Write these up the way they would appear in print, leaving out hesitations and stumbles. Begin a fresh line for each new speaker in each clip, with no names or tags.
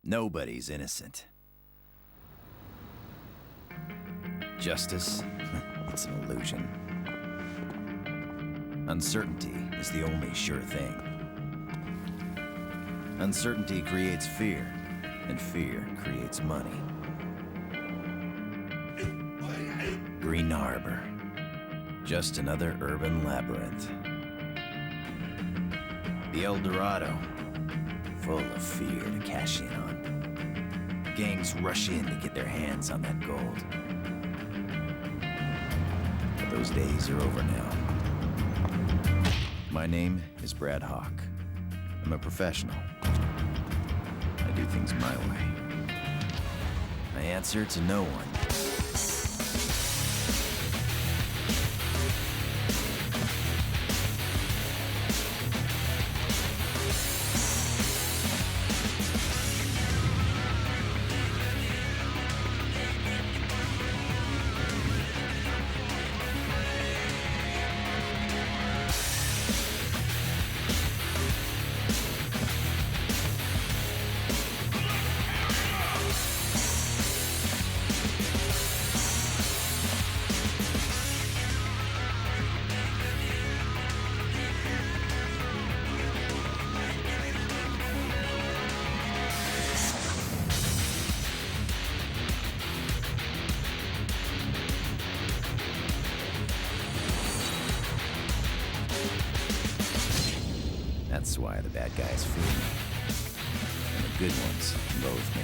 Nobody's innocent. Justice? It's an illusion. Uncertainty is the only sure thing. Uncertainty creates fear, and fear creates money. Green Harbor. Just another urban labyrinth. The El Dorado. Full of fear to cash in on. Gangs rush in to get their hands on that gold. But those days are over now. My name is Brad Hawk. I'm a professional. I do things my way. I answer to no one. That's why the bad guys fear me. And the good ones loathe me.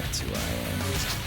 That's who I am.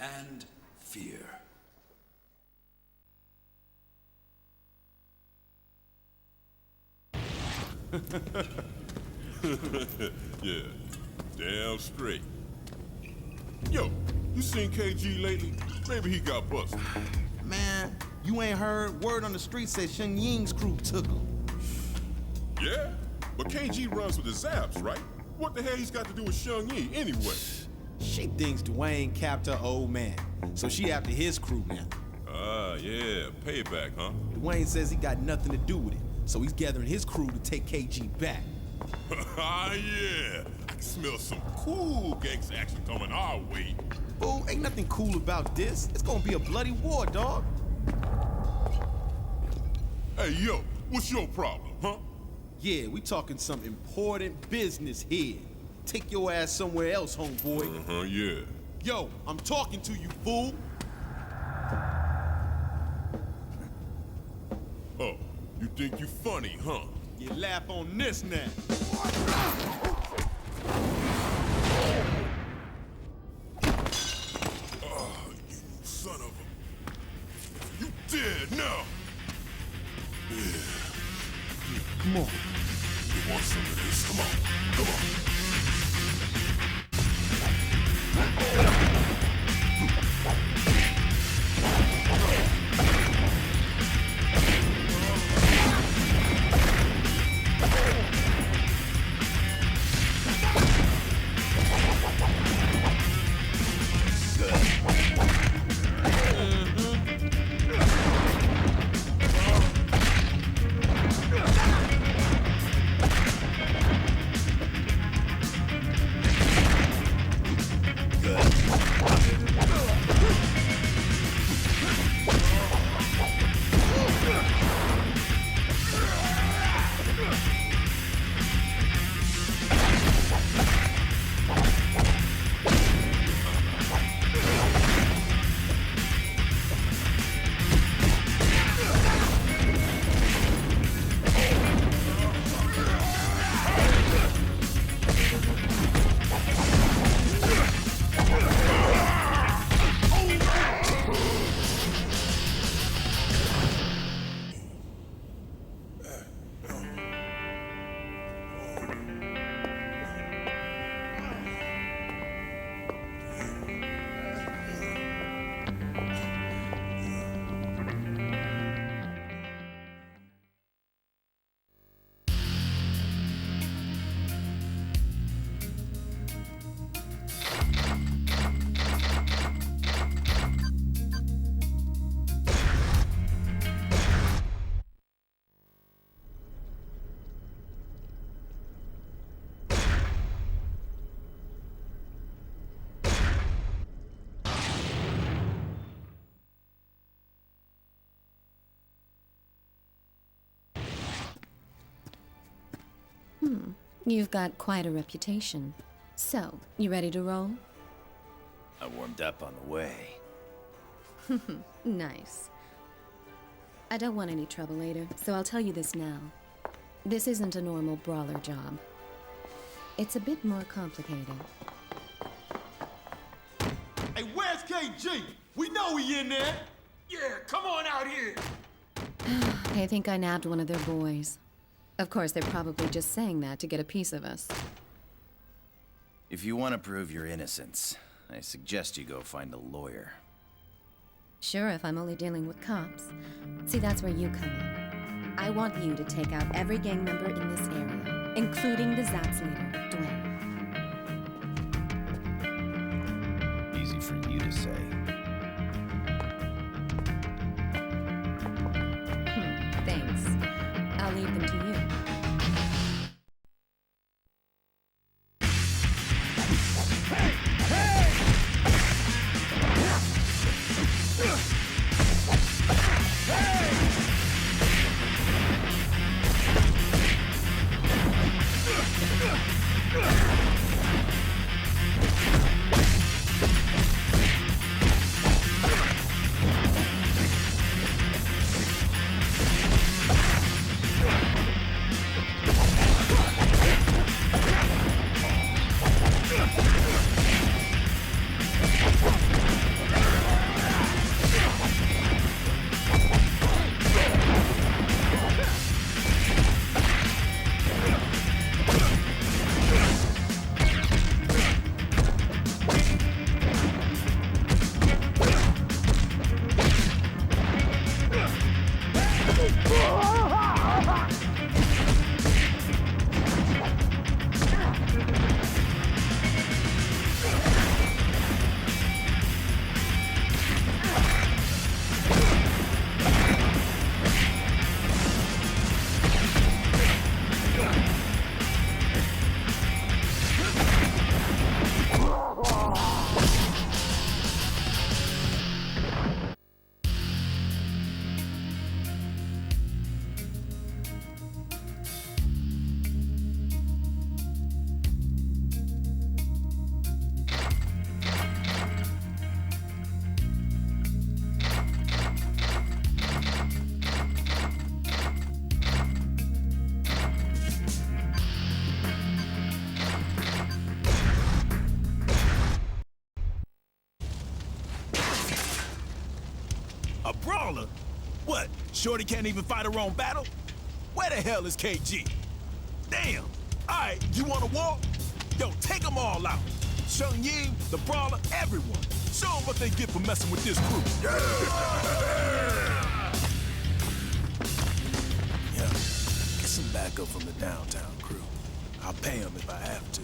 And fear.
Yeah, damn straight. Yo, you seen KG lately? Maybe he got busted.
Man, you ain't heard? Word on the street says Shun Ying's crew took him.
Yeah? But KG runs with the Zaps, right? What the hell he's got to do with Shun Ying anyway?
She thinks Dwayne capped her old man, so she after his crew now.
Ah, yeah, payback, huh?
Dwayne says he got nothing to do with it, so he's gathering his crew to take KG back.
Ah, yeah. I can smell some cool gangsta action coming our way.
Fool, ain't nothing cool about this. It's gonna be a bloody war, dog.
Hey, yo, what's your problem, huh?
Yeah, we talking some important business here. Take your ass somewhere else, homeboy.
Uh-huh, yeah.
Yo, I'm talking to you, fool.
Oh, you think you funny, huh?
You laugh on this now.
Oh, you son of a... You dead now! Yeah.
Come on.
You want some of this? Come on. Come on.
You've got quite a reputation. So, you ready to roll?
I warmed up on the way.
Nice. I don't want any trouble later, so I'll tell you this now. This isn't a normal brawler job. It's a bit more complicated.
Hey, where's KG? We know he in there.
Yeah, come on out here.
They think I nabbed one of their boys. Of course, they're probably just saying that to get a piece of us.
If you want to prove your innocence, I suggest you go find a lawyer.
Sure, if I'm only dealing with cops. See, that's where you come in. I want you to take out every gang member in this area, including the Zaps leader, Dwayne.
Easy for you to say.
Thanks. I'll leave them to you.
A brawler? What, Shorty can't even fight her own battle? Where the hell is KG? Damn! Alright, you wanna war? Yo, take them all out. Shun Ying, the brawler, everyone. Show them what they get for messing with this crew. Yeah, get some backup from the downtown crew. I'll pay them if I have to.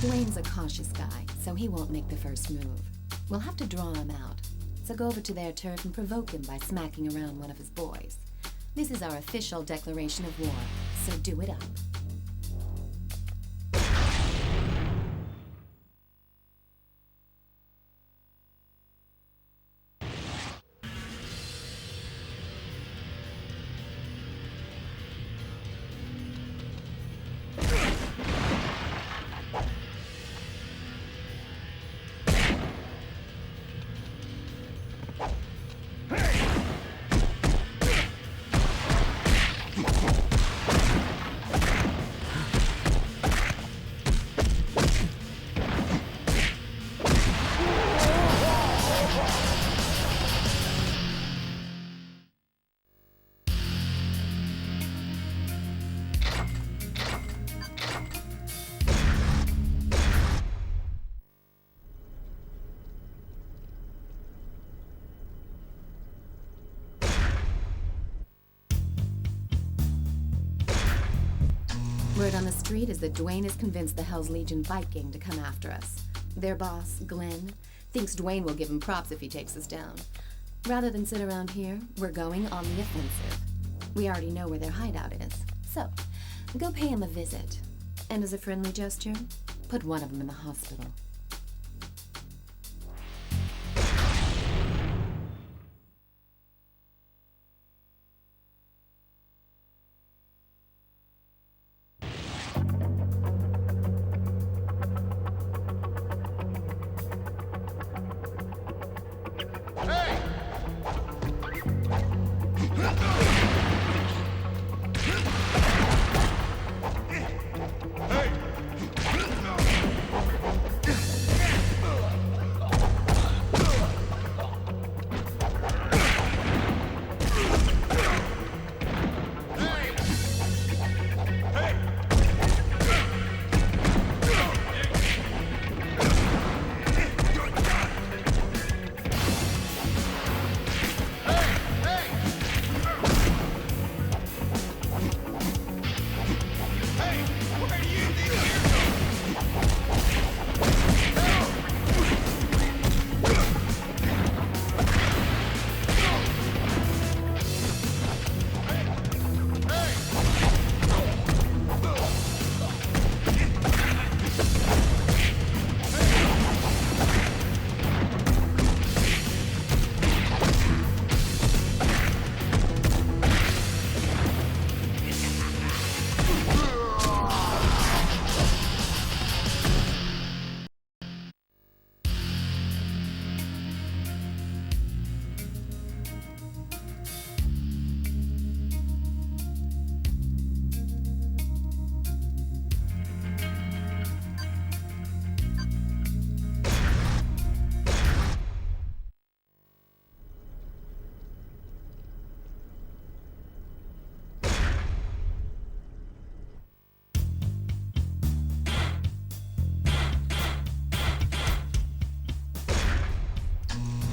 Dwayne's a cautious guy, so he won't make the first move. We'll have to draw him out. So go over to their turf and provoke him by smacking around one of his boys. This is our official declaration of war, so do it up. Word on the street is that Dwayne has convinced the Hell's Legion bike gang to come after us. Their boss, Glenn, thinks Dwayne will give him props if he takes us down. Rather than sit around here, we're going on the offensive. We already know where their hideout is, so go pay him a visit. And as a friendly gesture, put one of them in the hospital.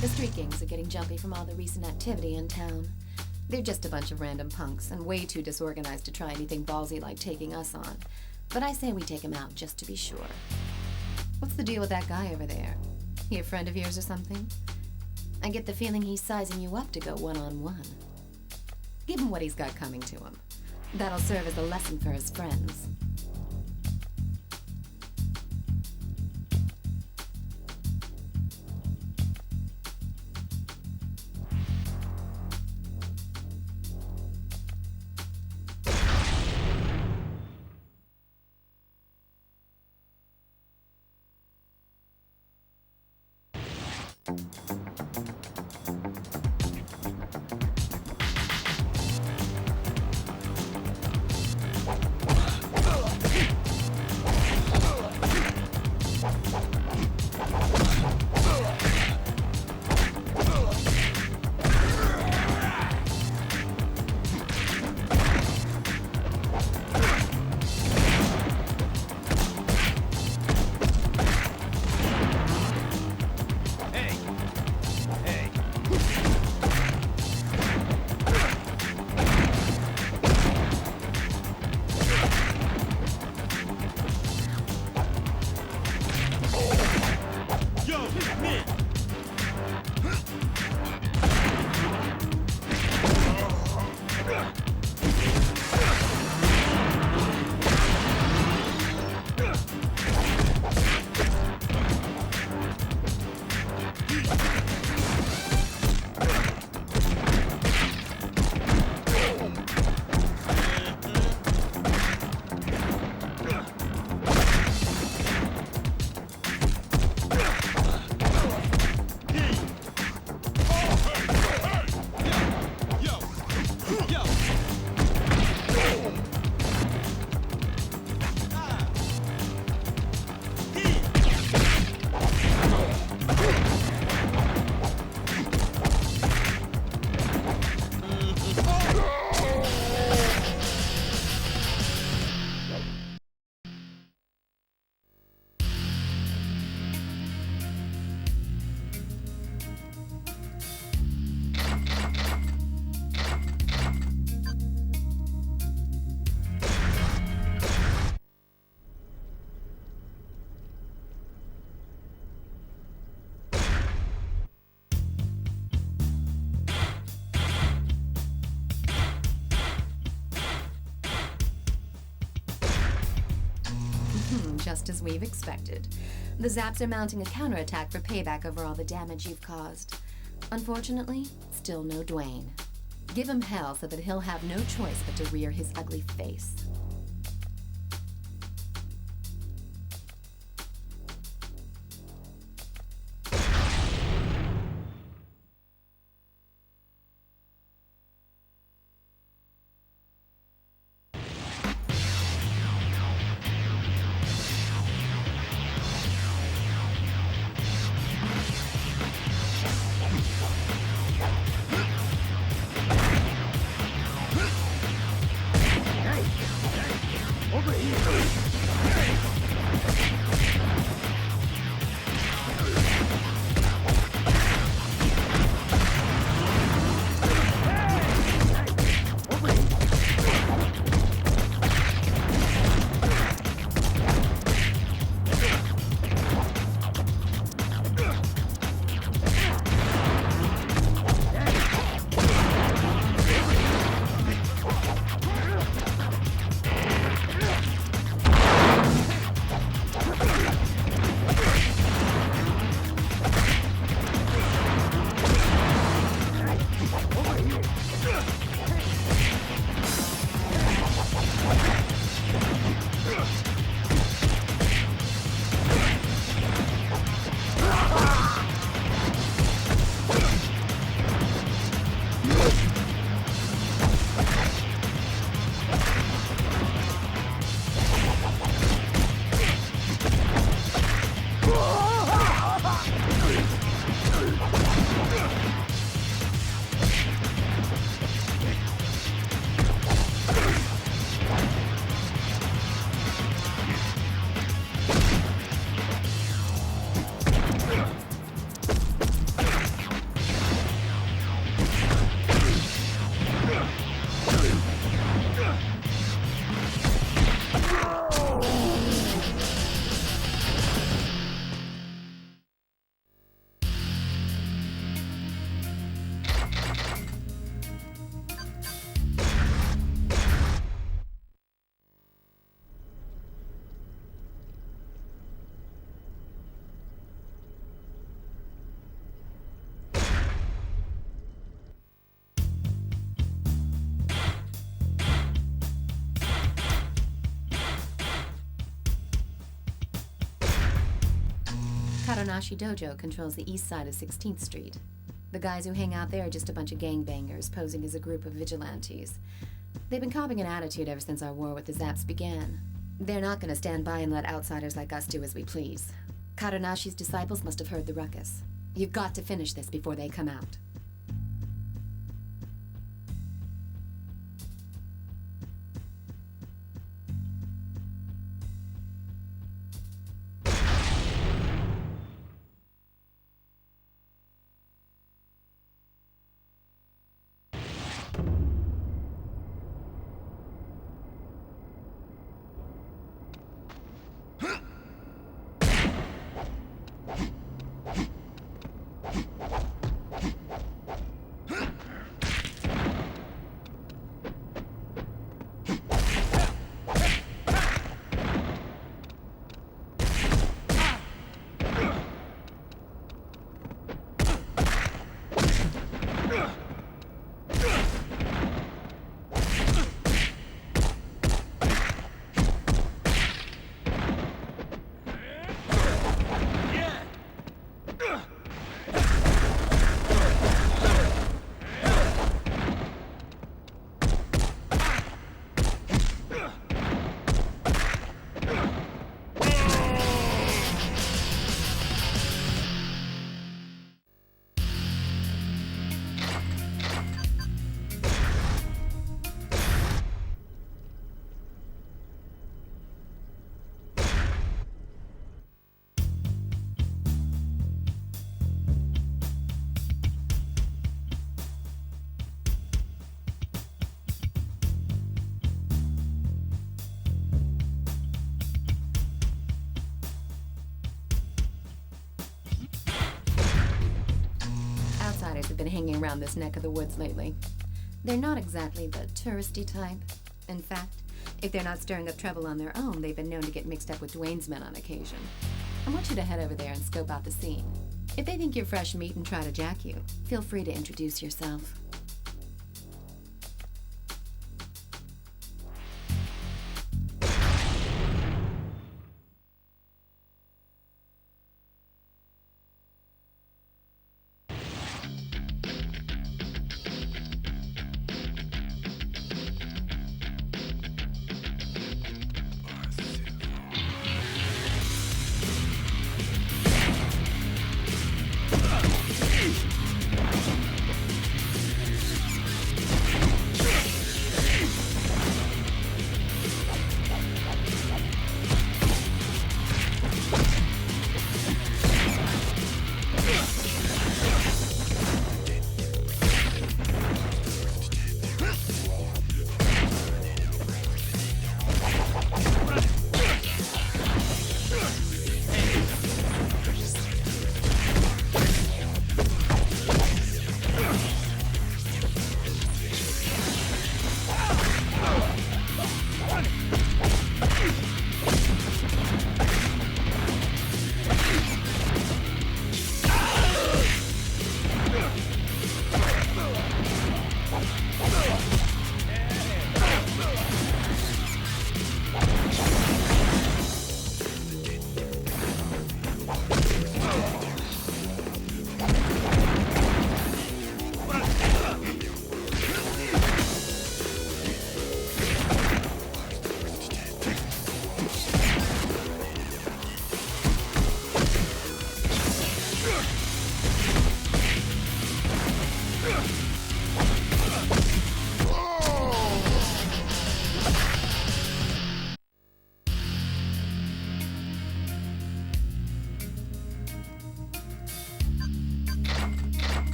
The street gangs are getting jumpy from all the recent activity in town. They're just a bunch of random punks and way too disorganized to try anything ballsy like taking us on. But I say we take them out just to be sure. What's the deal with that guy over there? He a friend of yours or something? I get the feeling he's sizing you up to go one-on-one. Give him what he's got coming to him. That'll serve as a lesson for his friends. Just as we've expected. The Zaps are mounting a counterattack for payback over all the damage you've caused. Unfortunately, still no Dwayne. Give him hell so that he'll have no choice but to rear his ugly face. Kadonashi Dojo controls the east side of 16th Street. The guys who hang out there are just a bunch of gangbangers posing as a group of vigilantes. They've been copping an attitude ever since our war with the Zaps began. They're not going to stand by and let outsiders like us do as we please. Kadonashi's disciples must have heard the ruckus. You've got to finish this before they come out. outsiders have been hanging around this neck of the woods lately. They're not exactly the touristy type. In fact, if they're not stirring up trouble on their own, they've been known to get mixed up with Dwayne's men on occasion. I want you to head over there and scope out the scene. If they think you're fresh meat and try to jack you, feel free to introduce yourself.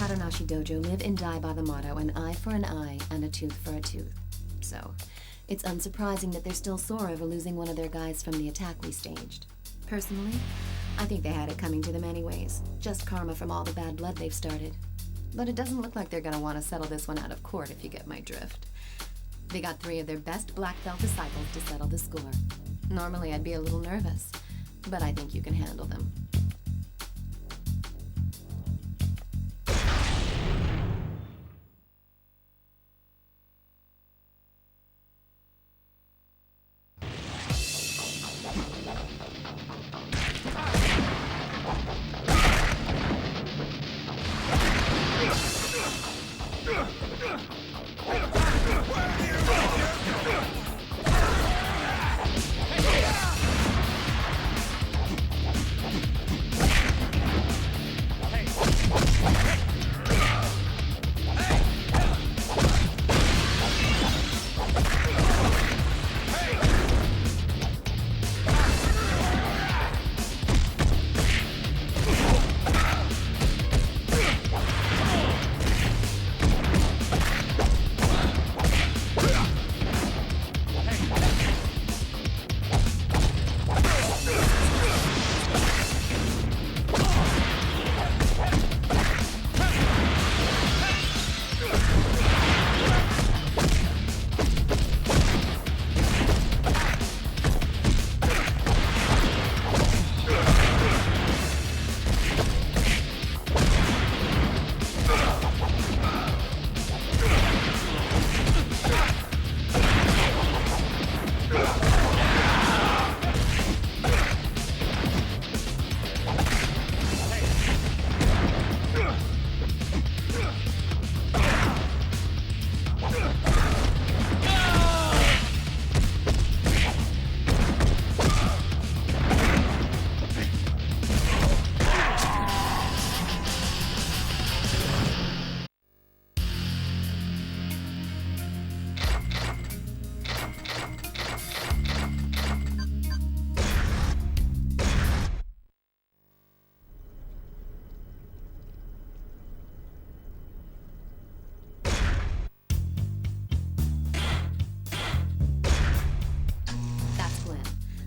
Kadonashi Dojo live and die by the motto, an eye for an eye and a tooth for a tooth. So, it's unsurprising that they're still sore over losing one of their guys from the attack we staged. Personally, I think they had it coming to them anyways, just karma from all the bad blood they've started. But it doesn't look like they're gonna want to settle this one out of court, if you get my drift. They got 3 of their best black belt disciples to settle the score. Normally I'd be a little nervous, but I think you can handle them.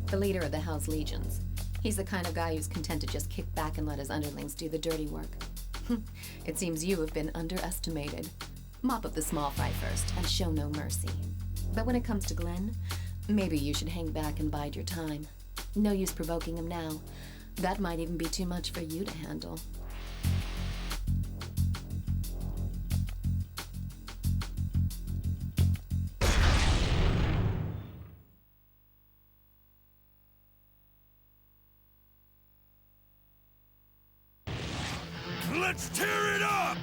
the leader of the Hell's Legions. He's the kind of guy who's content to just kick back and let his underlings do the dirty work. It seems you have been underestimated. Mop up the small fry first and show no mercy. But when it comes to Glenn, maybe you should hang back and bide your time. No use provoking him now. That might even be too much for you to handle.
Let's tear it up!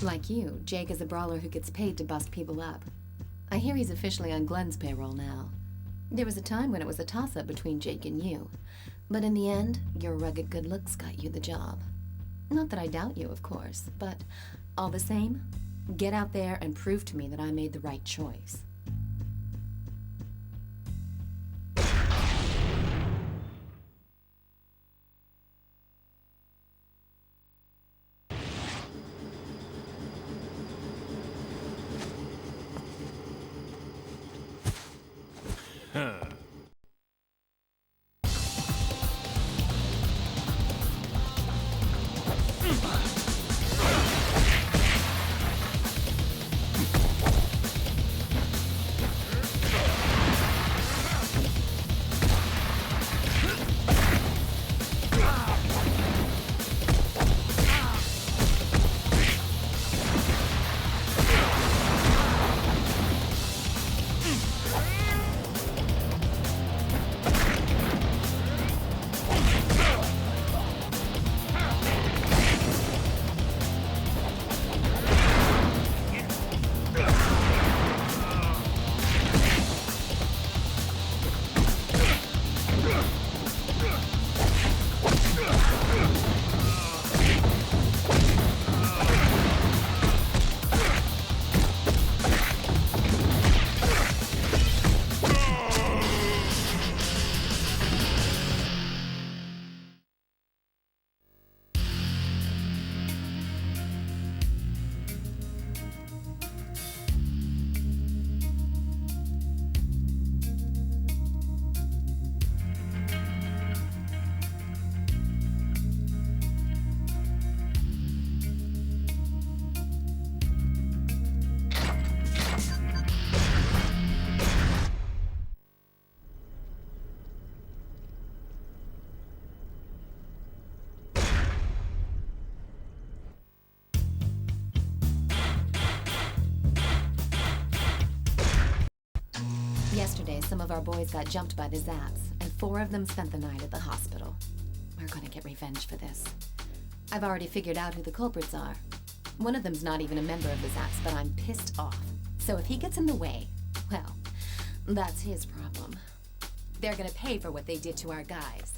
Like you, Jake is a brawler who gets paid to bust people up. I hear he's officially on Glenn's payroll now. There was a time when it was a toss-up between Jake and you, but in the end, your rugged good looks got you the job. Not that I doubt you, of course, but all the same, get out there and prove to me that I made the right choice. Yesterday, some of our boys got jumped by the Zaps, and 4 of them spent the night at the hospital. We're gonna get revenge for this. I've already figured out who the culprits are. One of them's not even a member of the Zaps, but I'm pissed off. So if he gets in the way, well, that's his problem. They're gonna pay for what they did to our guys.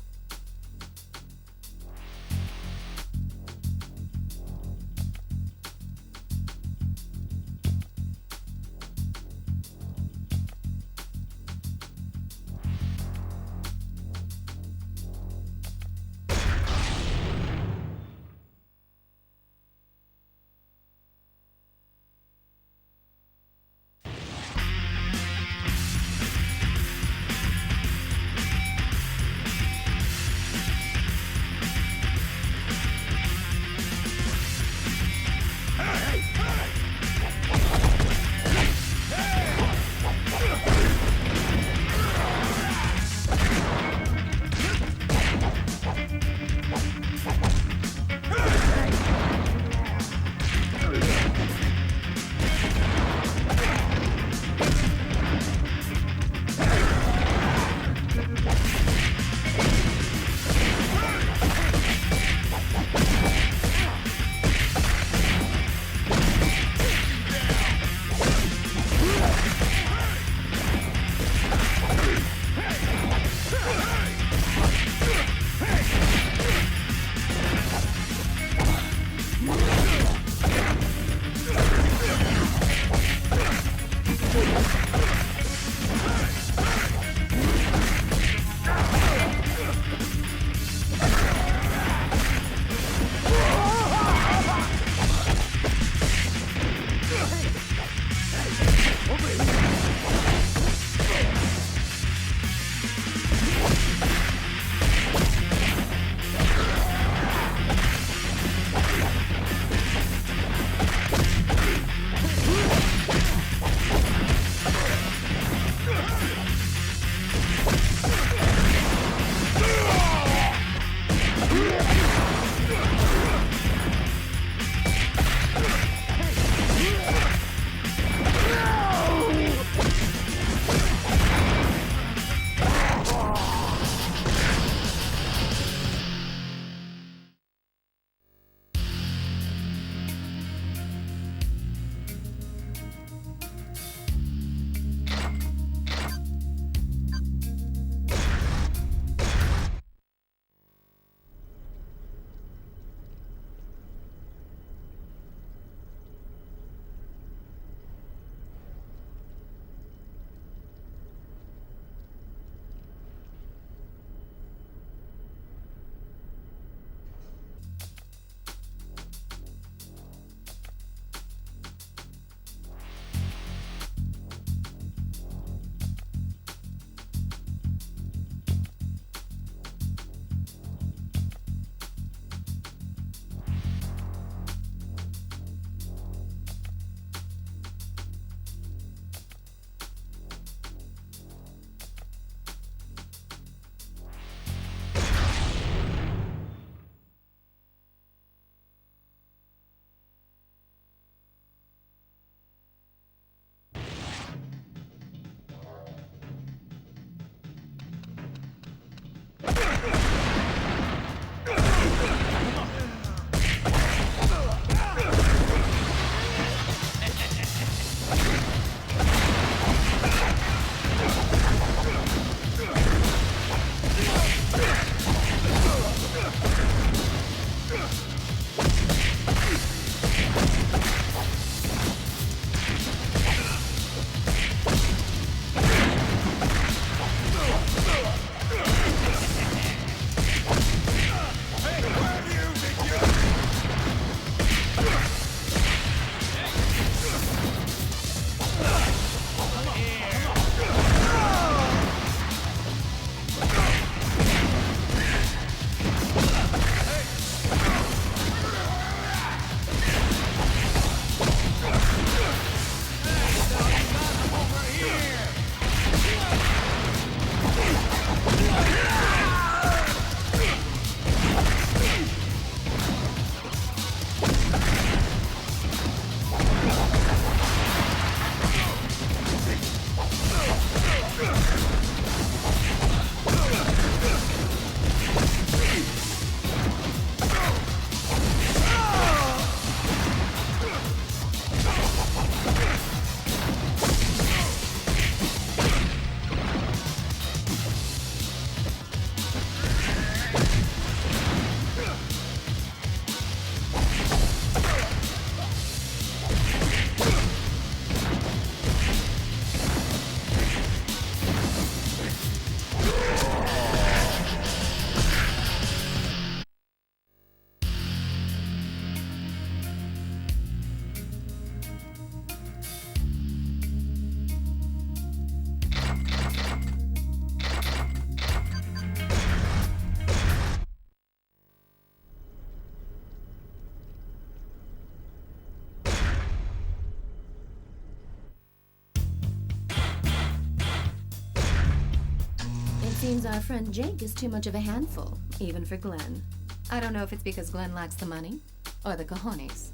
Seems our friend Jake is too much of a handful, even for Glenn. I don't know if it's because Glenn lacks the money, or the cojones.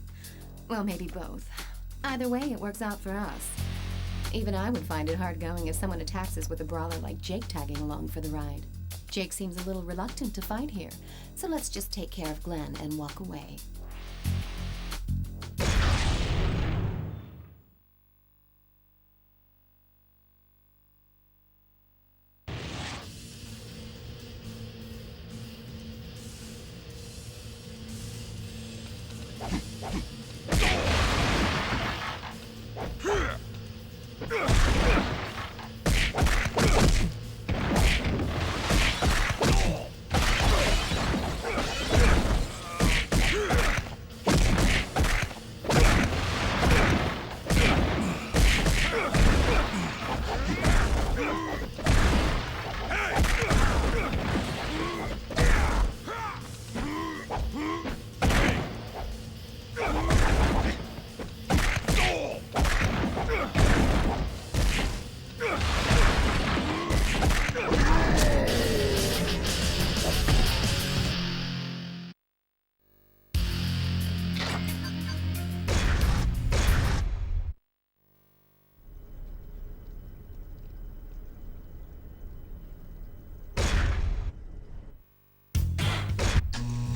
Well, maybe both. Either way, it works out for us. Even I would find it hard going if someone attacks us with a brawler like Jake tagging along for the ride. Jake seems a little reluctant to fight here, so let's just take care of Glenn and walk away.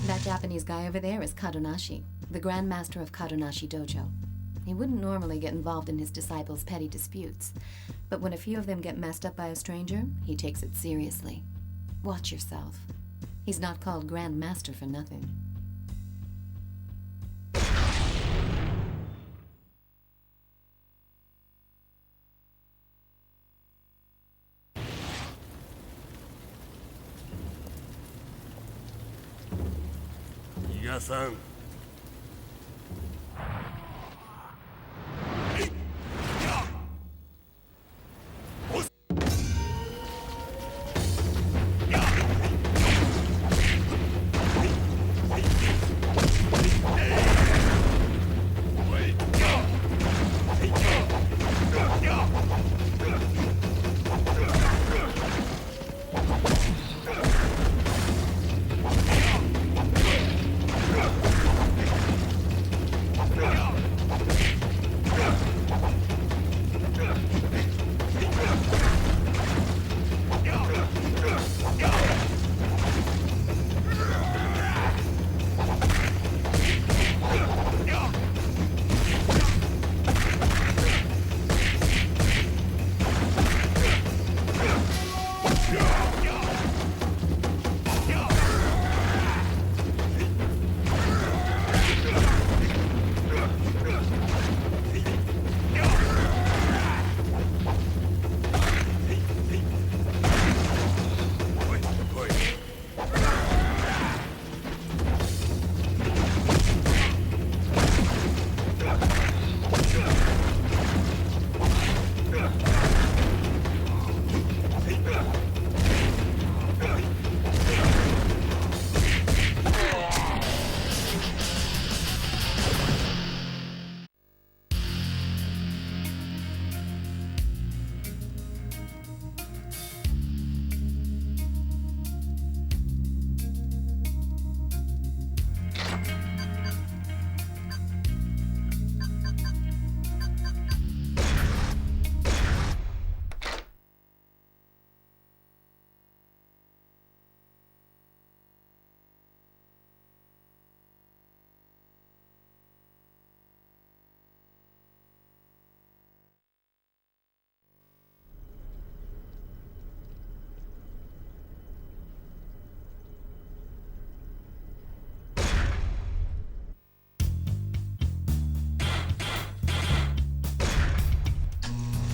That Japanese guy over there is Kadonashi, the Grand Master of Kadonashi Dojo. He wouldn't normally get involved in his disciples' petty disputes, but when a few of them get messed up by a stranger, he takes it seriously. Watch yourself. He's not called Grand Master for nothing.
San.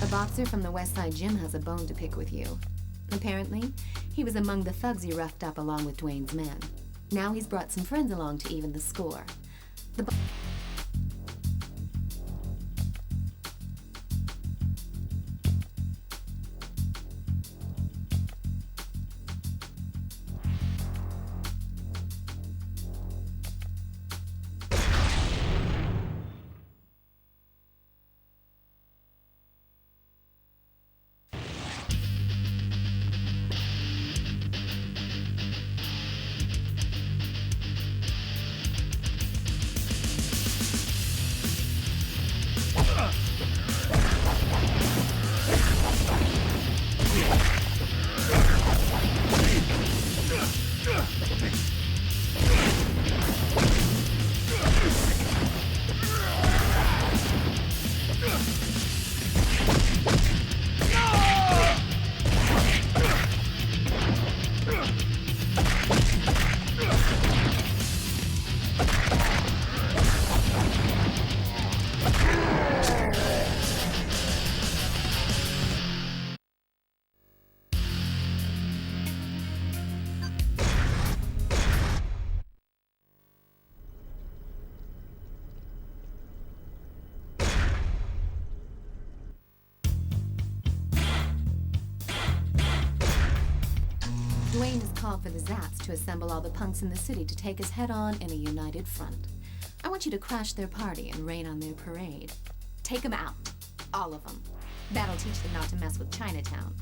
A boxer from the West Side Gym has a bone to pick with you. Apparently, he was among the thugs he roughed up along with Dwayne's men. Now he's brought some friends along to even the score. Dwayne has called for the Zaps to assemble all the punks in the city to take us head-on in a united front. I want you to crash their party and rain on their parade. Take them out. All of them. That'll teach them not to mess with Chinatown.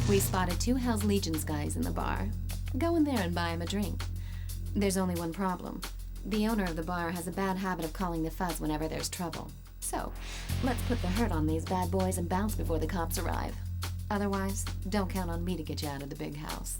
We spotted 2 Hell's Legions guys in the bar. Go in there and buy him a drink. There's only one problem. The owner of the bar has a bad habit of calling the fuzz whenever there's trouble. So, let's put the hurt on these bad boys and bounce before the cops arrive. Otherwise, don't count on me to get you out of the big house.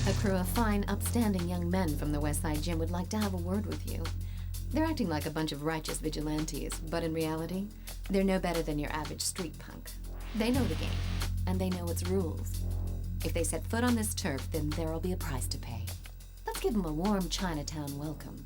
A crew of fine, upstanding young men from the West Side Gym would like to have a word with you. They're acting like a bunch of righteous vigilantes, but in reality, they're no better than your average street punk. They know the game, and they know its rules. If they set foot on this turf, then there'll be a price to pay. Let's give them a warm Chinatown welcome.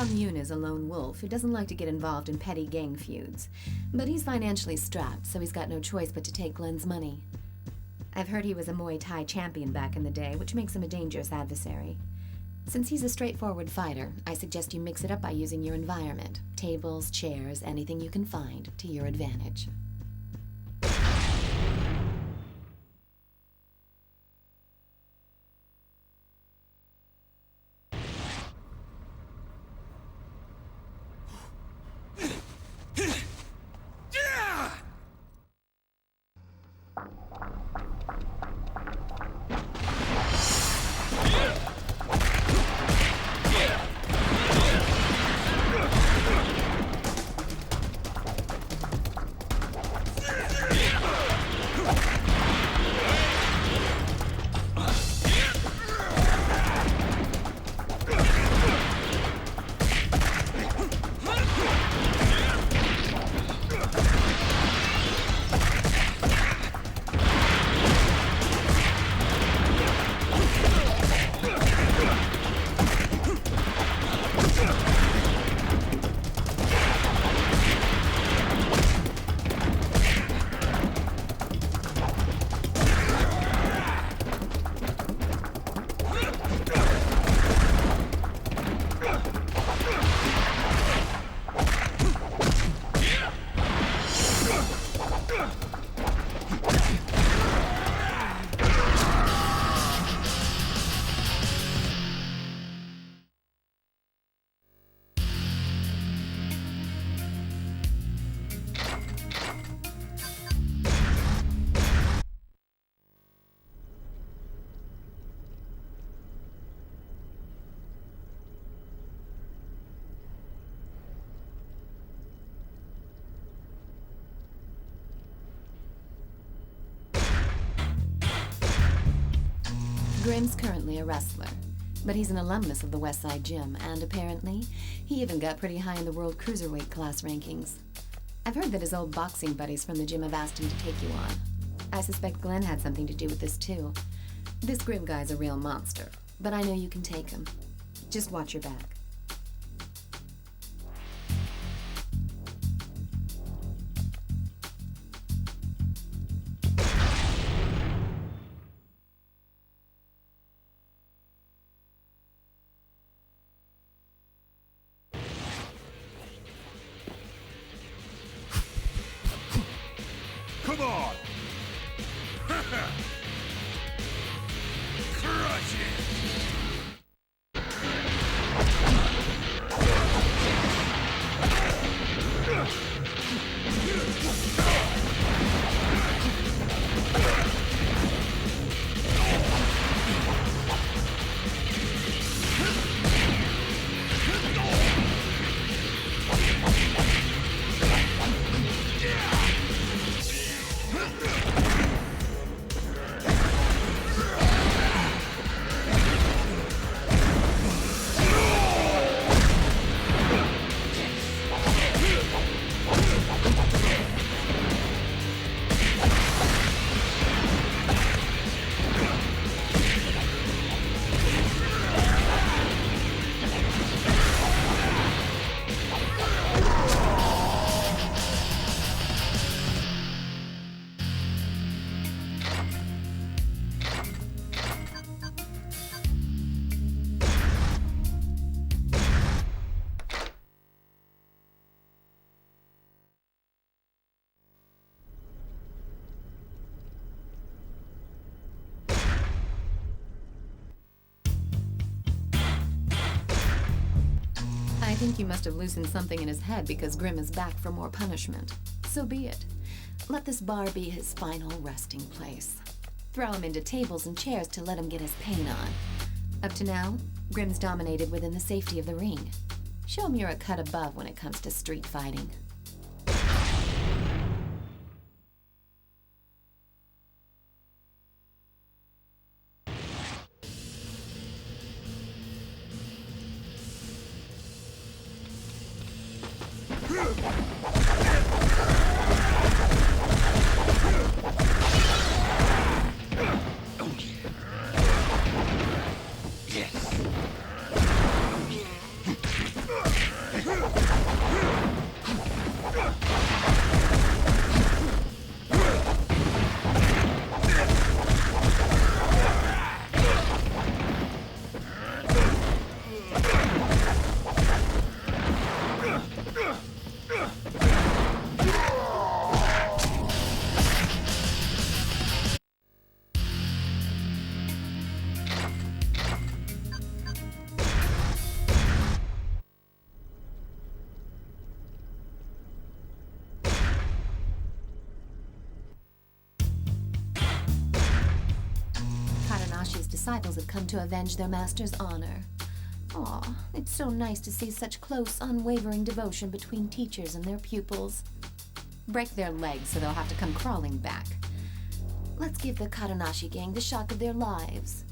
Tom Yoon is a lone wolf who doesn't like to get involved in petty gang feuds. But he's financially strapped, so he's got no choice but to take Glenn's money. I've heard he was a Muay Thai champion back in the day, which makes him a dangerous adversary. Since he's a straightforward fighter, I suggest you mix it up by using your environment. Tables, chairs, anything you can find, to your advantage. Grimm's currently a wrestler, but he's an alumnus of the West Side Gym, and apparently, he even got pretty high in the world cruiserweight class rankings. I've heard that his old boxing buddies from the gym have asked him to take you on. I suspect Glenn had something to do with this, too. This Grimm guy's a real monster, but I know you can take him. Just watch your back.
Come on! Crush it!
I think you must have loosened something in his head because Grimm is back for more punishment. So be it. Let this bar be his final resting place. Throw him into tables and chairs to let him get his pain on. Up to now, Grimm's dominated within the safety of the ring. Show him you're a cut above when it comes to street fighting. Disciples have come to avenge their master's honor. Aw, it's so nice to see such close, unwavering devotion between teachers and their pupils. Break their legs so they'll have to come crawling back. Let's give the Katanashi gang the shock of their lives.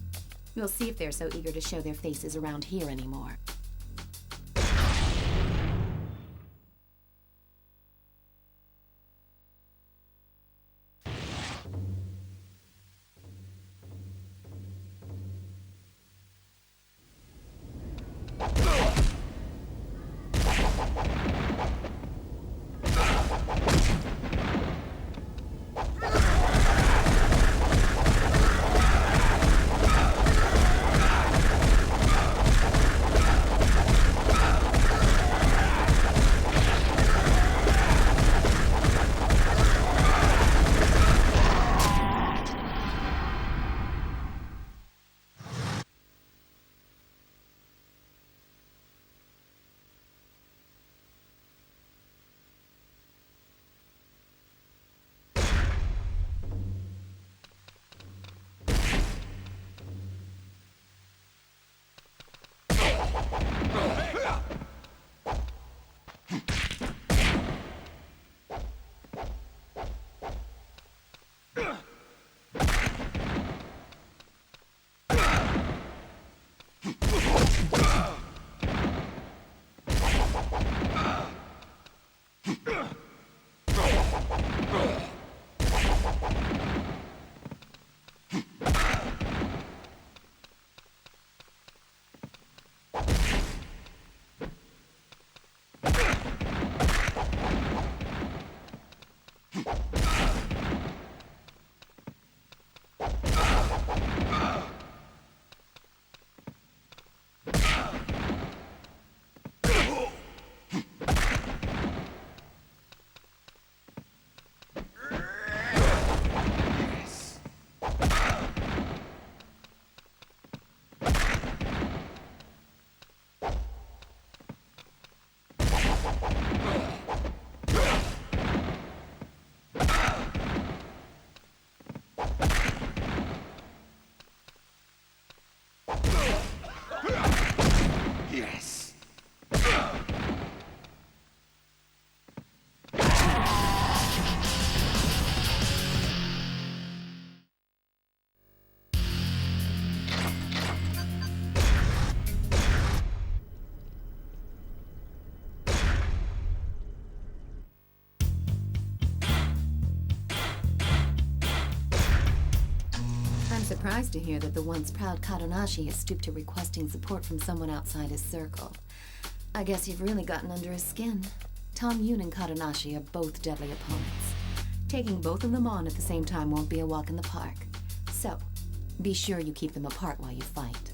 We'll see if they're so eager to show their faces around here anymore. surprised to hear that the once proud Kadonashi has stooped to requesting support from someone outside his circle. I guess you've really gotten under his skin. Tom Yoon and Kadonashi are both deadly opponents. Taking both of them on at the same time won't be a walk in the park. So, be sure you keep them apart while you fight.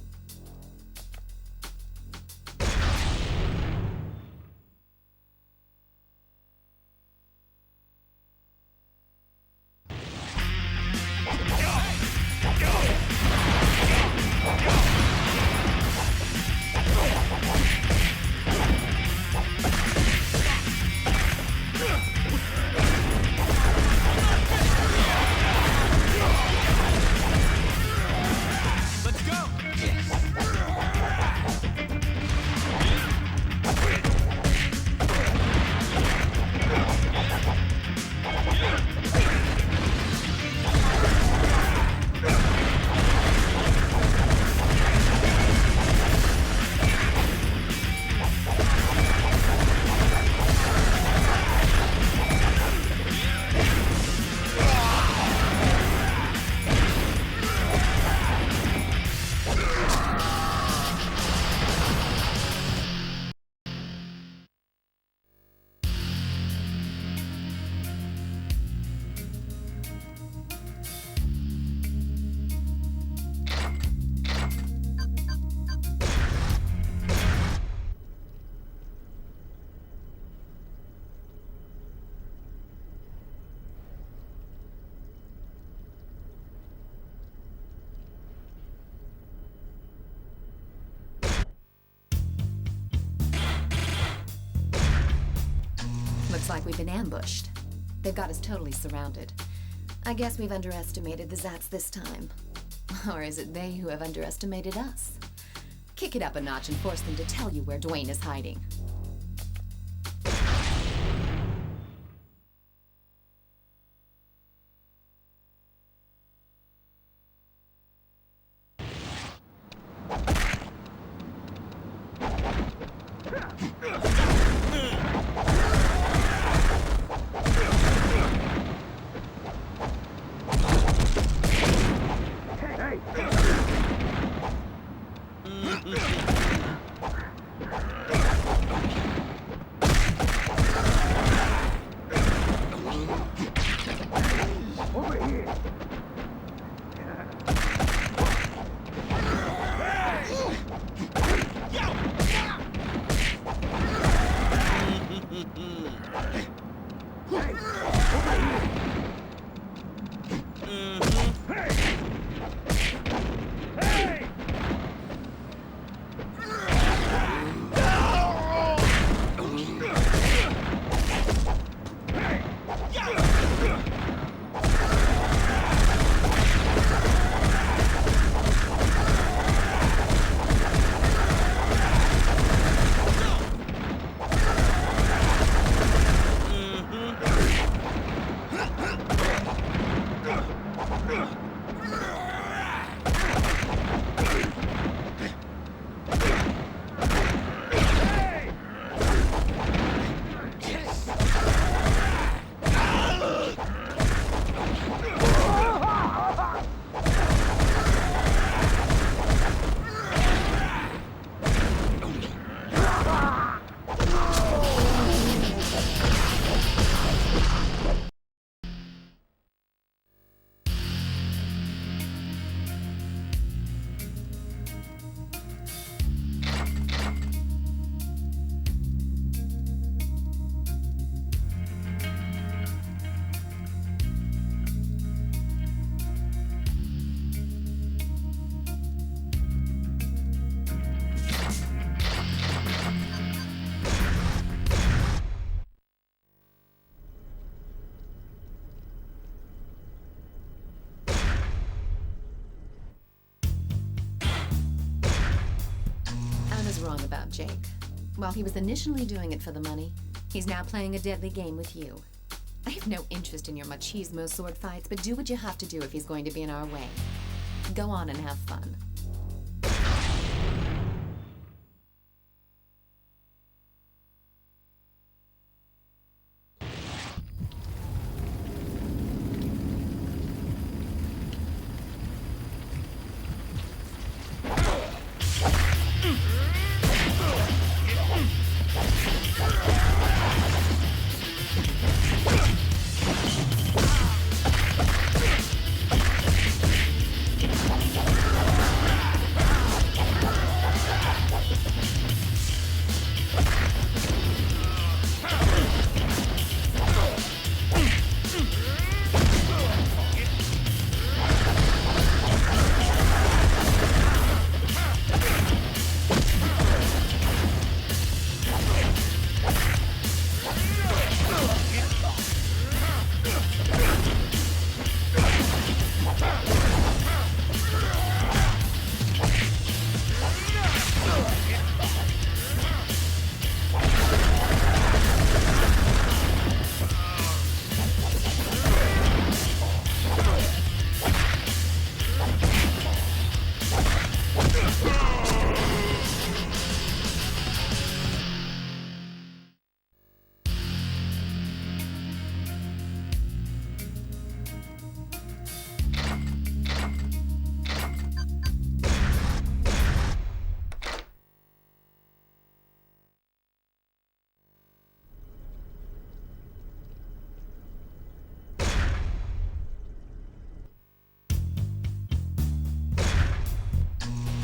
Looks like we've been ambushed. They've got us totally surrounded. I guess we've underestimated the Zats this time. Or is it they who have underestimated us? Kick it up a notch and force them to tell you where Dwayne is hiding. Wrong about Jake. While he was initially doing it for the money, he's now playing a deadly game with you. I have no interest in your machismo sword fights, but do what you have to do if he's going to be in our way. Go on and have fun.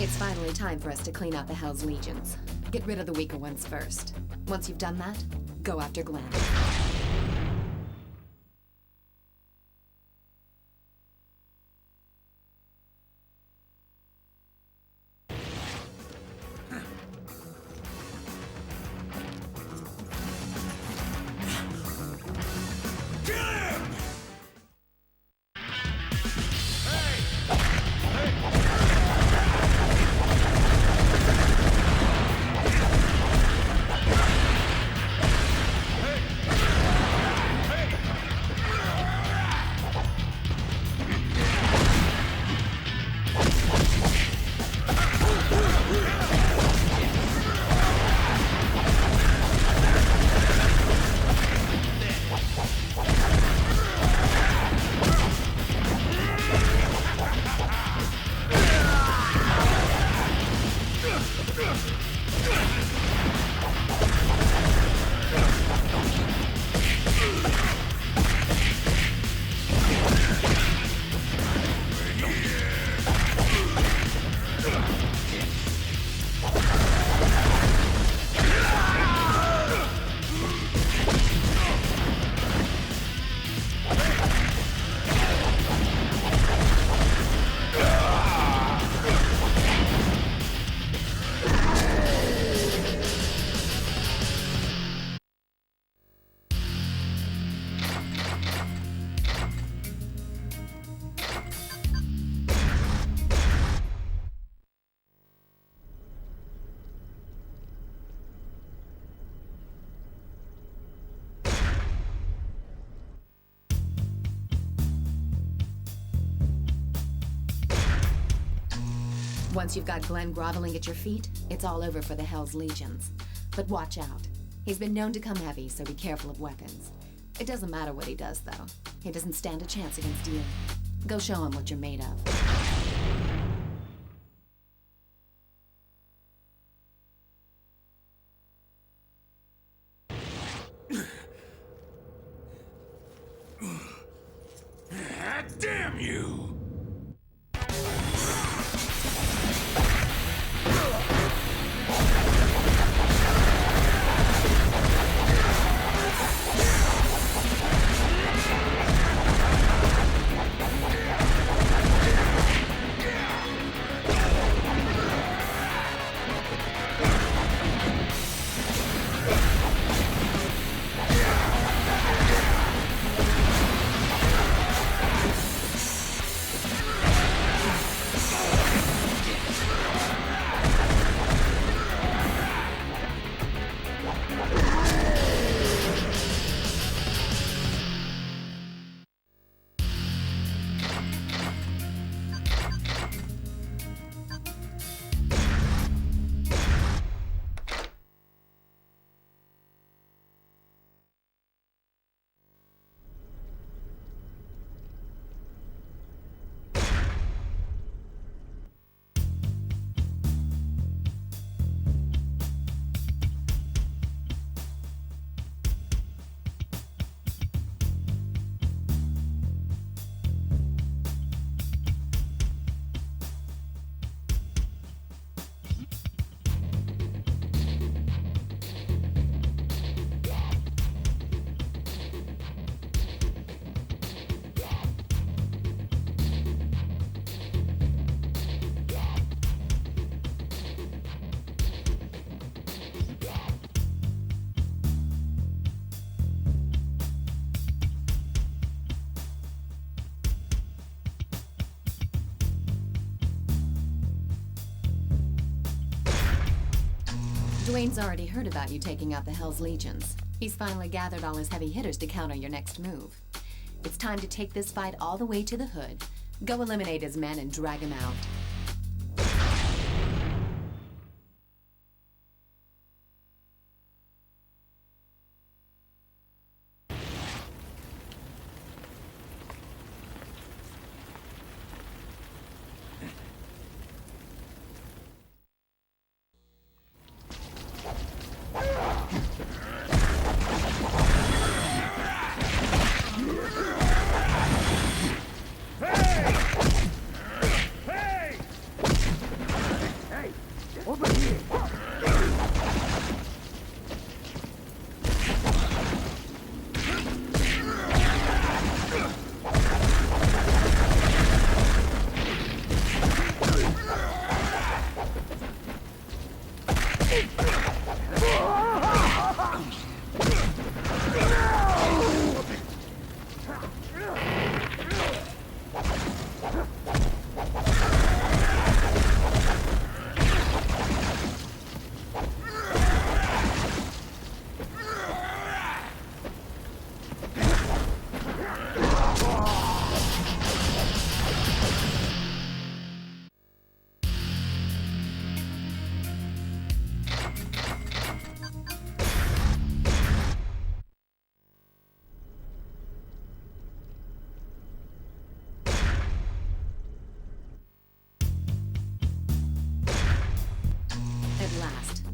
It's finally time for us to clean out the Hell's Legions. Get rid of the weaker ones first. Once you've done that, go after Glenn. Once you've got Glenn groveling at your feet, it's all over for the Hell's Legions. But watch out. He's been known to come heavy, so be careful of weapons. It doesn't matter what he does, though. He doesn't stand a chance against you. Go show him what you're made of.
Damn you!
Dwayne's already heard about you taking out the Hell's Legions. He's finally gathered all his heavy hitters to counter your next move. It's time to take this fight all the way to the hood. Go eliminate his men and drag him out.
Hey!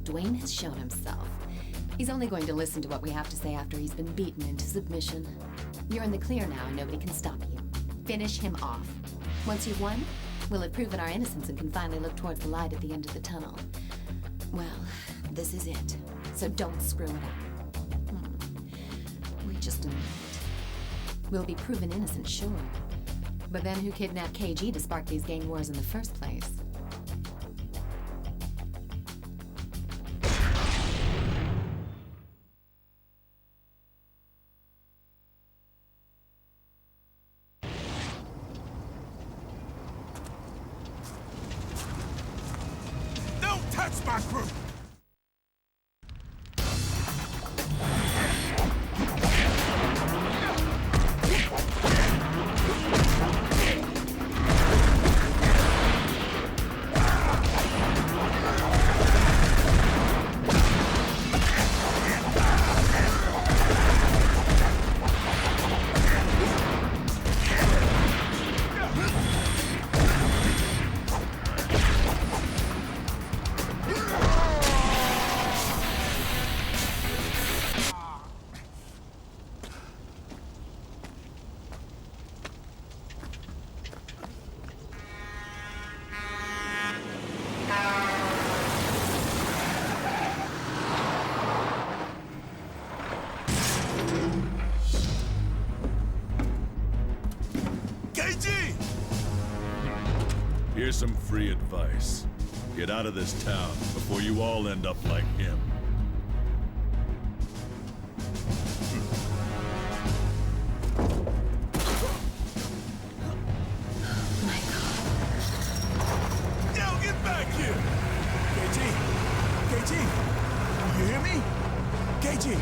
Dwayne has shown himself. He's only going to listen to what we have to say after he's been beaten into submission. You're in the clear now and nobody can stop you. Finish him off. Once you've won, we'll have proven our innocence and can finally look towards the light at the end of the tunnel. Well, this is it. So don't screw it up. Wait just a minute. We'll be proven innocent, sure. But then who kidnapped KG to spark these gang wars in the first place?
Don't touch my crew!
Here's some free advice. Get out of this town before you all end up like him.
My God.
Yo, get back here! KG! KG! You hear me? KG!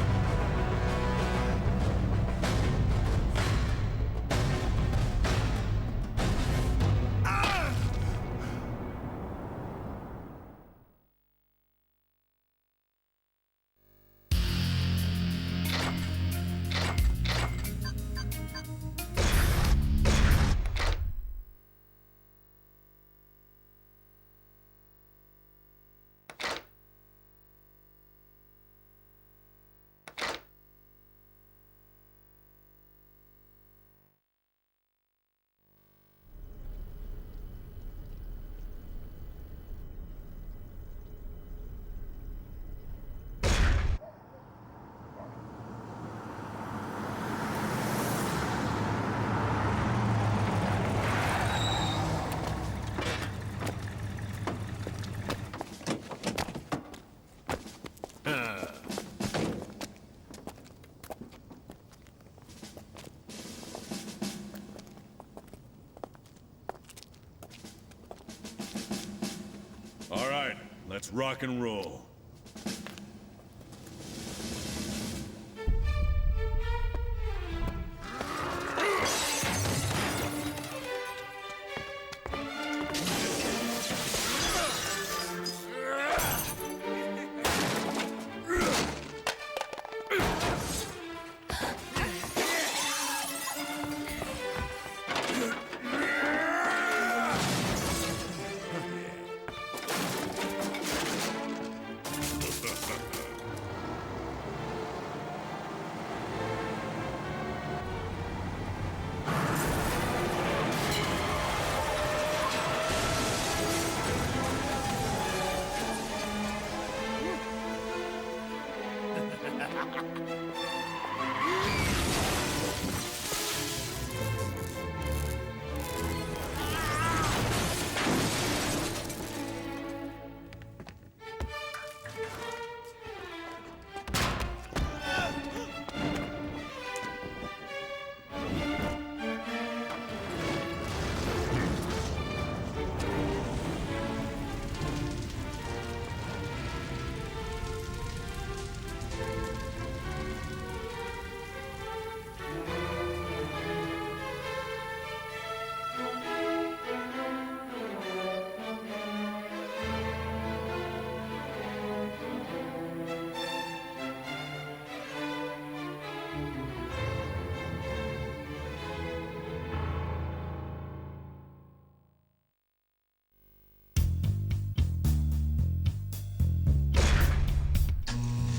All right, let's rock and roll.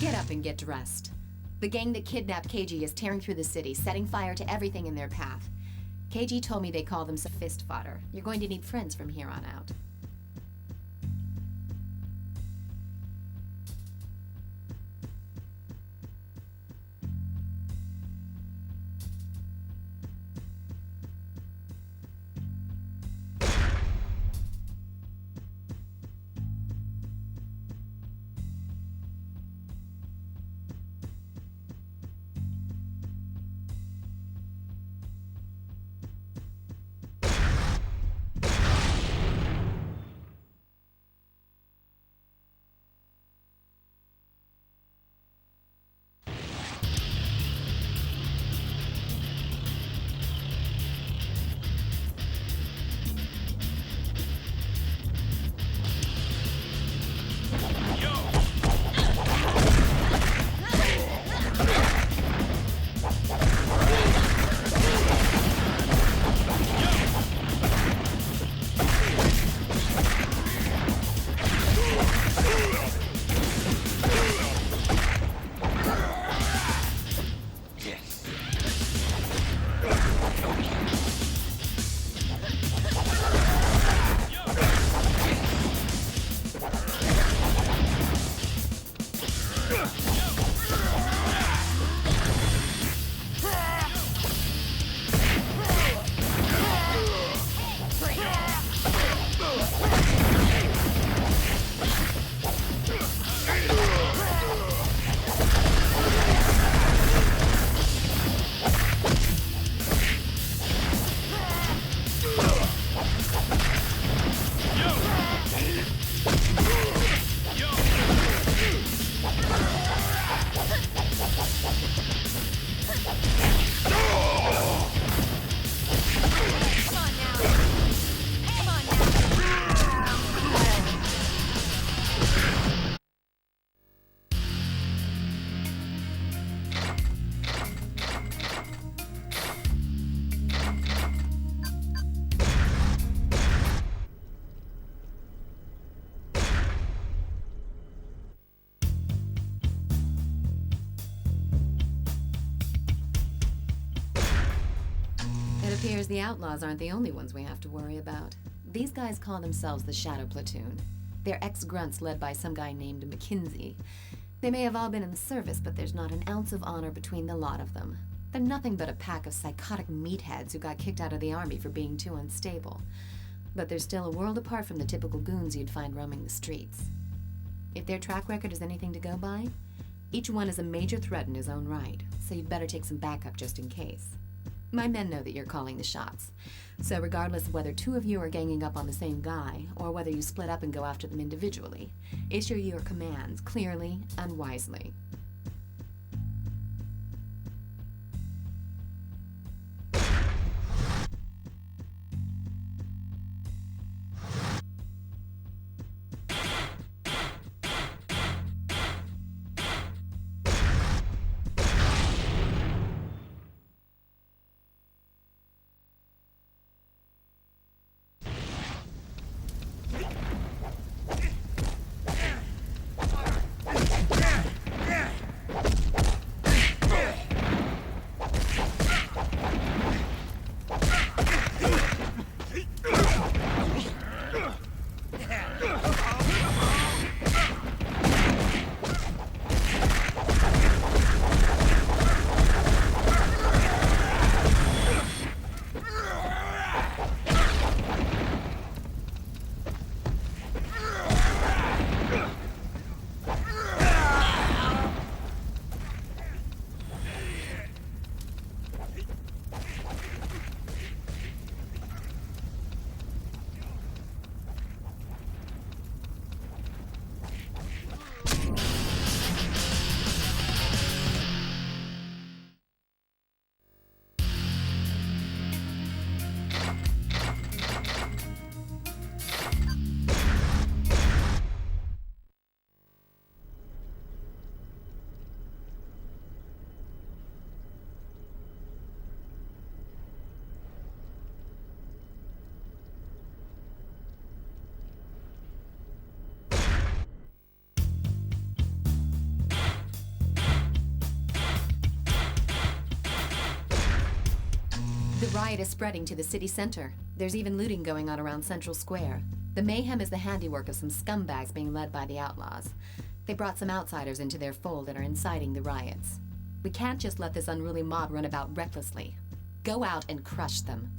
Get up and get dressed. The gang that kidnapped KG is tearing through the city, setting fire to everything in their path. KG told me they call themselves fist fodder. You're going to need friends from here on out. It appears the outlaws aren't the only ones we have to worry about. These guys call themselves the Shadow Platoon. They're ex-grunts led by some guy named McKinsey. They may have all been in the service, but there's not an ounce of honor between the lot of them. They're nothing but a pack of psychotic meatheads who got kicked out of the army for being too unstable. But they're still a world apart from the typical goons you'd find roaming the streets. If their track record is anything to go by, each one is a major threat in his own right, so you'd better take some backup just in case. My men know that you're calling the shots, so regardless of whether two of you are ganging up on the same guy, or whether you split up and go after them individually, issue your commands clearly and wisely. riot is spreading to the city center. There's even looting going on around Central Square. The mayhem is the handiwork of some scumbags being led by the outlaws. They brought some outsiders into their fold and are inciting the riots. We can't just let this unruly mob run about recklessly. Go out and crush them.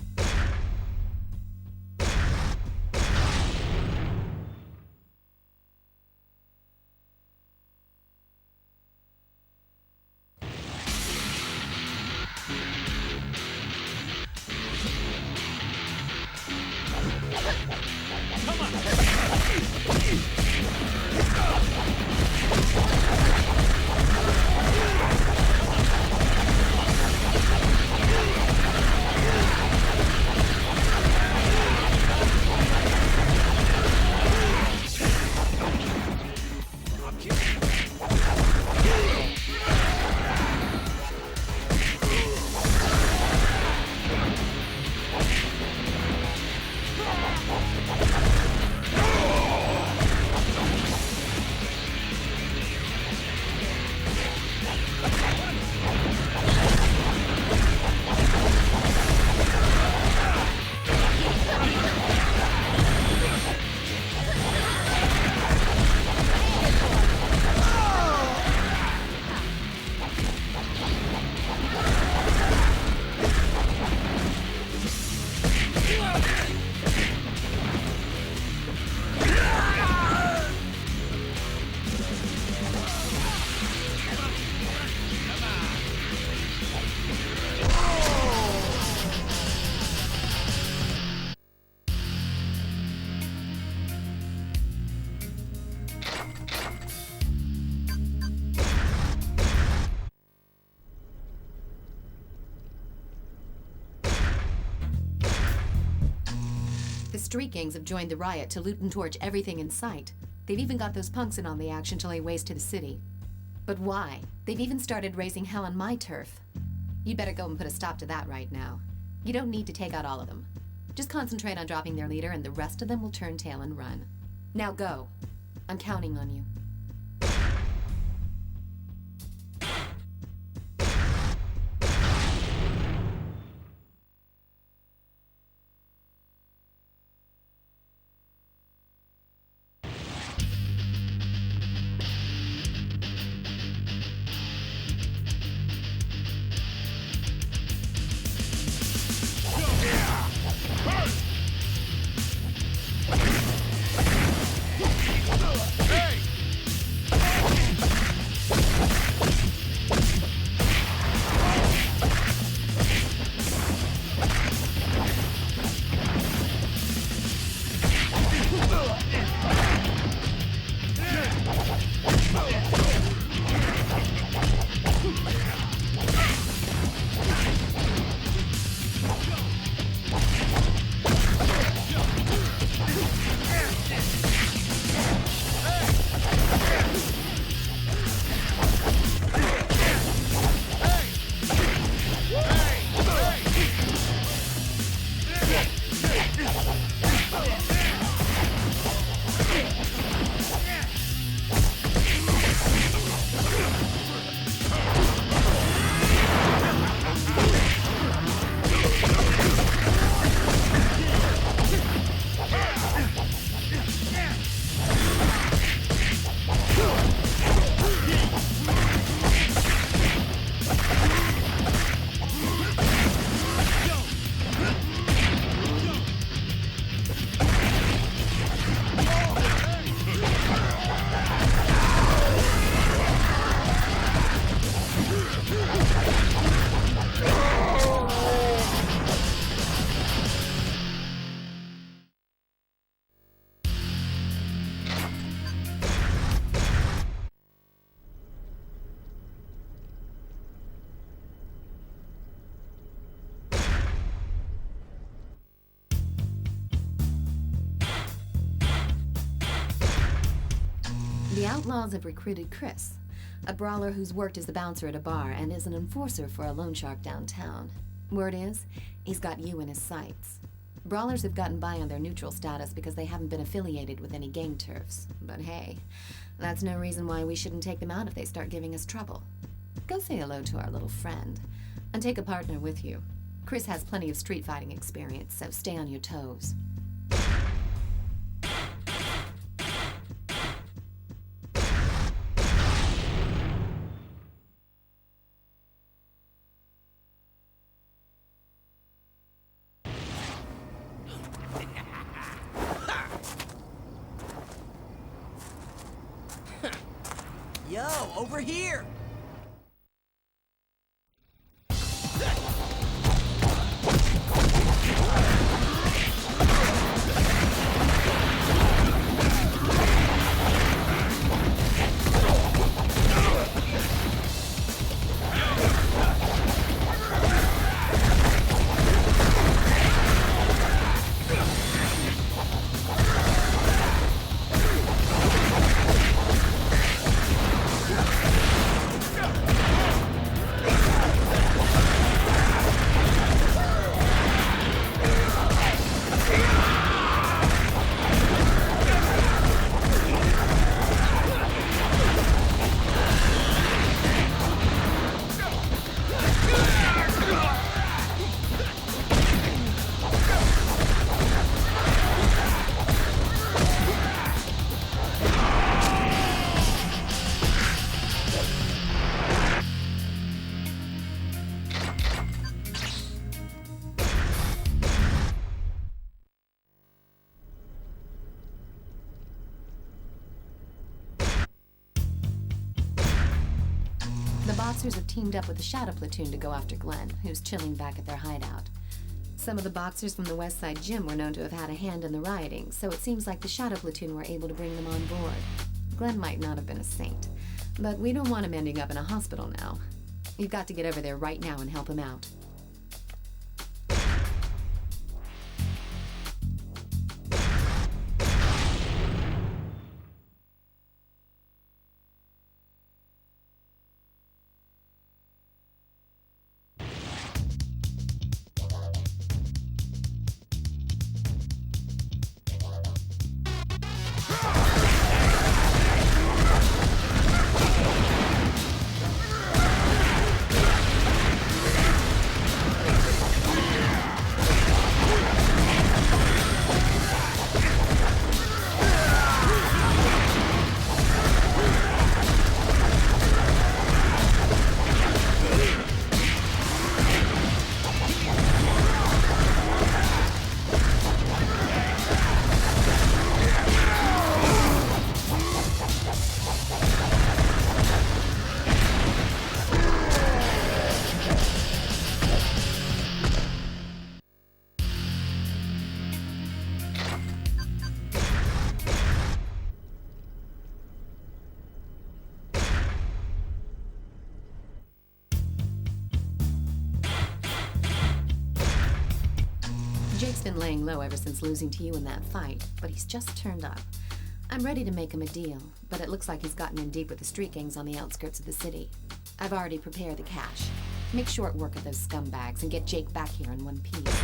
The street gangs have joined the riot to loot and torch everything in sight. They've even got those punks in on the action to lay waste to the city. But why? They've even started raising hell on my turf. You'd better go and put a stop to that right now. You don't need to take out all of them. Just concentrate on dropping their leader and the rest of them will turn tail and run. Now go. I'm counting on you. The outlaws have recruited Chris, a brawler who's worked as the bouncer at a bar and is an enforcer for a loan shark downtown. Word is, he's got you in his sights. Brawlers have gotten by on their neutral status because they haven't been affiliated with any gang turfs. But hey, that's no reason why we shouldn't take them out if they start giving us trouble. Go say hello to our little friend, and take a partner with you. Chris has plenty of street fighting experience, so stay on your toes.
Yo, over here! Boxers have teamed up with the Shadow Platoon to go after Glenn, who's chilling back at their hideout. Some of the boxers from the West Side Gym were known to have had a hand in the rioting, so it seems like the Shadow Platoon were able to bring them on board. Glenn might not have been a saint, but we don't want him ending up in a hospital now. You've got to get over there right now and help him out. Jake's been laying low ever since losing to you in that fight, but he's just turned up. I'm ready to make him a deal, but it looks like he's gotten in deep with the street gangs on the outskirts of the city. I've already prepared the cash. Make short work of those scumbags and get Jake back here in one piece.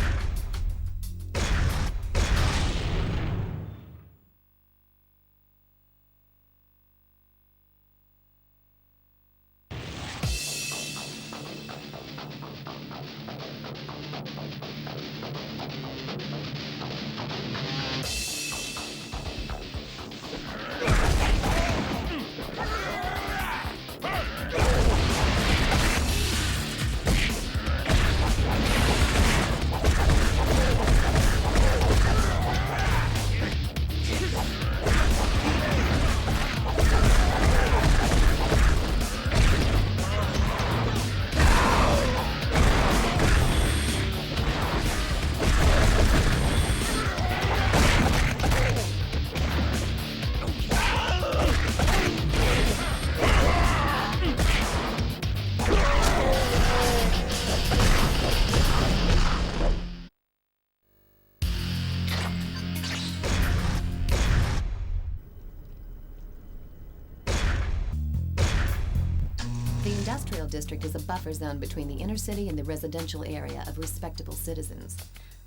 The industrial district is a buffer zone between the inner city and the residential area of respectable citizens.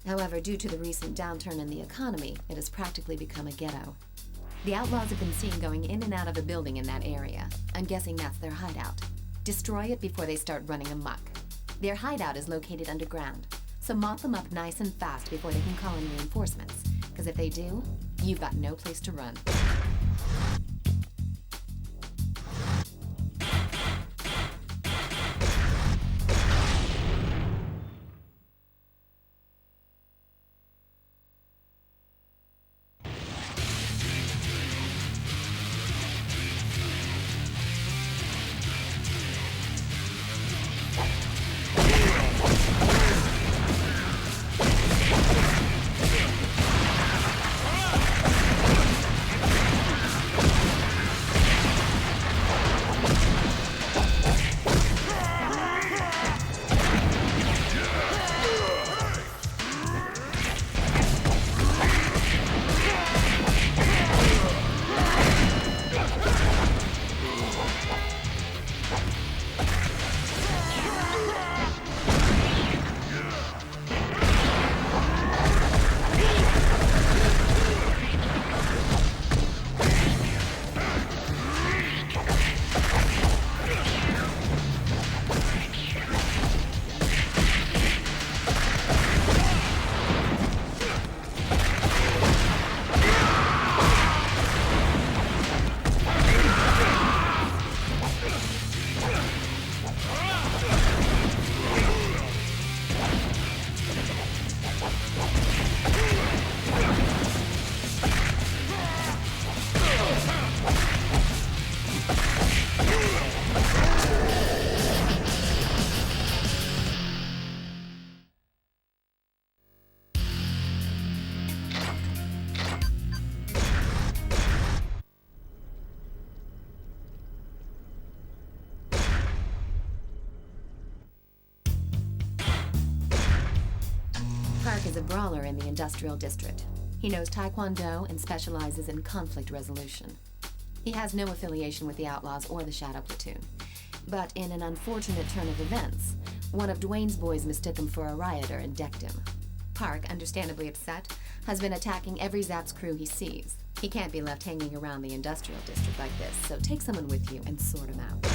However, due to the recent downturn in the economy, it has practically become a ghetto. The outlaws have been seen going in and out of a building in that area. I'm guessing that's their hideout. Destroy it before they start running amok. Their hideout is located underground.
So mop them up nice and fast before they can call in reinforcements. Because if they do, you've got no place to run. Park is a brawler in the industrial district. He knows Taekwondo and specializes in conflict resolution. He has no affiliation with the Outlaws or the Shadow Platoon. But in an unfortunate turn of events, one of Dwayne's boys mistook him for a rioter and decked him. Park, understandably upset, has been attacking every Zapp's crew he sees. He can't be left hanging around the industrial district like this, so take someone with you and sort him out.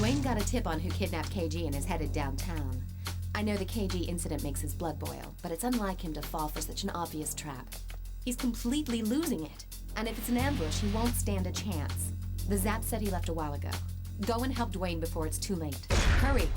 Dwayne got a tip on who kidnapped KG and is headed downtown. I know the KG incident makes his blood boil, but it's unlike him to fall for such an obvious trap. He's completely losing it, and if it's an ambush, he won't stand a chance. The Zap said he left a while ago. Go and help Dwayne before it's too late. Hurry!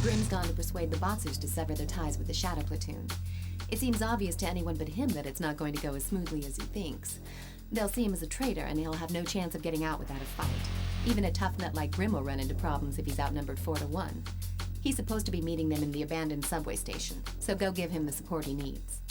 Grim's gone to persuade the Boxers to sever their ties with the Shadow Platoon. It seems obvious to anyone but him that it's not going to go as smoothly as he thinks. They'll see him as a traitor, and he'll have no chance of getting out without a fight. Even a tough nut like Grim will run into problems if he's outnumbered 4-1. He's supposed to be meeting them in the abandoned subway station, so go give him the support he needs.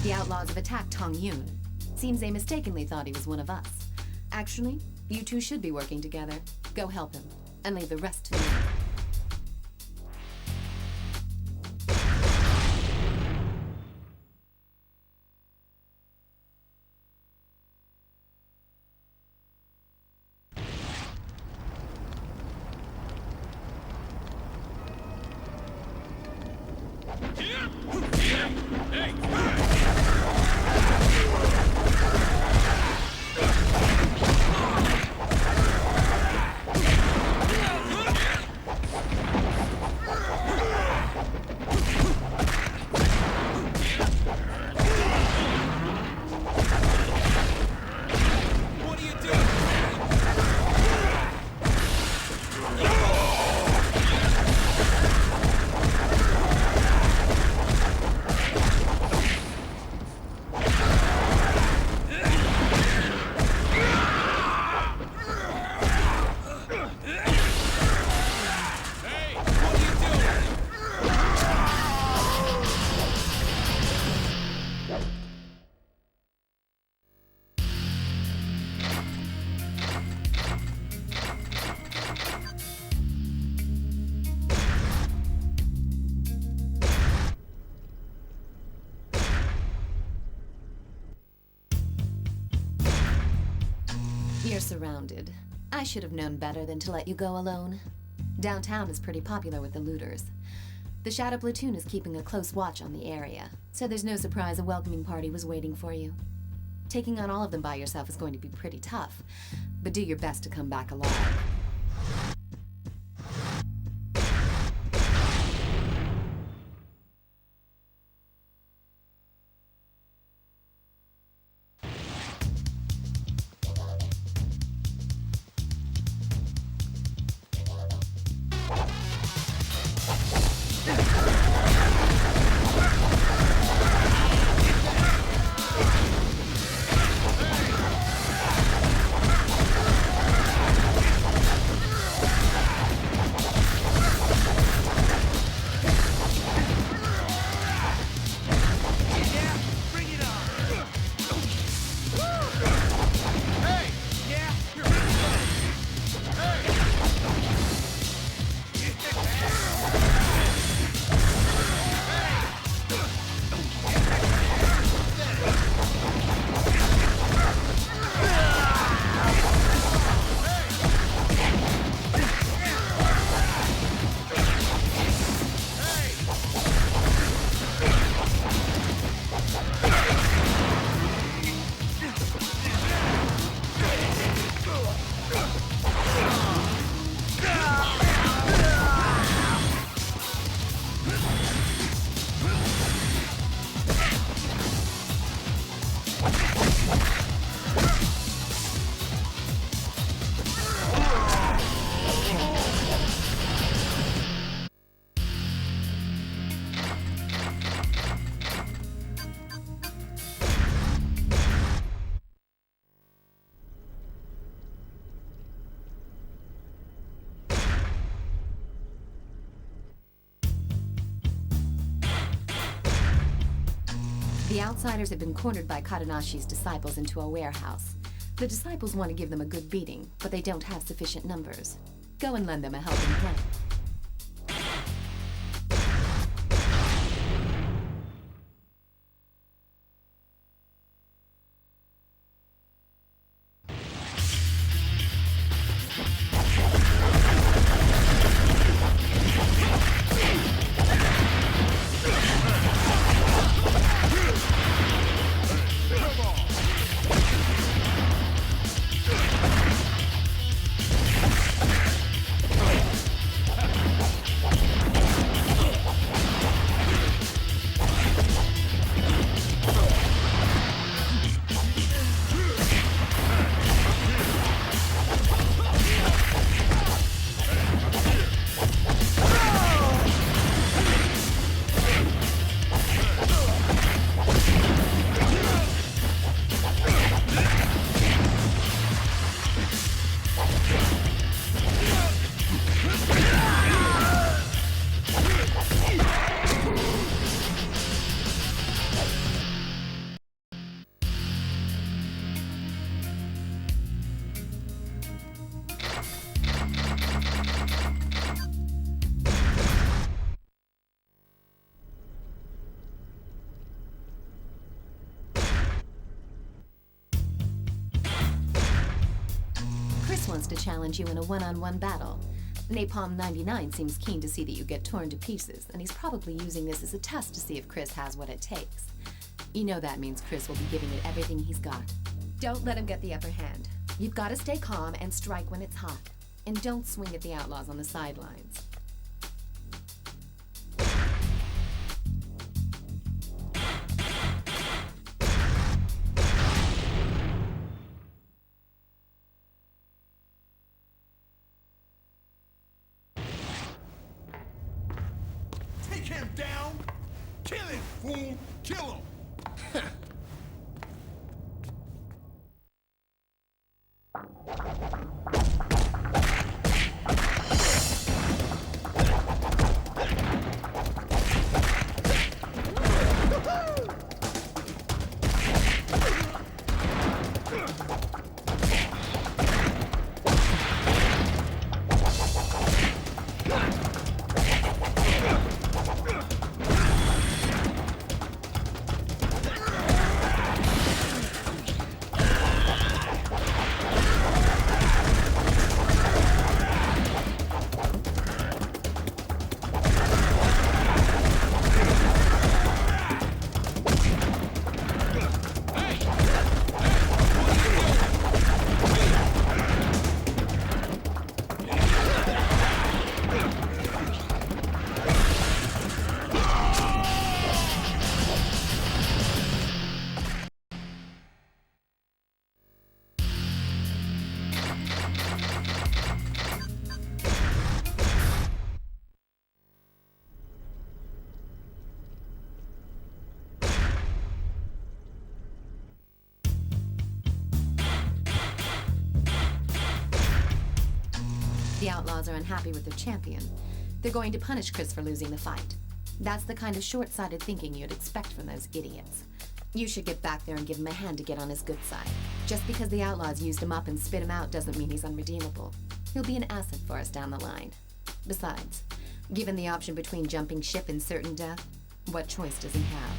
The outlaws have attacked Tong Yun. Seems they mistakenly thought he was one of us. Actually, you two should be working together. Go help him, and leave the rest to me. You're surrounded. I should have known better than to let you go alone. Downtown is pretty popular with the looters. The Shadow Platoon is keeping a close watch on the area, so there's no surprise a welcoming party was waiting for you. Taking on all of them by yourself is going to be pretty tough, but do your best to come back alive. The outsiders have been cornered by Kadanashi's disciples into a warehouse. The disciples want to give them a good beating, but they don't have sufficient numbers. Go and lend them a helping hand. Wants to challenge you in a one-on-one battle. Napalm 99 seems keen to see that you get torn to pieces, and he's probably using this as a test to see if Chris has what it takes. You know that means Chris will be giving it everything he's got. Don't let him get the upper hand. You've got to stay calm and strike when it's hot. And don't swing at the outlaws on the sidelines.
Him down! Kill him, fool! Kill him! The outlaws are unhappy with their champion. They're going to punish Chris for losing the fight. That's the kind of short-sighted thinking you'd expect from those idiots. You should get back there and give him a hand to get on his good side. Just because the outlaws used him up and spit him out doesn't mean he's unredeemable. He'll be an asset for us down the line. Besides, given the option between jumping ship and certain death, what choice does he have?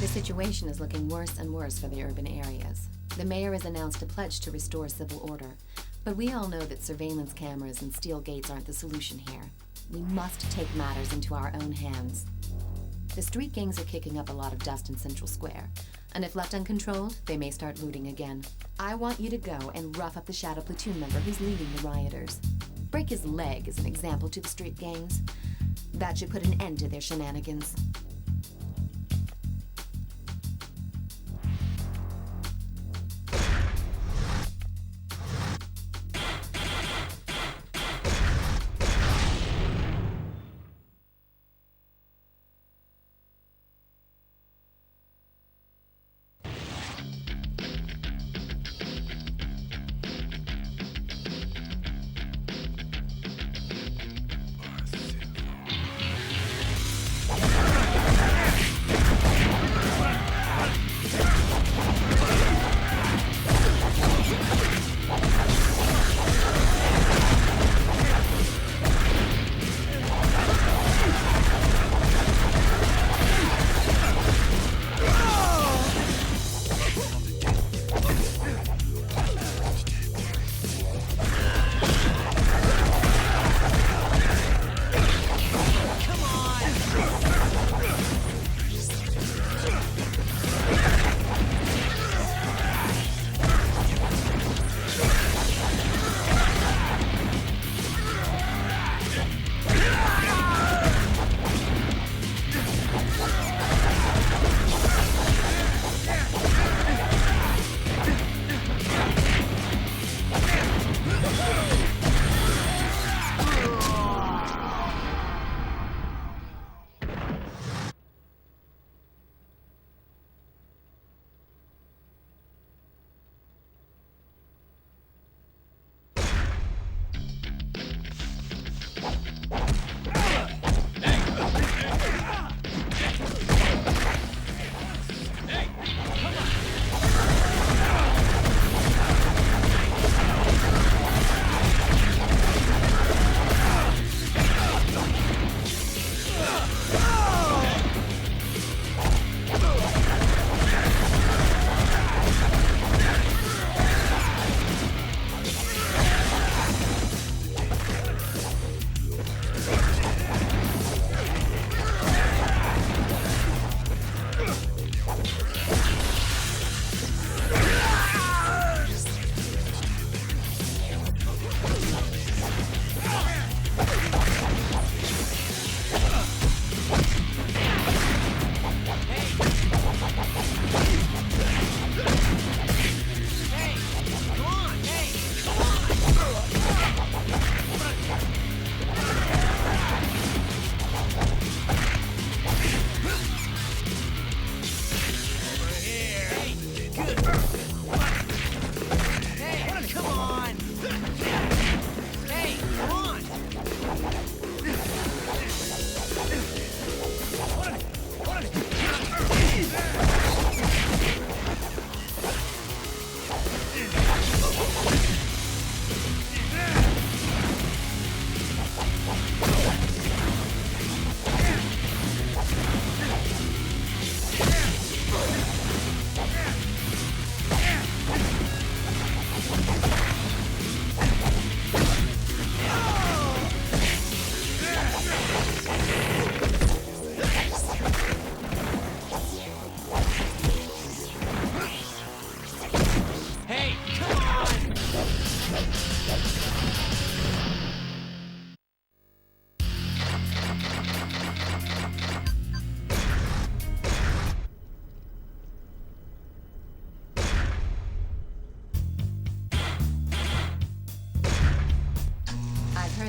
The situation is looking worse and worse for the urban areas. The mayor has announced a pledge to restore civil order, but we all know that surveillance cameras and steel gates aren't the solution here. We must take matters into our own hands. The street gangs are kicking up a lot of dust in Central Square, and if left uncontrolled, they may start looting again. I want you to go and rough up the Shadow Platoon member who's leading the rioters. Break his leg as an example to the street gangs. That should put an end to their shenanigans.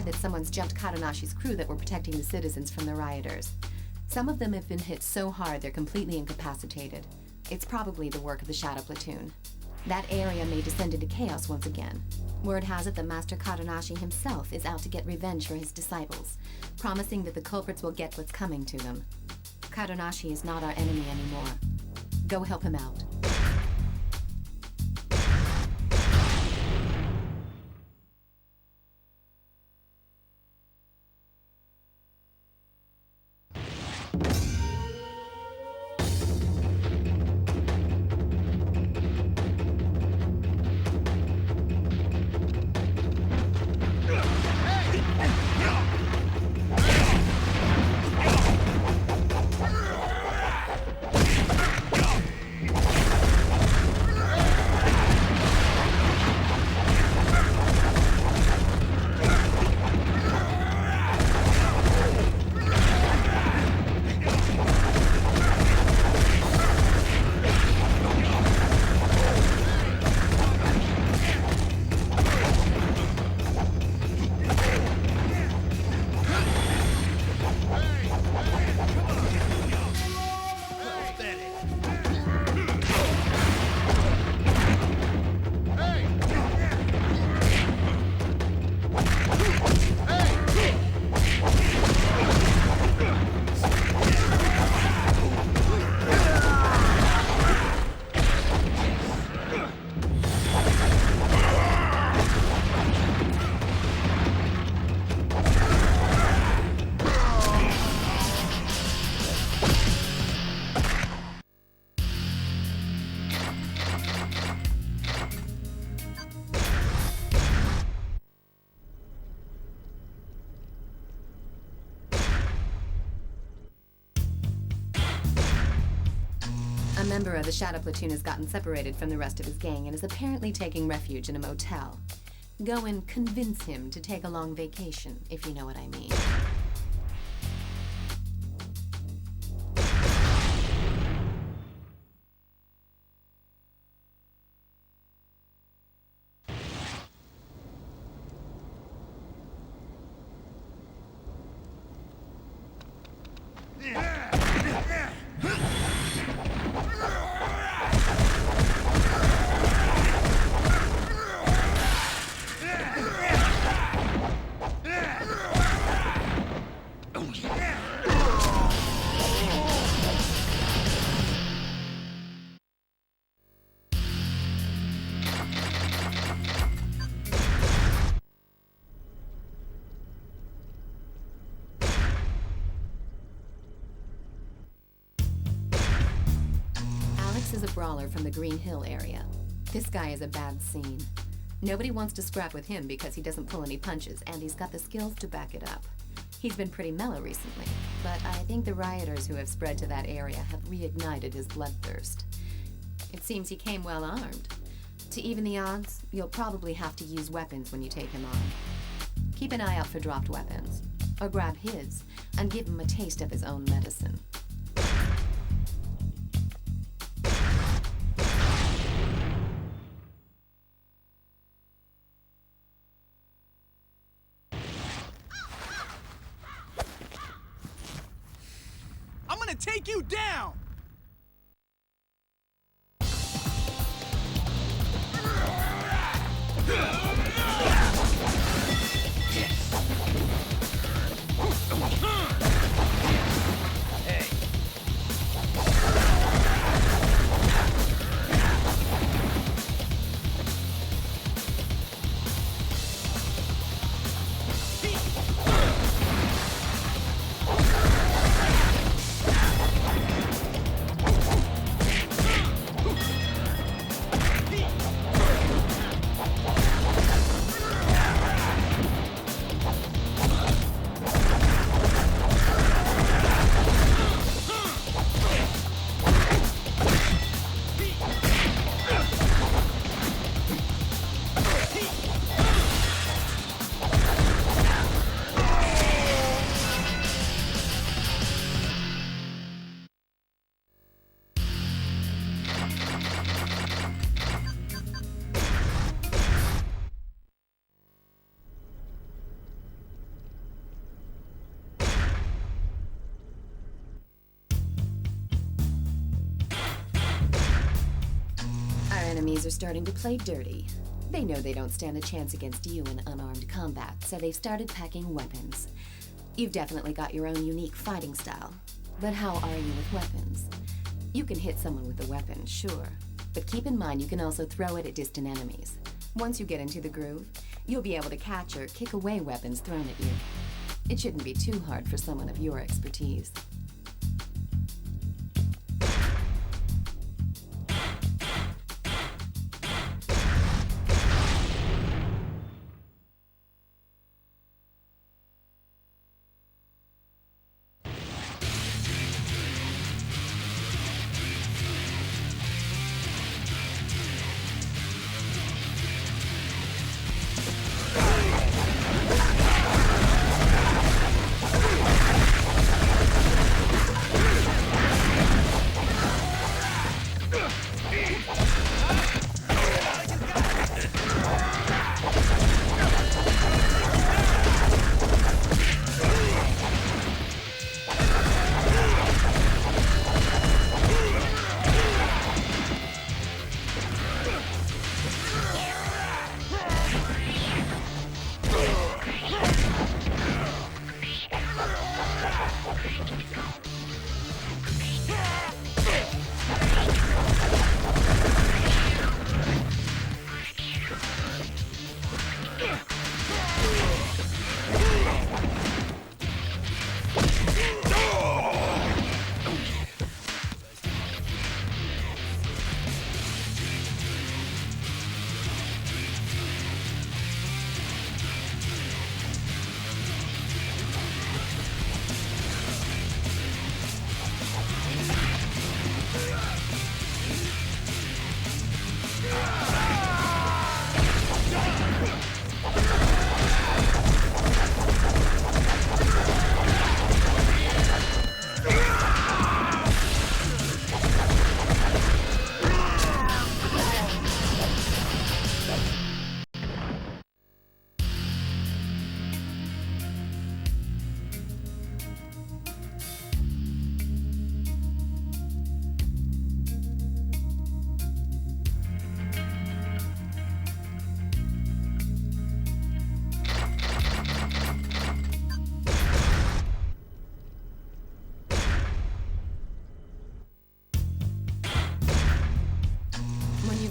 That someone's jumped Kadanashi's crew that were protecting the citizens from the rioters. Some of them have been hit so hard they're completely incapacitated. It's probably the work of the Shadow Platoon. That area may descend into chaos once again. Word has it that Master Kadanashi himself is out to get revenge for his disciples, promising that the culprits will get what's coming to them. Kadanashi is not our enemy anymore. Go help him out. A member of the Shadow Platoon has gotten separated from the rest of his gang and is apparently taking refuge in a motel. Go and convince him to take a long vacation, if you know what I mean. Is a brawler from the Green Hill area. This guy is a bad scene. Nobody wants to scrap with him because he doesn't pull any punches, and he's got the skills to back it up. He's been pretty mellow recently, but I think the rioters who have spread to that area have reignited his bloodthirst. It seems he came well armed. To even the odds, you'll probably have to use weapons when you take him on. Keep an eye out for dropped weapons, or grab his, and give him a taste of his own medicine.
Take you down!
Enemies are starting to play dirty. They know they don't stand a chance against you in unarmed combat, so they've started packing weapons. You've definitely got your own unique fighting style. But how are you with weapons? You can hit someone with a weapon, sure. But keep in mind you can also throw it at distant enemies. Once you get into the groove, you'll be able to catch or kick away weapons thrown at you. It shouldn't be too hard for someone of your expertise.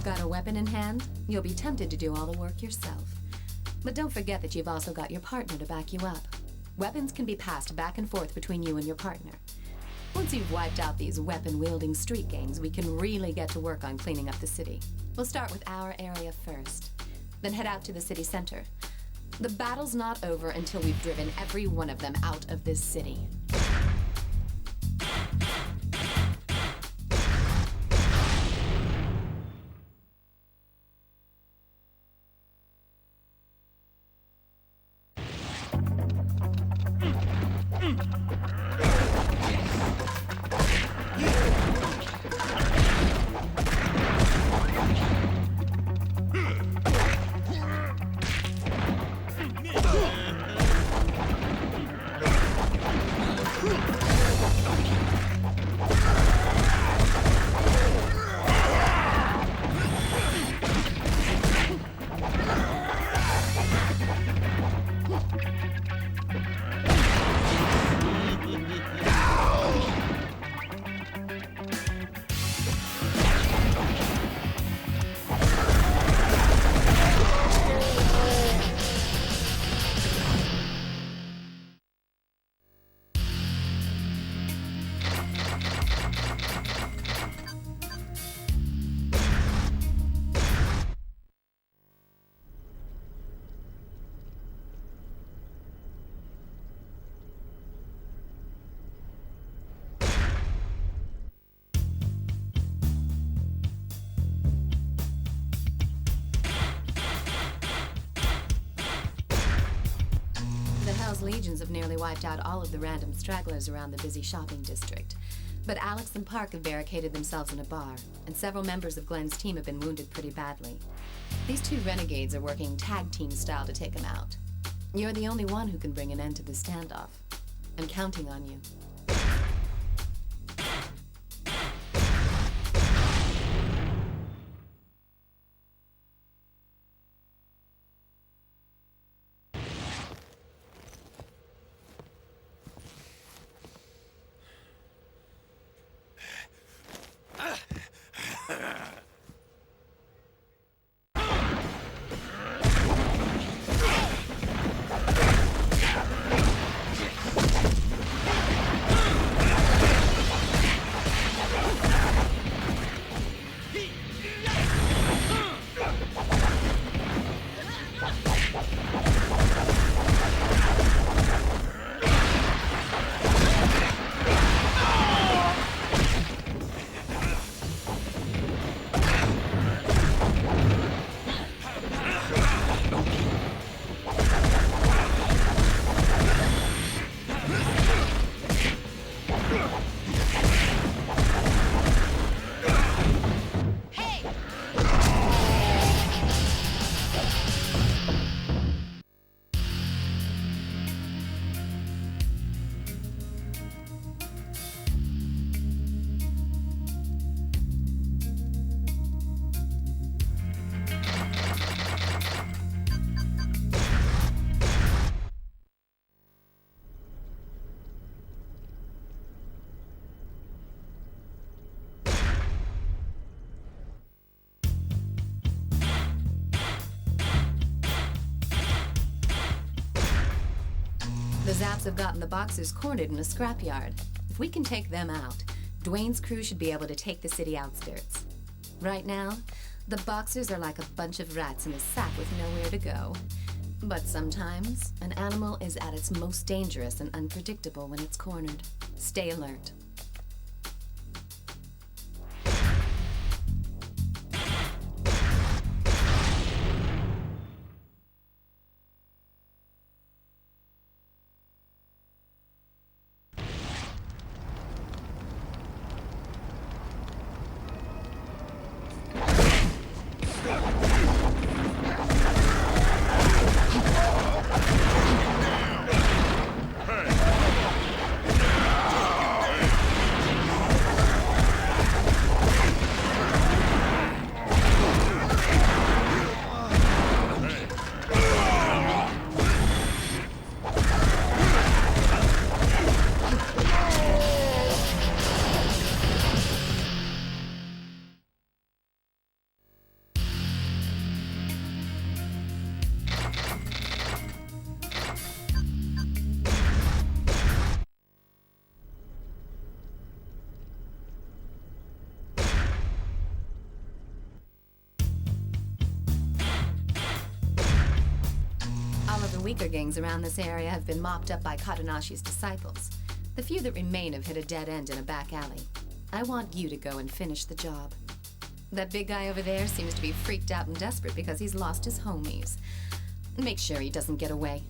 you've got a weapon in hand, you'll be tempted to do all the work yourself. But don't forget that you've also got your partner to back you up. Weapons can be passed back and forth between you and your partner. Once you've wiped out these weapon-wielding street gangs, we can really get to work on cleaning up the city. We'll start with our area first, then head out to the city center. The battle's not over until we've driven every one of them out of this city. Legions have nearly wiped out all of the random stragglers around the busy shopping district. But Alex and Park have barricaded themselves in a bar, and several members of Glenn's team have been wounded pretty badly. These two renegades are working tag team style to take them out. You're the only one who can bring an end to the standoff. I'm counting on you. The Zaps have gotten the Boxers cornered in a scrapyard. If we can take them out, Dwayne's crew should be able to take the city outskirts. Right now, the Boxers are like a bunch of rats in a sack with nowhere to go. But sometimes, an animal is at its most dangerous and unpredictable when it's cornered. Stay alert. weaker gangs around this area have been mopped up by Katanashi's disciples. The few that remain have hit a dead end in a back alley. I want you to go and finish the job. That big guy over there seems to be freaked out and desperate because he's lost his homies. Make sure he doesn't get away.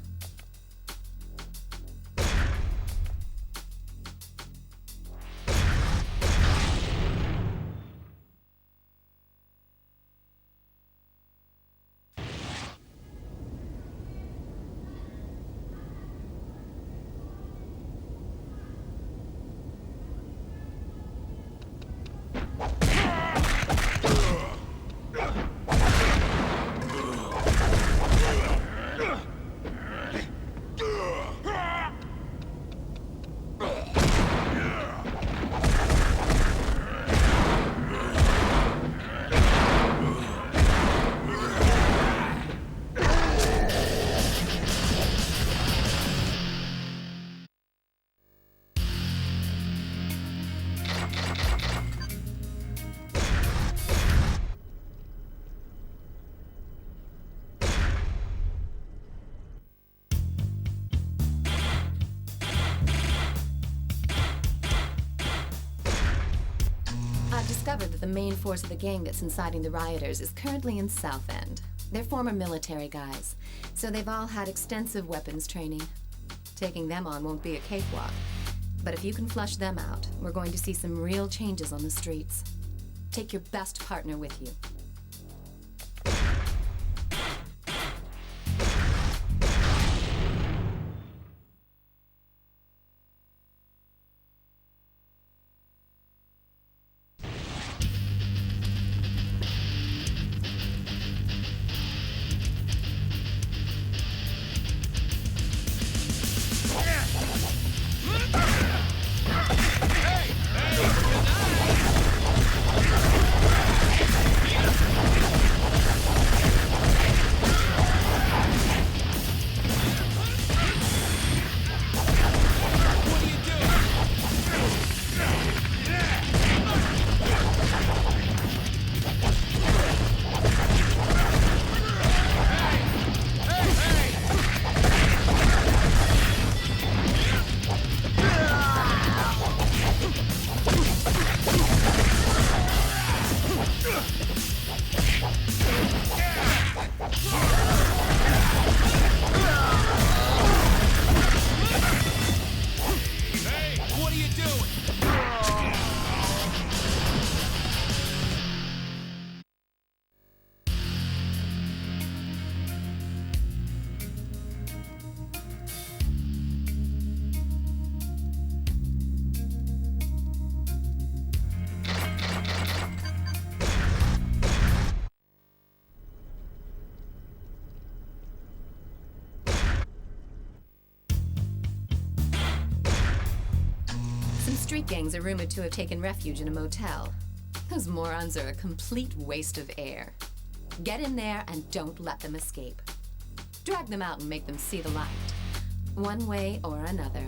I've discovered that the main force of the gang that's inciting the rioters is currently in South End. They're former military guys, so they've all had extensive weapons training. Taking them on won't be a cakewalk, but if you can flush them out, we're going to see some real changes on the streets. Take your best partner with you. Street gangs are rumored to have taken refuge in a motel. Those morons are a complete waste of air. Get in there and don't let them escape. Drag them out and make them see the light. One way or another.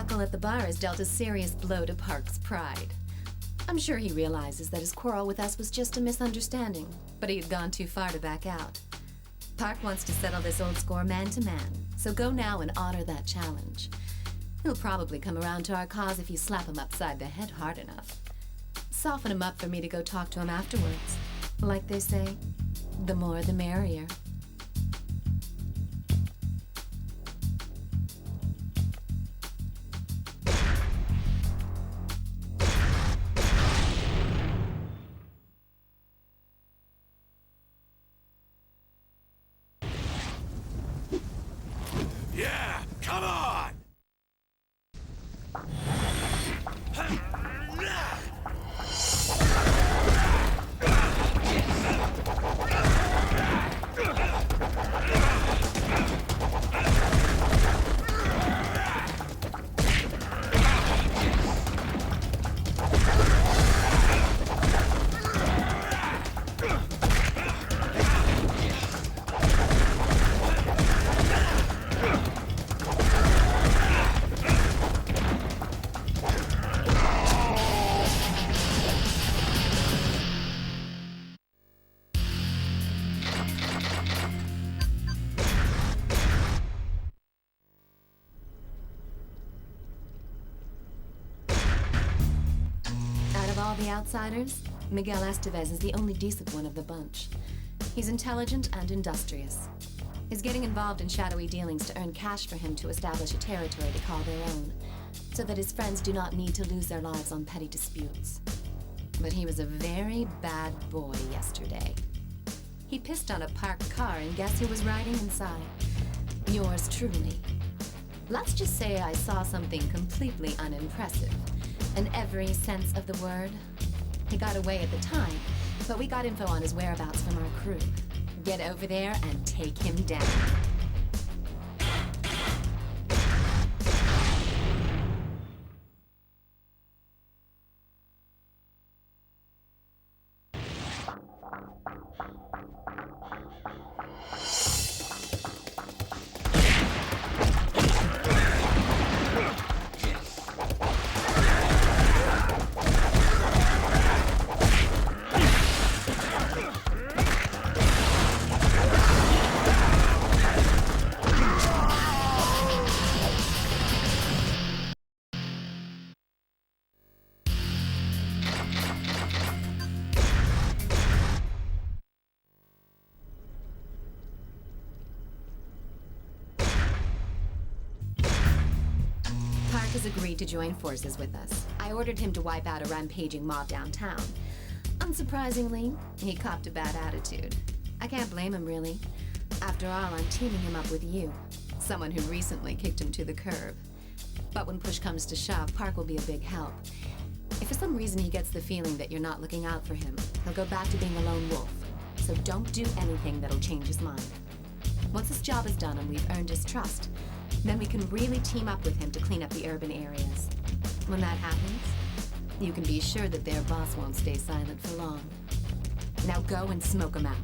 debacle at the bar has dealt a serious blow to Park's pride. I'm sure he realizes that his quarrel with us was just a misunderstanding, but he had gone too far to back out. Park wants to settle this old score man to man, so go now and honor that challenge. He'll probably come around to our cause if you slap him upside the head hard enough. Soften him up for me to go talk to him afterwards. Like they say, the more the merrier.
Yeah, come on!
All the outsiders, Miguel Estevez is the only decent one of the bunch. He's intelligent and industrious. He's getting involved in shadowy dealings to earn cash for him to establish a territory to call their own, so that his friends do not need to lose their lives on petty disputes. But he was a very bad boy yesterday. He pissed on a parked car, and guess who was riding inside? Yours truly. Let's just say I saw something completely unimpressive. In every sense of the word. He got away at the time, but we got info on his whereabouts from our crew. Get over there and take him down. Has agreed to join forces with us. I ordered him to wipe out a rampaging mob downtown. Unsurprisingly, he copped a bad attitude. I can't blame him, really. After all, I'm teaming him up with you, someone who recently kicked him to the curb. But when push comes to shove, Park will be a big help. If for some reason he gets the feeling that you're not looking out for him, he'll go back to being a lone wolf. So don't do anything that'll change his mind. Once his job is done and we've earned his trust, then we can really team up with him to clean up the urban areas. When that happens, you can be sure that their boss won't stay silent for long. Now go and smoke him out.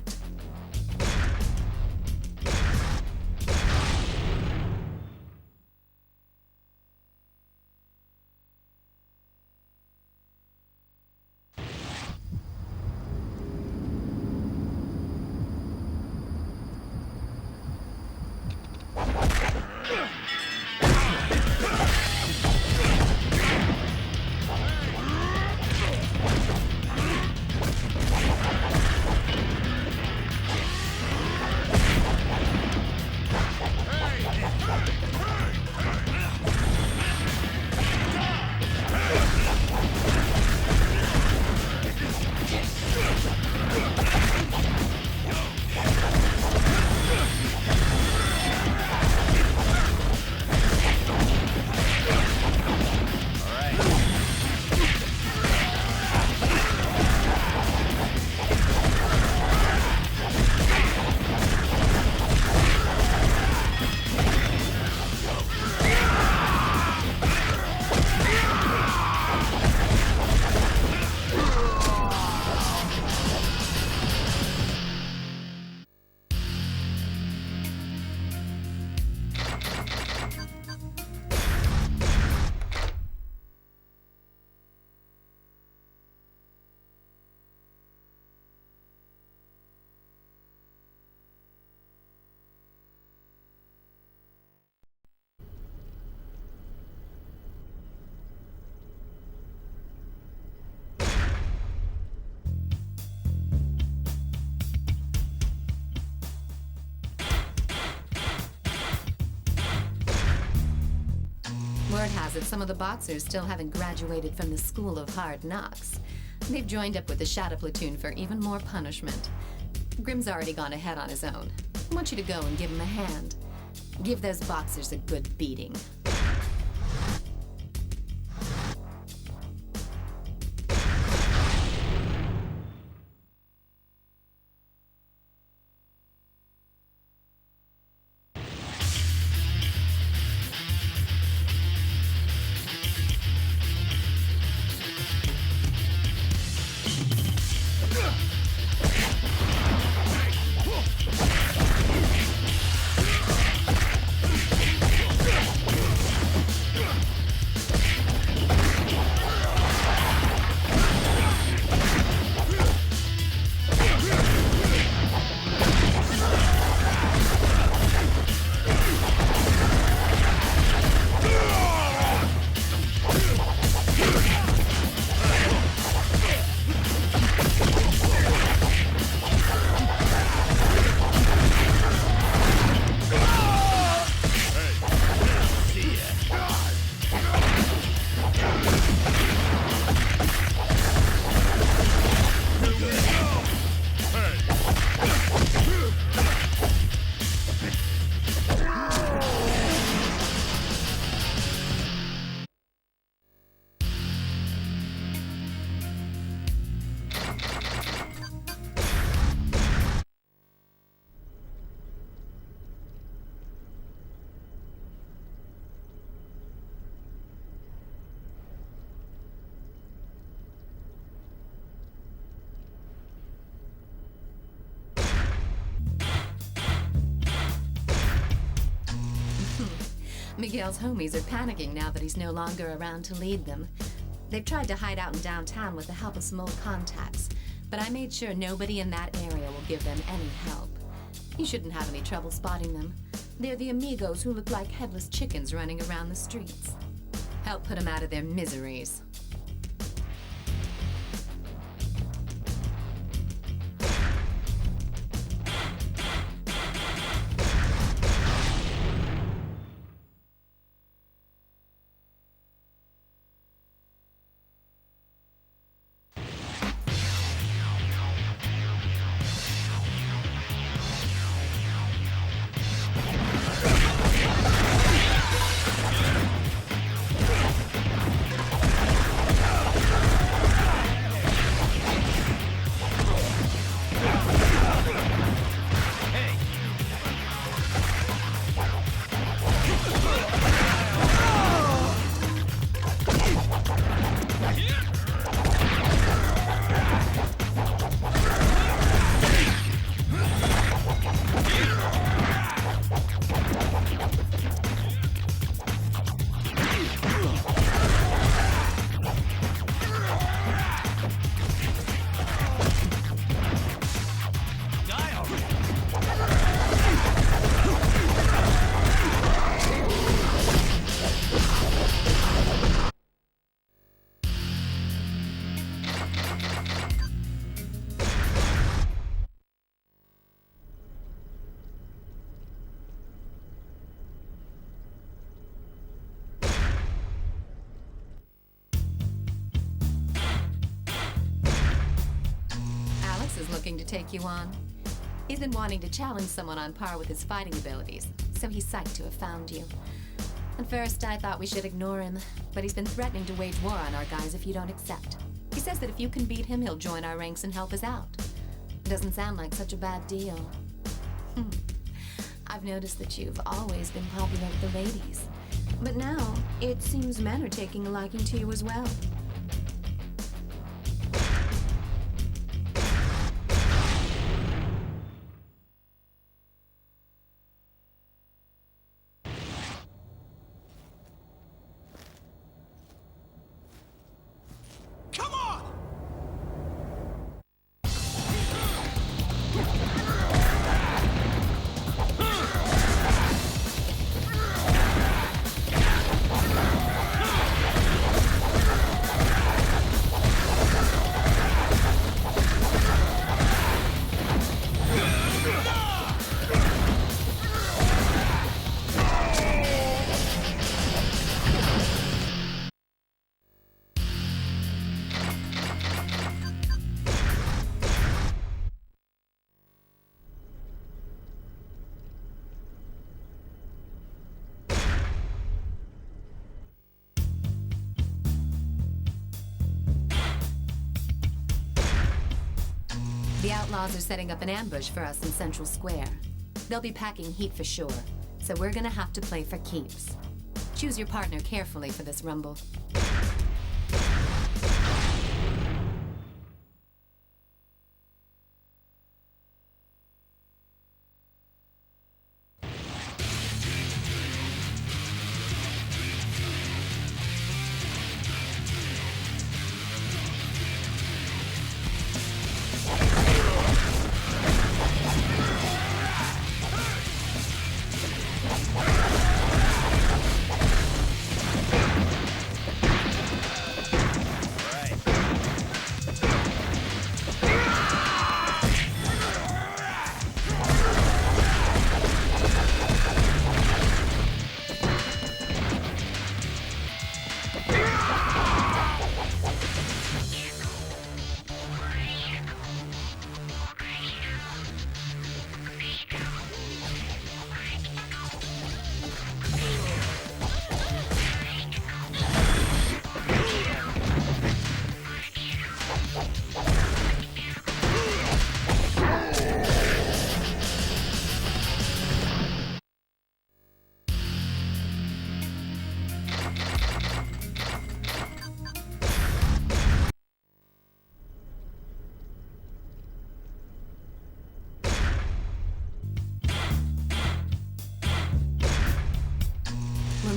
that some of the boxers still haven't graduated from the School of Hard Knocks. They've joined up with the Shadow Platoon for even more punishment. Grimm's already gone ahead on his own. I want you to go and give him a hand. Give those boxers a good beating. Miguel's homies are panicking now that he's no longer around to lead them. They've tried to hide out in downtown with the help of some old contacts, but I made sure nobody in that area will give them any help. You shouldn't have any trouble spotting them. They're the amigos who look like headless chickens running around the streets. Help put them out of their miseries. Is looking to take you on. He's been wanting to challenge someone on par with his fighting abilities, so he's psyched to have found you. At first, I thought we should ignore him, but he's been threatening to wage war on our guys if you don't accept. He says that if you can beat him, he'll join our ranks and help us out. Doesn't sound like such a bad deal. I've noticed that you've always been popular with the ladies, but now it seems men are taking a liking to you as well. The outlaws are setting up an ambush for us in Central Square. They'll be packing heat for sure, so we're gonna have to play for keeps. Choose your partner carefully for this rumble.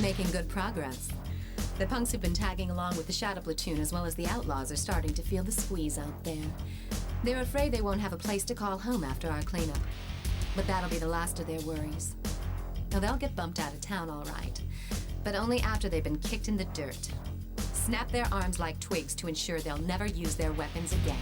Making good progress. The punks who've been tagging along with the Shadow Platoon as well as the outlaws are starting to feel the squeeze out there. They're afraid they won't have a place to call home after our cleanup. But that'll be the last of their worries. Now they'll get bumped out of town all right, but only after they've been kicked in the dirt. Snap their arms like twigs to ensure they'll never use their weapons again.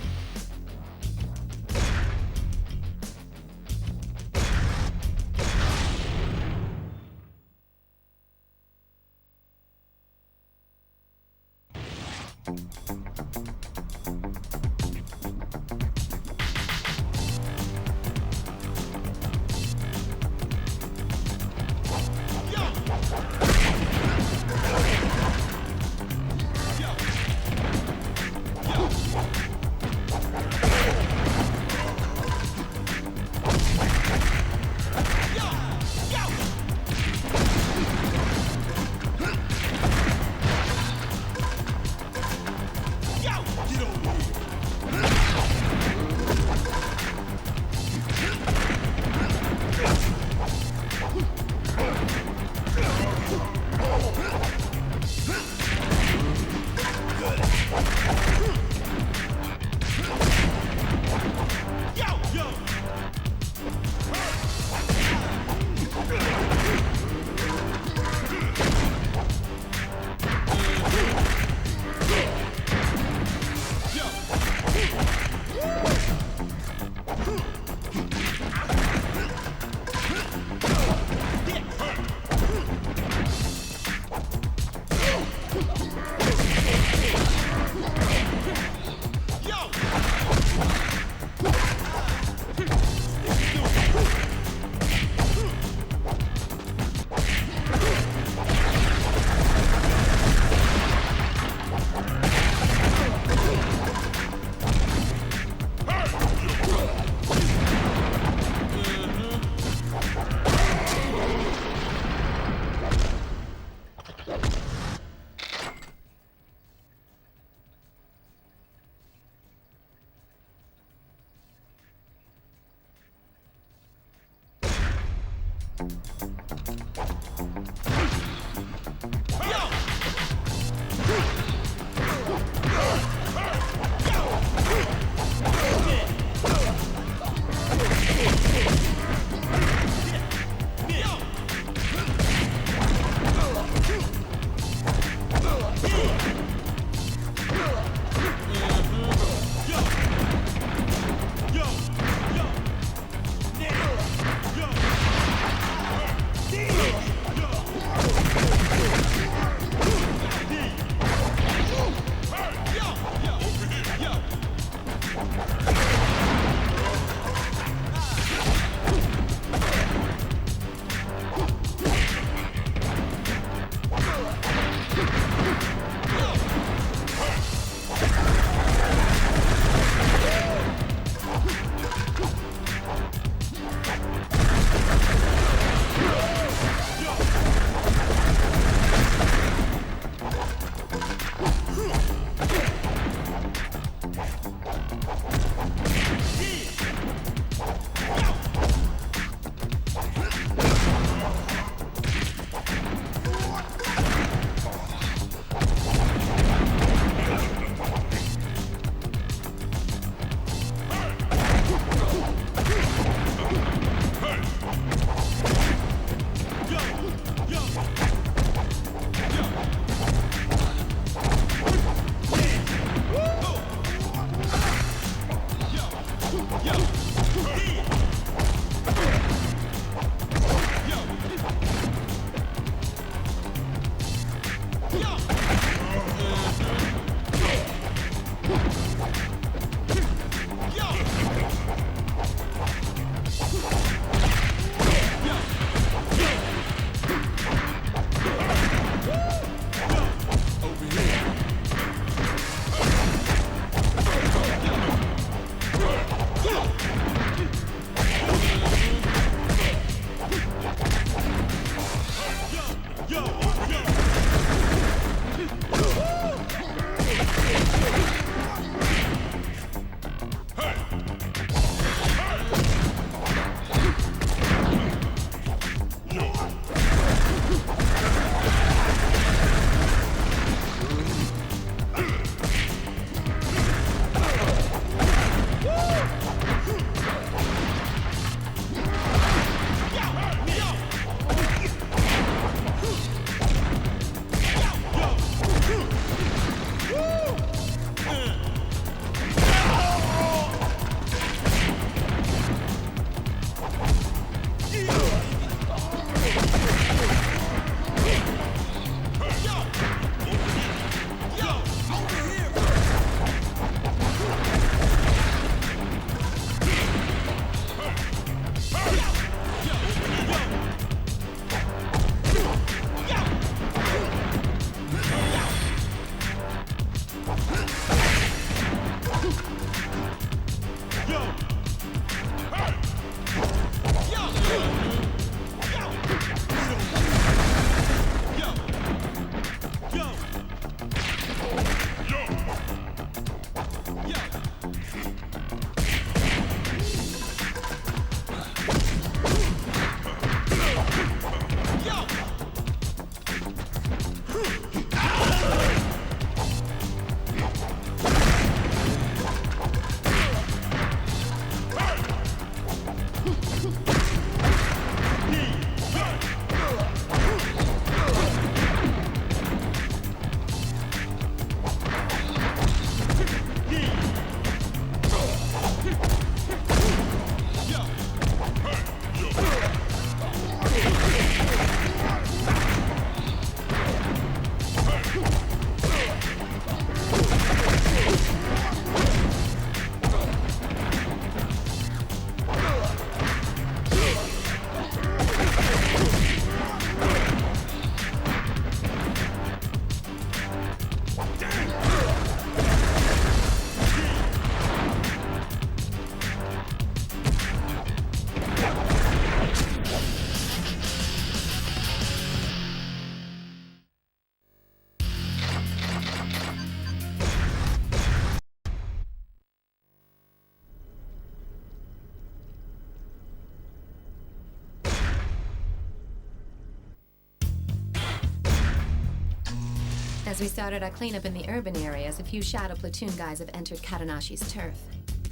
As we started our cleanup in the urban areas, a few shadow platoon guys have entered Katanashi's turf.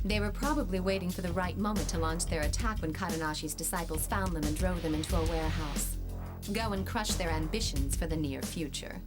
They were probably waiting for the right moment to launch their attack when Katanashi's disciples found them and drove them into a warehouse. Go and crush their ambitions for the near future.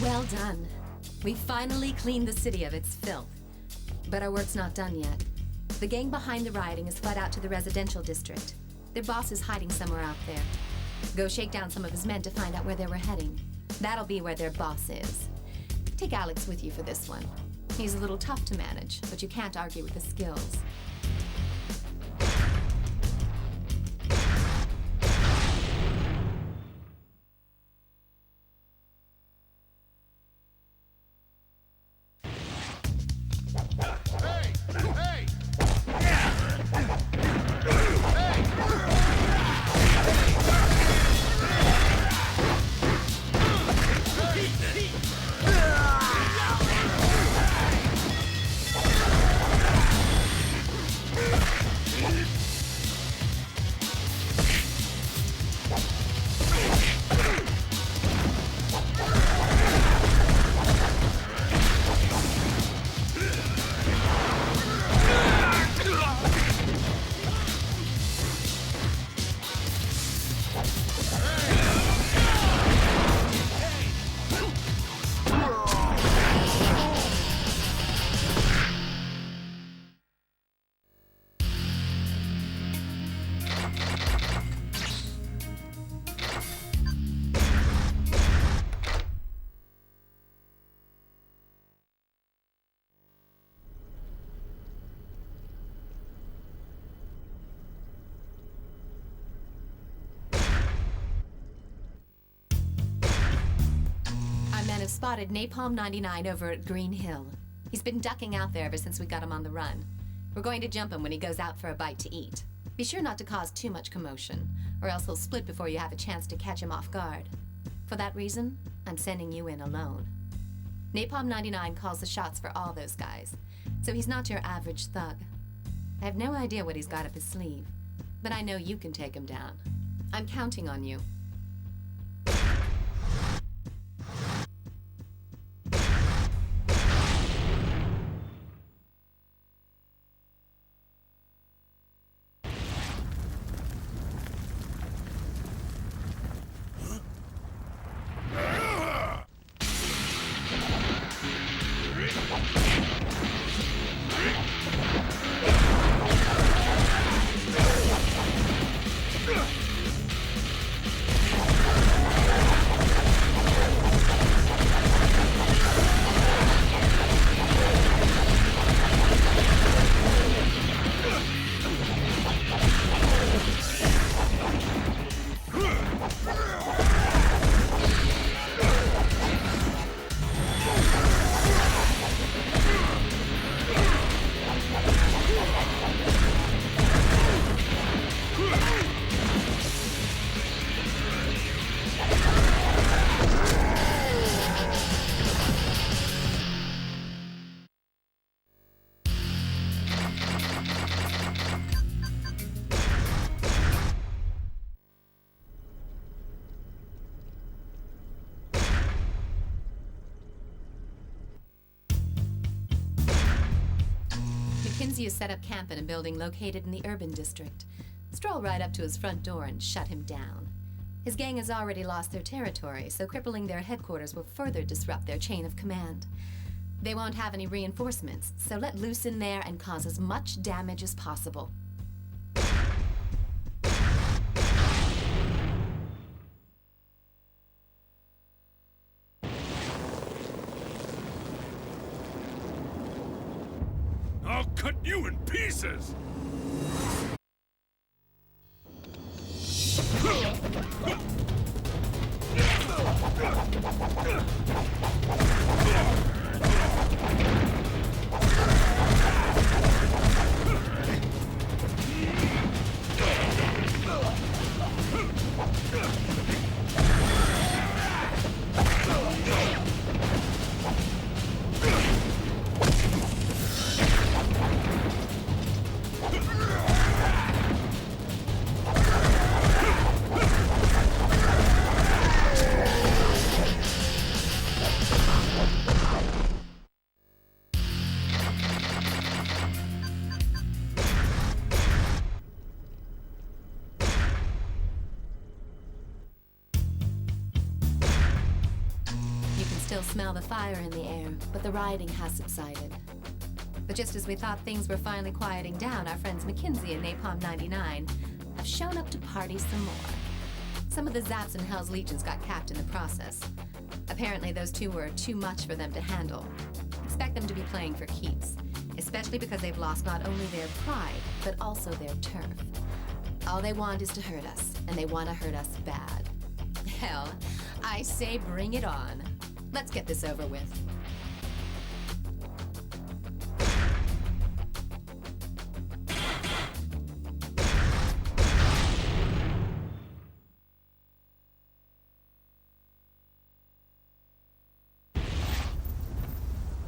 Well done. We finally cleaned the city of its filth. But our work's not done yet. The gang behind the rioting has fled out to the residential district. Their boss is hiding somewhere out there. Go shake down some of his men to find out where they were heading. That'll be where their boss is. Take Alex with you for this one. He's a little tough to manage, but you can't argue with his skills. Have spotted Napalm 99 over at Green Hill. He's been ducking out there ever since we got him on the run. We're going to jump him when he goes out for a bite to eat. Be sure not to cause too much commotion, or else he'll split before you have a chance to catch him off guard. For that reason, I'm sending you in alone. Napalm 99 calls the shots for all those guys, so he's not your average thug. I have no idea what he's got up his sleeve, but I know you can take him down. I'm counting on you. has set up camp in a building located in the urban district. Stroll right up to his front door and shut him down. His gang has already lost their territory, so crippling their headquarters will further disrupt their chain of command. They won't have any reinforcements, so let loose in there and cause as much damage as possible.
I'll cut you in pieces!
Smell the fire in the air, but the rioting has subsided. But just as we thought things were finally quieting down, our friends McKinsey and Napalm 99 have shown up to party some more. Some of the Zaps and Hell's Legions got capped in the process. Apparently those two were too much for them to handle. Expect them to be playing for keeps, especially because they've lost not only their pride, but also their turf. All they want is to hurt us, and they want to hurt us bad. Hell, I say bring it on. Let's get this over with.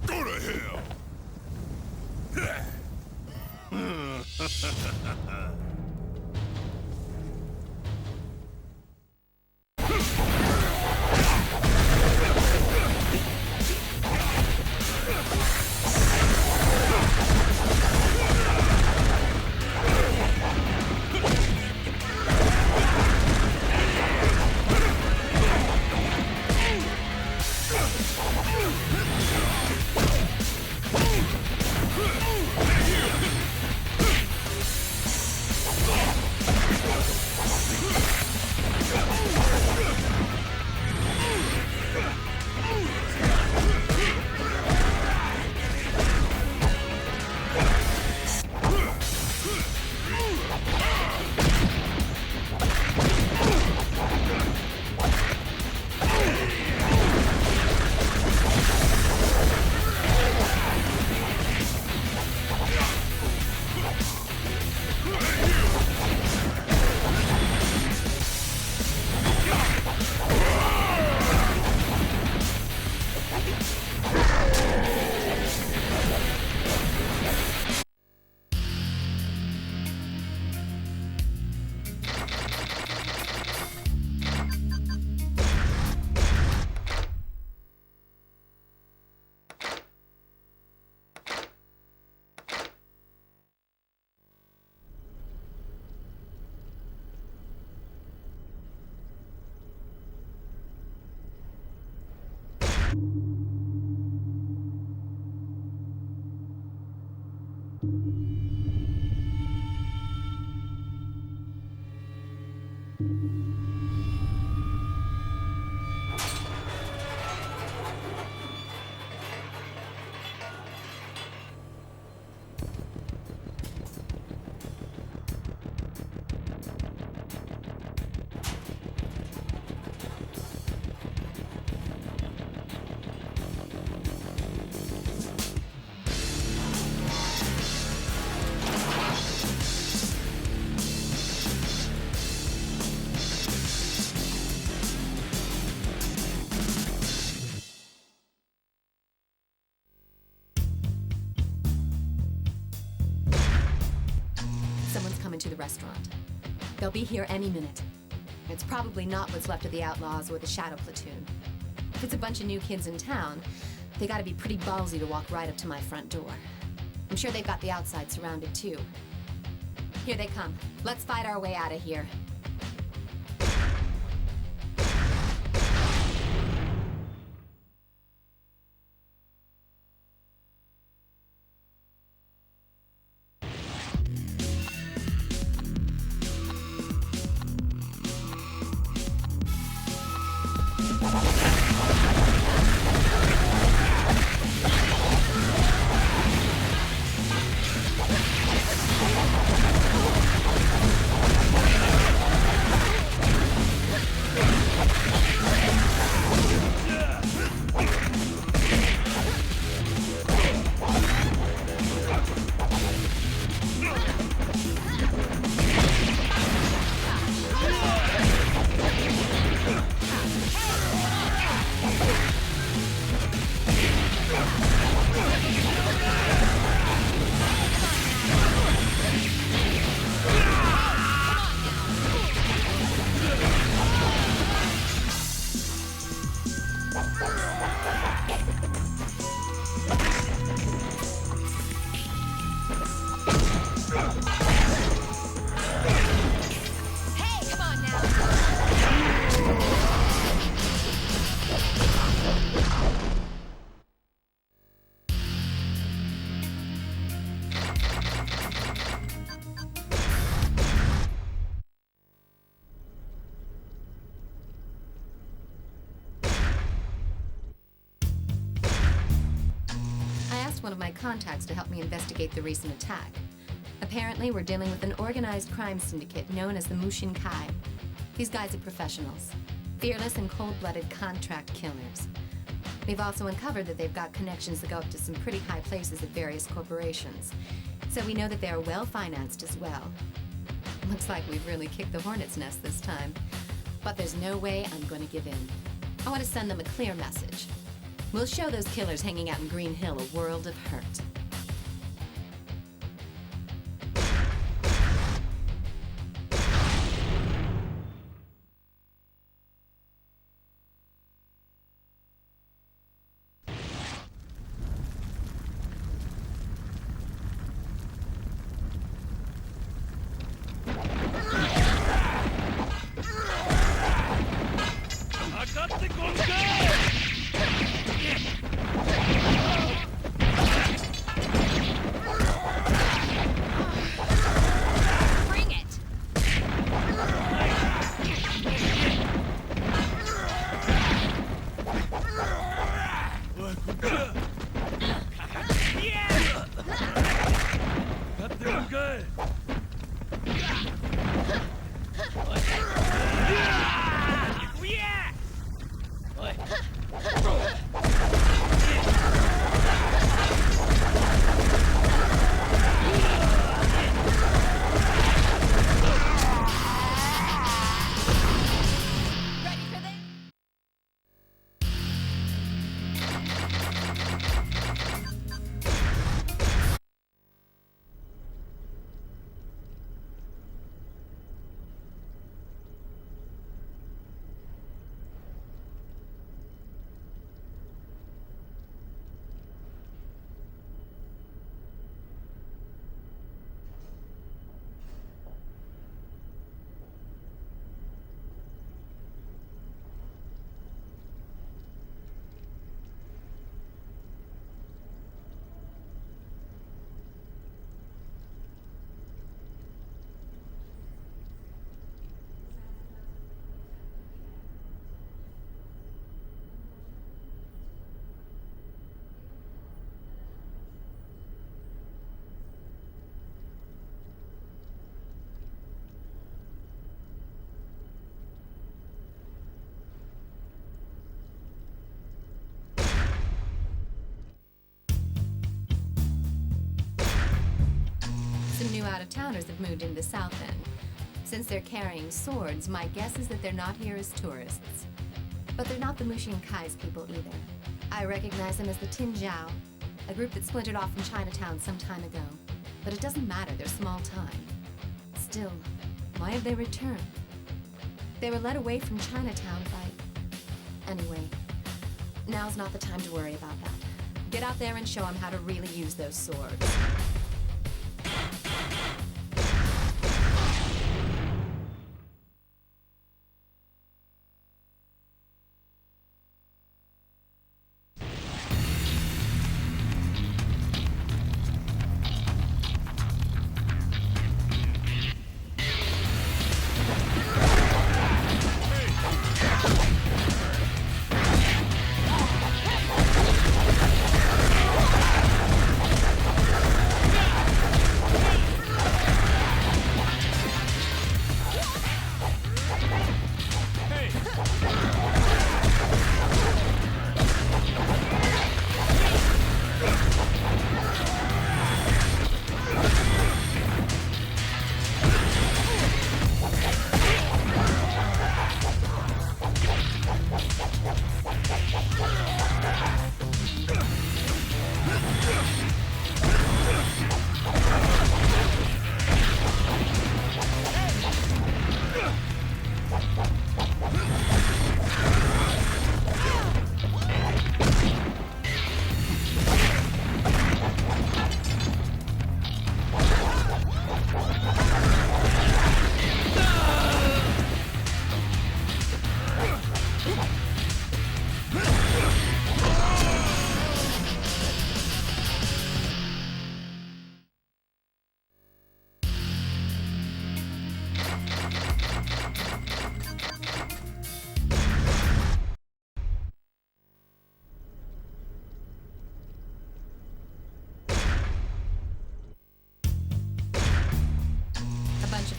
Go to hell!
To the restaurant. They'll be here any minute. It's probably not what's left of the Outlaws or the Shadow Platoon. If it's a bunch of new kids in town, they gotta be pretty ballsy to walk right up to my front door. I'm sure they've got the outside surrounded too. Here they come. Let's fight our way out of here. One of my contacts to help me investigate the recent attack. Apparently, we're dealing with an organized crime syndicate known as the Mushin Kai. These guys are professionals, fearless and cold-blooded contract killers. We've also uncovered that they've got connections that go up to some pretty high places at various corporations. So we know that they are well-financed as well. Looks like we've really kicked the hornet's nest this time. But there's no way I'm going to give in. I want to send them a clear message. We'll show those killers hanging out in Green Hill a world of hurt. Some new out-of-towners have moved into the South End. Since they're carrying swords, my guess is that they're not here as tourists. But they're not the Mushin Kai's people either. I recognize them as the Tin Jiao, a group that splintered off from Chinatown some time ago. But it doesn't matter, they're small time. Still, why have they returned? They were led away from Chinatown by... Anyway, now's not the time to worry about that. Get out there and show them how to really use those swords.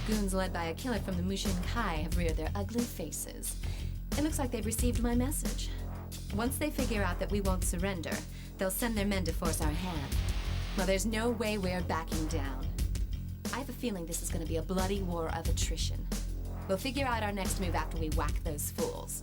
Goons led by a killer from the Mushin Kai have reared their ugly faces. It looks like they've received my message. Once they figure out that we won't surrender, they'll send their men to force our hand. Well, there's no way we're backing down. I have a feeling this is going to be a bloody war of attrition. We'll figure out our next move after we whack those fools.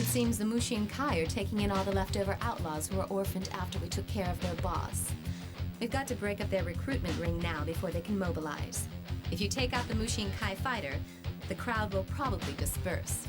It seems the Mushin Kai are taking in all the leftover outlaws who were orphaned after we took care of their boss. We've got to break up their recruitment ring now before they can mobilize. If you take out the Mushin Kai fighter, the crowd will probably disperse.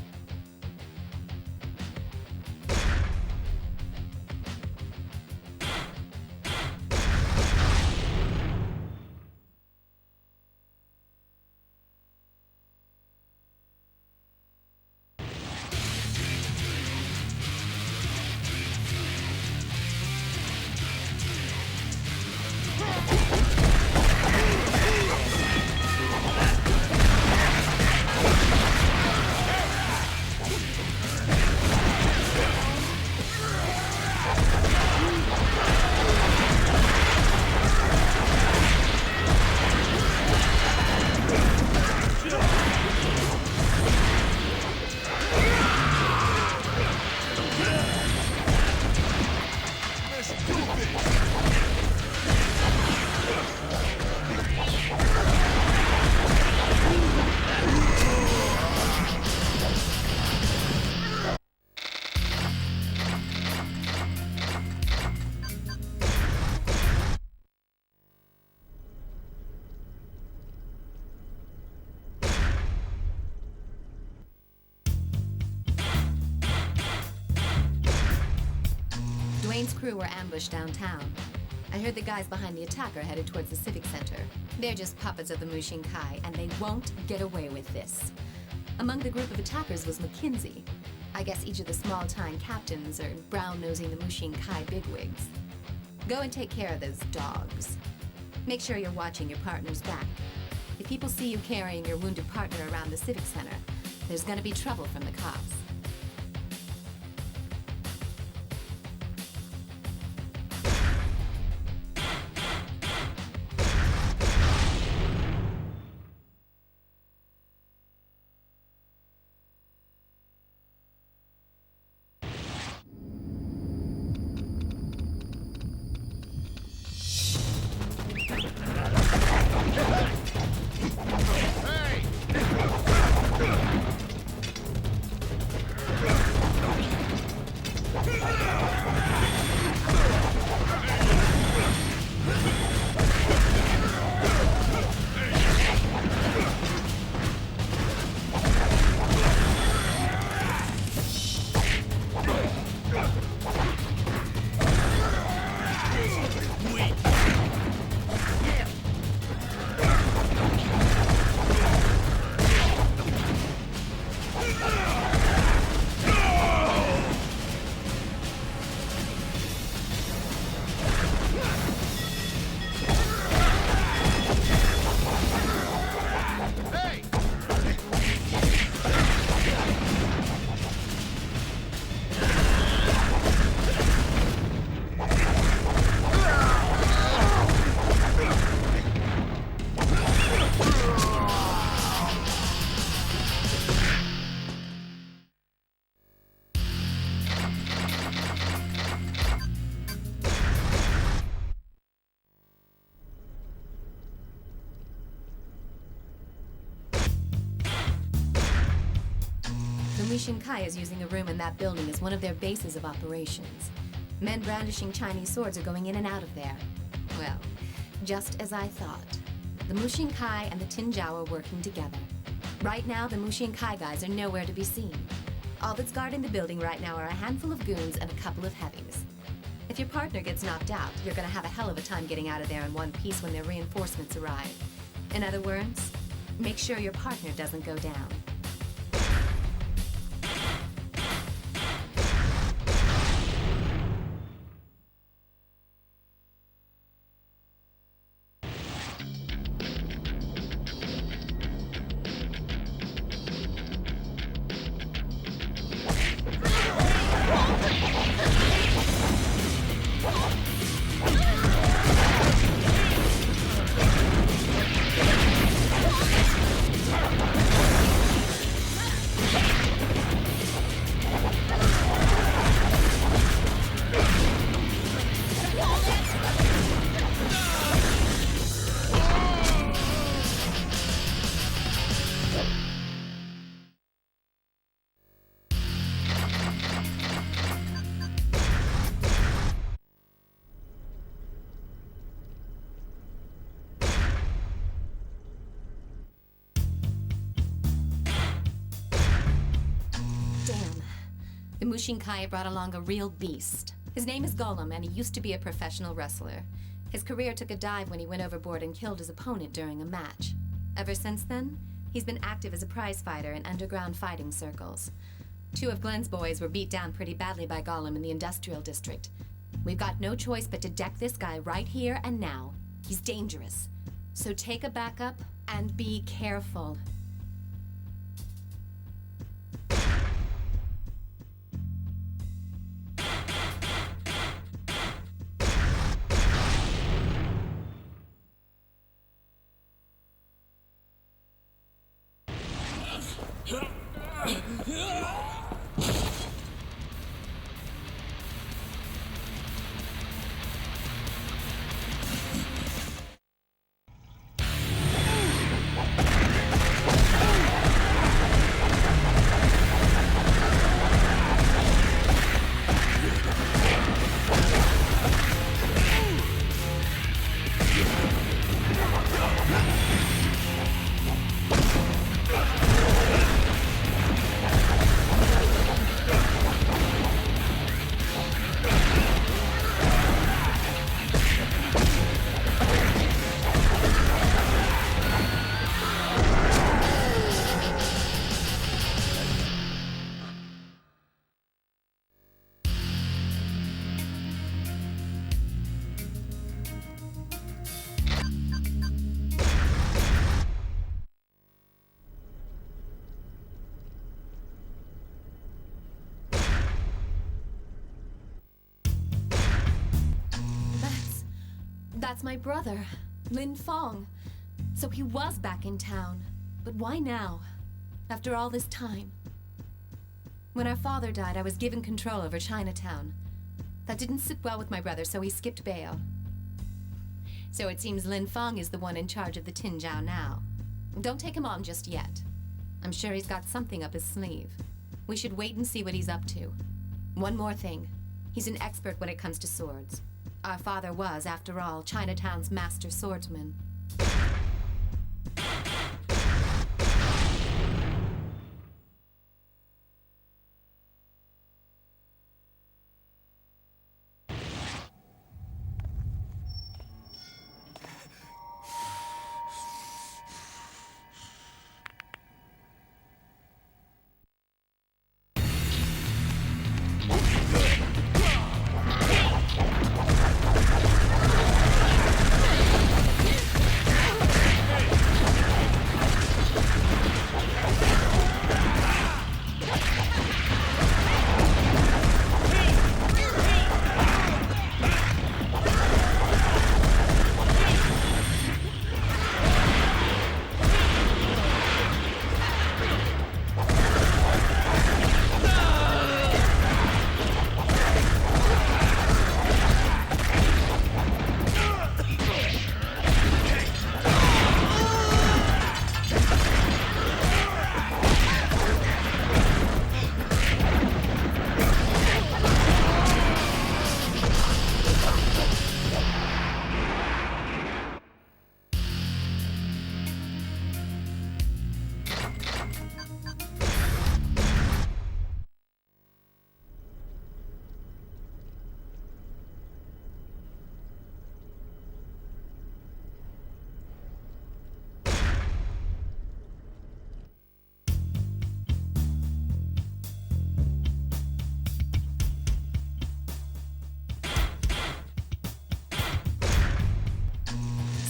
Lane's crew were ambushed downtown. I heard the guys behind the attack are headed towards the Civic Center. They're just puppets of the Mushin Kai, and they won't get away with this. Among the group of attackers was McKinsey. I guess each of the small-time captains are brown-nosing the Mushin Kai bigwigs. Go and take care of those dogs. Make sure you're watching your partner's back. If people see you carrying your wounded partner around the Civic Center, there's gonna be trouble from the cops. Mushin Kai is using a room in that building as one of their bases of operations. Men brandishing Chinese swords are going in and out of there. Well, just as I thought. The Mushin Kai and the Tinjiao are working together. Right now, the Mushin Kai guys are nowhere to be seen. All that's guarding the building right now are a handful of goons and a couple of heavies. If your partner gets knocked out, you're gonna have a hell of a time getting out of there in one piece when their reinforcements arrive. In other words, make sure your partner doesn't go down. The Mushin Kai brought along a real beast. His name is Golem, and he used to be a professional wrestler. His career took a dive when he went overboard and killed his opponent during a match. Ever since then, he's been active as a prize fighter in underground fighting circles. 2 of Glenn's boys were beat down pretty badly by Golem in the industrial district. We've got no choice but to deck this guy right here and now. He's dangerous. So take a backup and be careful. That's my brother, Lin Fong. So he was back in town. But why now? After all this time? When our father died, I was given control over Chinatown. That didn't sit well with my brother, so he skipped bail. So it seems Lin Fong is the one in charge of the Tinjiao now. Don't take him on just yet. I'm sure he's got something up his sleeve. We should wait and see what he's up to. One more thing. He's an expert when it comes to swords. Our father was, after all, Chinatown's master swordsman.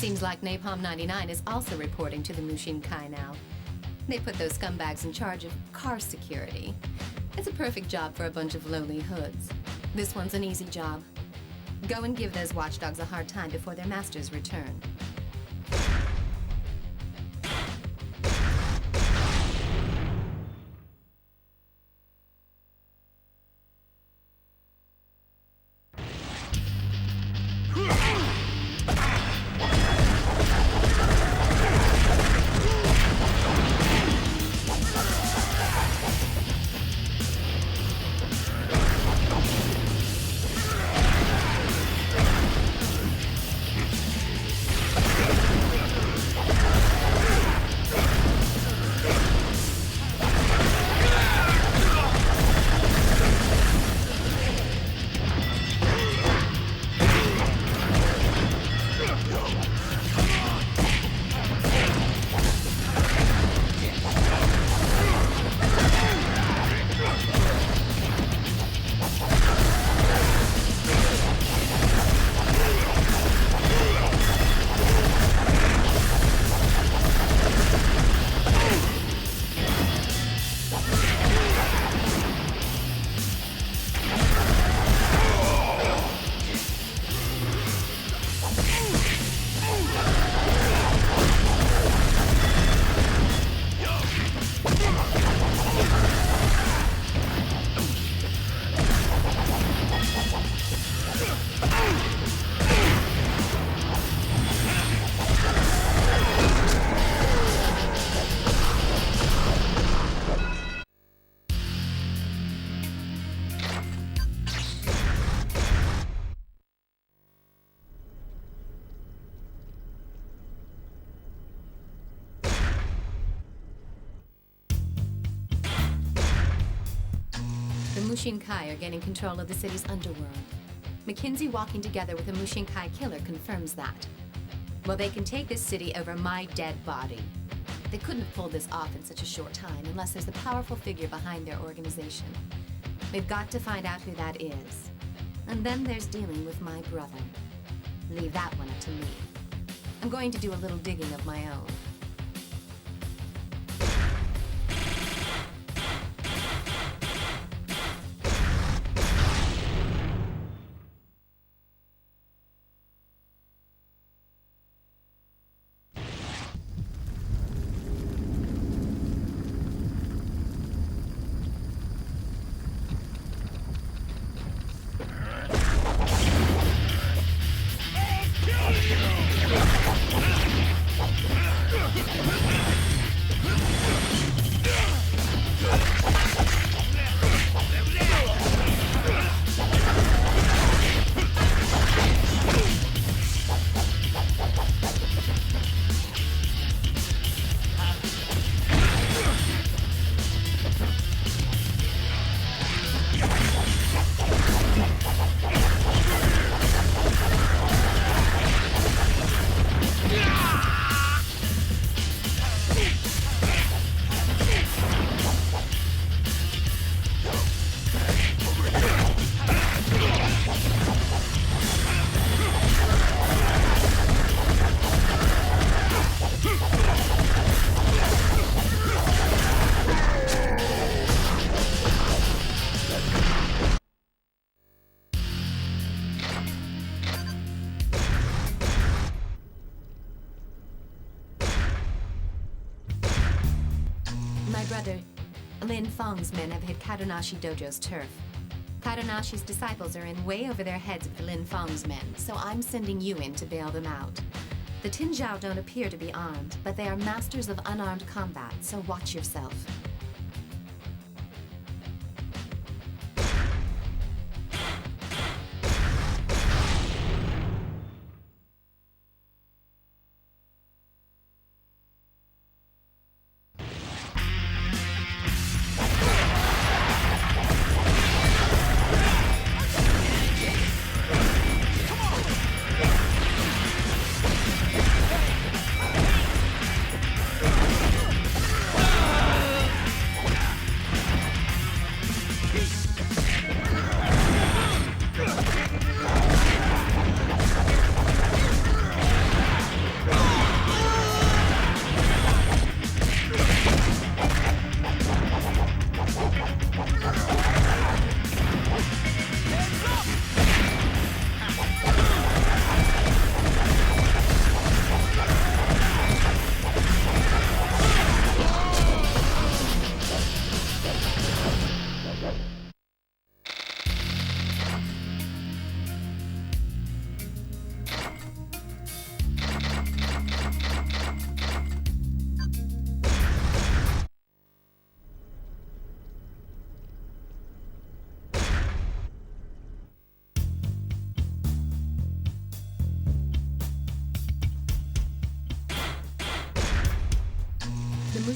Seems like Napalm 99 is also reporting to the Mushin Kai now. They put those scumbags in charge of car security. It's a perfect job for a bunch of lowly hoods. This one's an easy job. Go and give those watchdogs a hard time before their masters return. The Mushin Kai are getting control of the city's underworld. McKinsey walking together with a Mushin Kai killer confirms that. Well, they can take this city over my dead body. They couldn't have pulled this off in such a short time unless there's a powerful figure behind their organization. We've got to find out who that is. And then there's dealing with my brother. Leave that one up to me. I'm going to do a little digging of my own. My brother, Lin Feng's men have hit Kadonashi Dojo's turf. Kadonashi's disciples are in way over their heads with Lin Feng's men, so I'm sending you in to bail them out. The Tinjiao don't appear to be armed, but they are masters of unarmed combat, so watch yourself.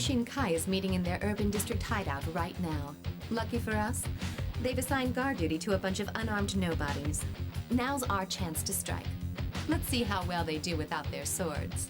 Mushin Kai is meeting in their urban district hideout right now. Lucky for us, they've assigned guard duty to a bunch of unarmed nobodies. Now's our chance to strike. Let's see how well they do without their swords.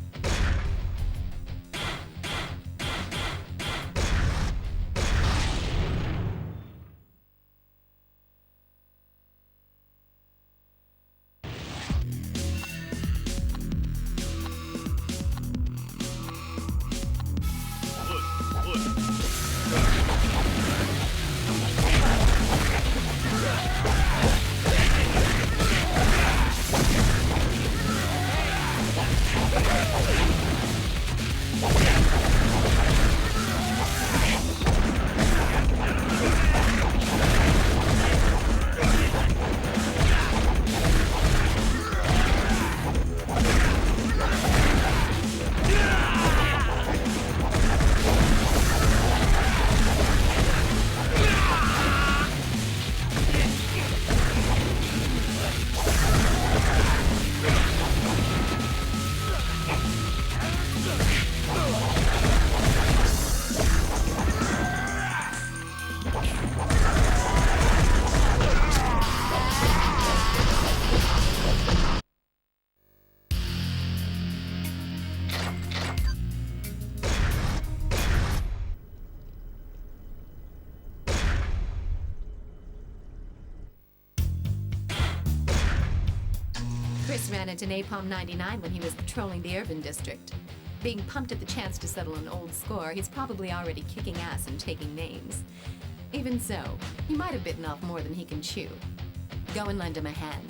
Chris ran into Napalm 99 when he was patrolling the urban district. Being pumped at the chance to settle an old score, he's probably already kicking ass and taking names. Even so, he might have bitten off more than he can chew. Go and lend him a hand.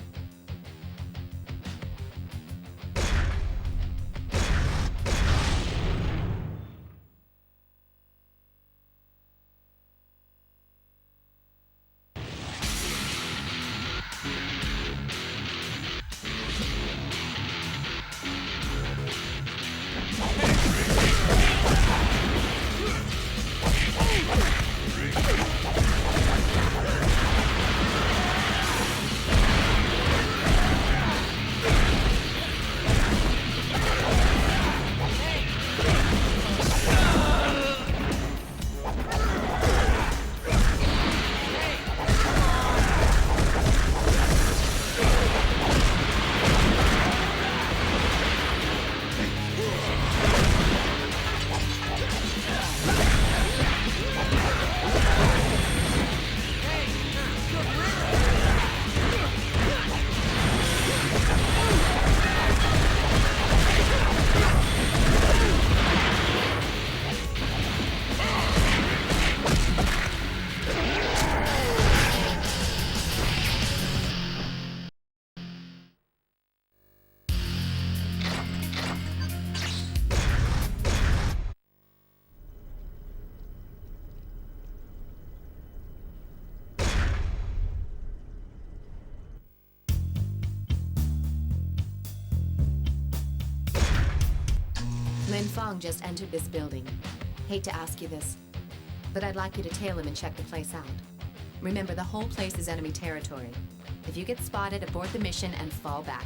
Lin Fong just entered this building. Hate to ask you this, but I'd like you to tail him and check the place out. Remember, the whole place is enemy territory. If you get spotted, abort the mission and fall back.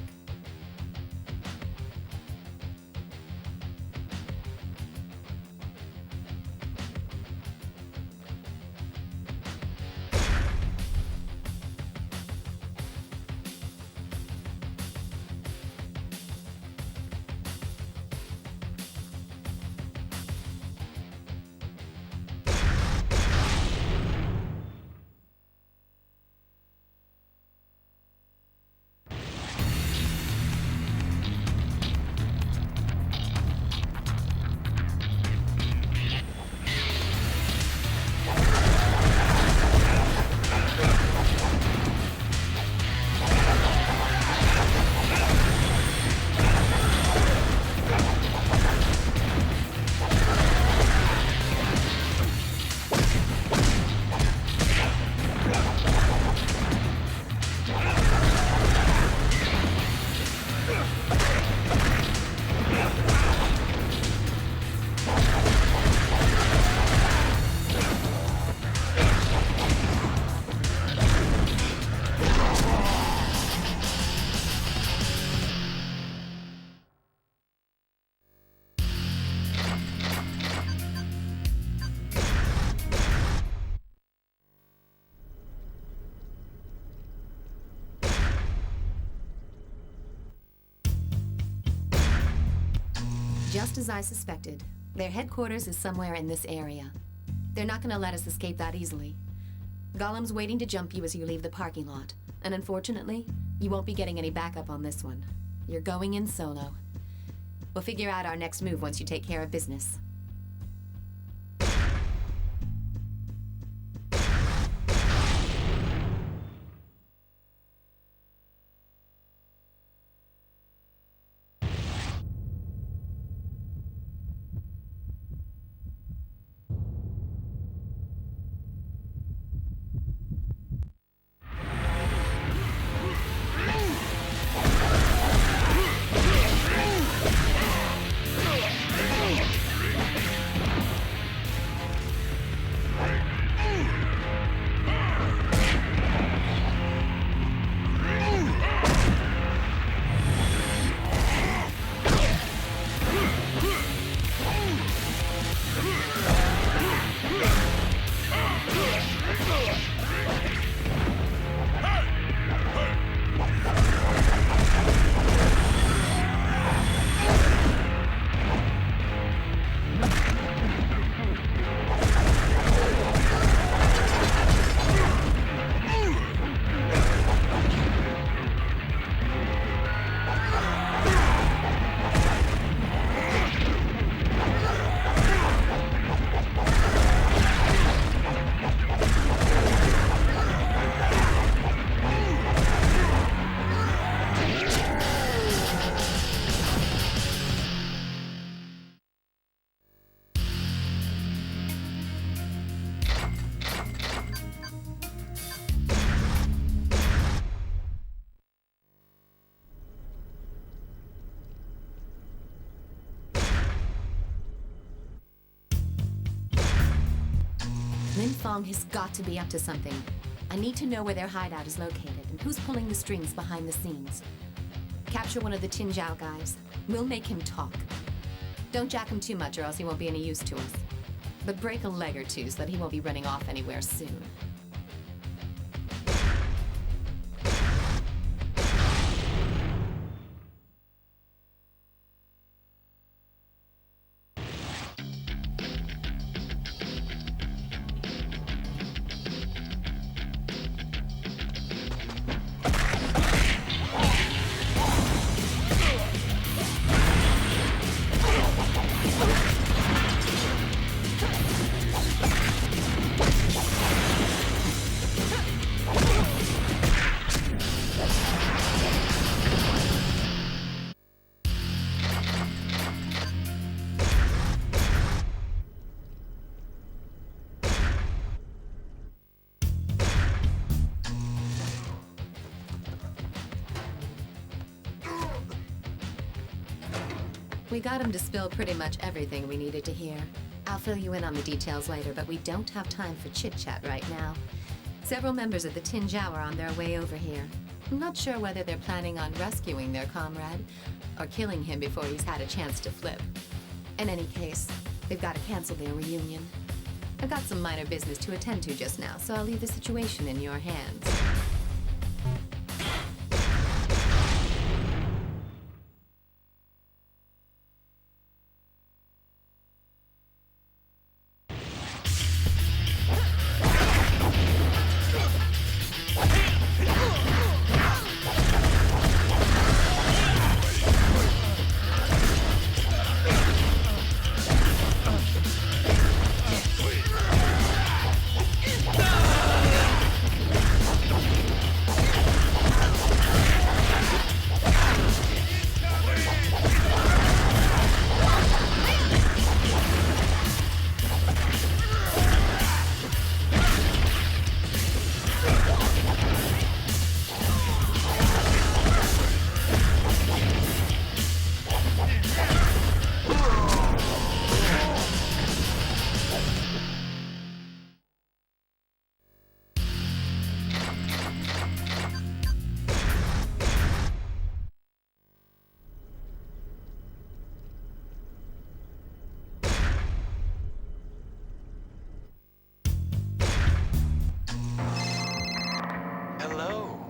Just as I suspected, their headquarters is somewhere in this area. They're not gonna let us escape that easily. Golem's waiting to jump you as you leave the parking lot, and unfortunately, you won't be getting any backup on this one. You're going in solo. We'll figure out our next move once you take care of business. Lin Fong has got to be up to something. I need to know where their hideout is located and who's pulling the strings behind the scenes. Capture one of the Tin Jiao guys. We'll make him talk. Don't jack him too much or else he won't be any use to us. But break a leg or two so that he won't be running off anywhere soon. We got him to spill pretty much everything we needed to hear. I'll fill you in on the details later, but we don't have time for chit-chat right now. Several members of the Tin Jiao are on their way over here. I'm not sure whether they're planning on rescuing their comrade or killing him before he's had a chance to flip. In any case, they've got to cancel their reunion. I've got some minor business to attend to just now, so I'll leave the situation in your hands.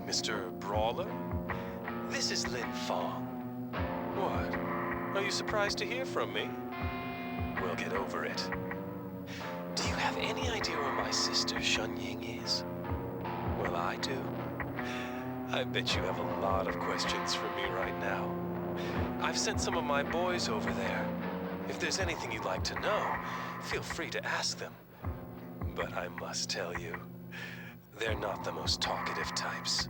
Mr. Brawler? This is Lin Fong. What? Are you surprised to hear from me? We'll get over it. Do you have any idea where my sister Shun Ying is? Well, I do. I bet you have a lot of questions for me right now. I've sent some of my boys over there. If there's anything you'd like to know, feel free to ask them. But I must tell you, they're not the most talkative types.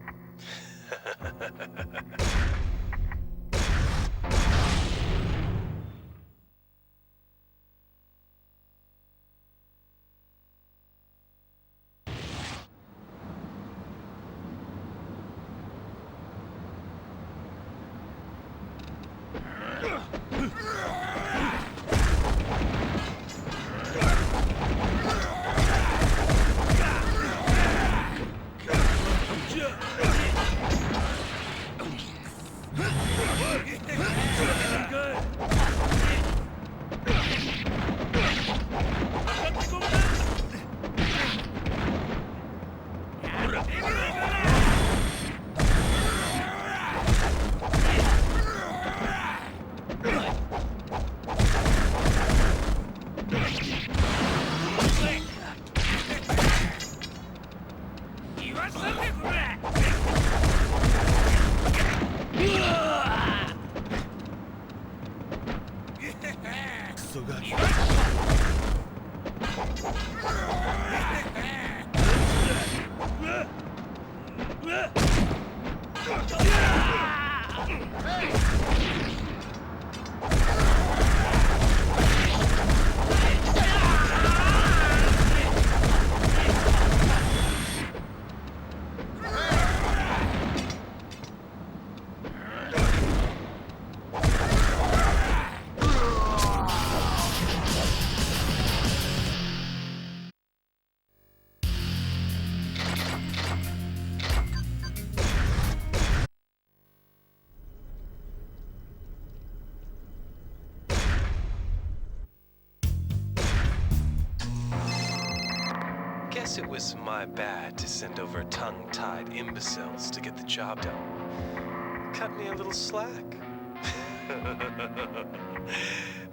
It was my bad to send over tongue-tied imbeciles to get the job done. Cut me a little slack.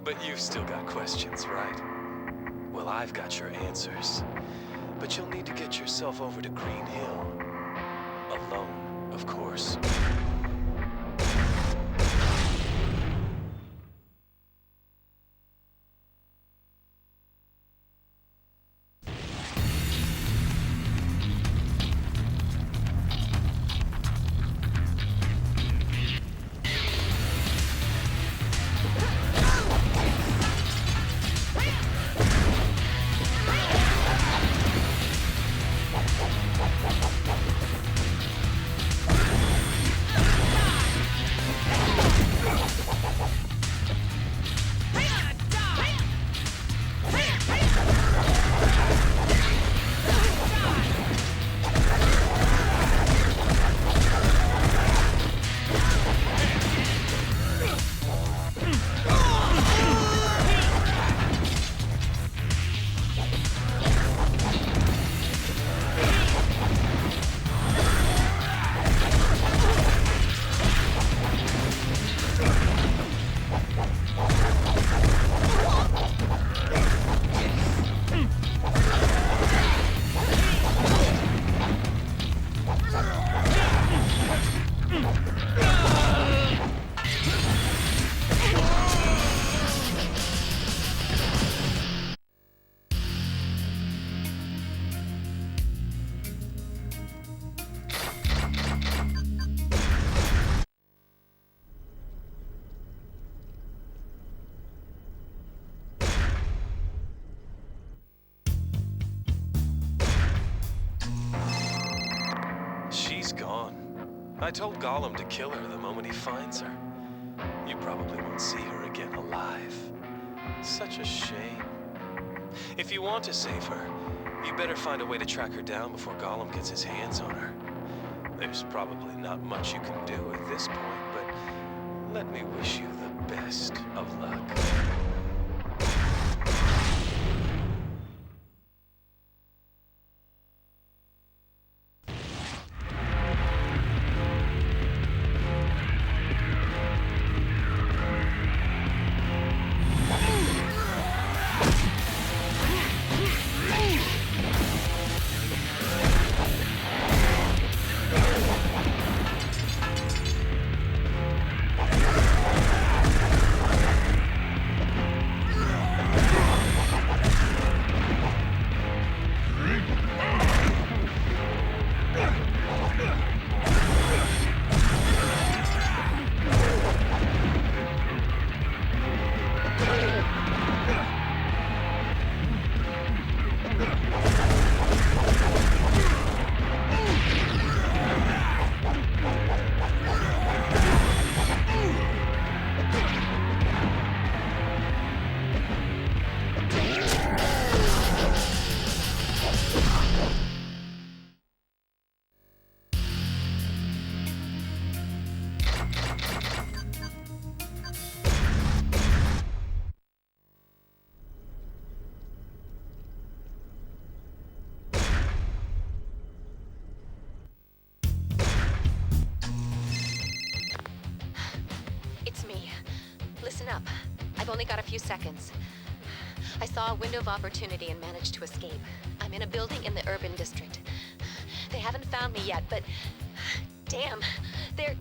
But you've still got questions, right? Well, I've got your answers. But you'll need to get yourself over to Green Hill. Alone, of course. I told Gollum to kill her the moment he finds her. You probably won't see her again alive. Such a shame. If you want to save her, you better find a way to track her down before Gollum gets his hands on her. There's probably not much you can do at this point, but let me wish you the best of luck.
Listen up. I've only got a few seconds. I saw a window of opportunity and managed to escape. I'm in a building in the urban district. They haven't found me yet, but... damn, they're...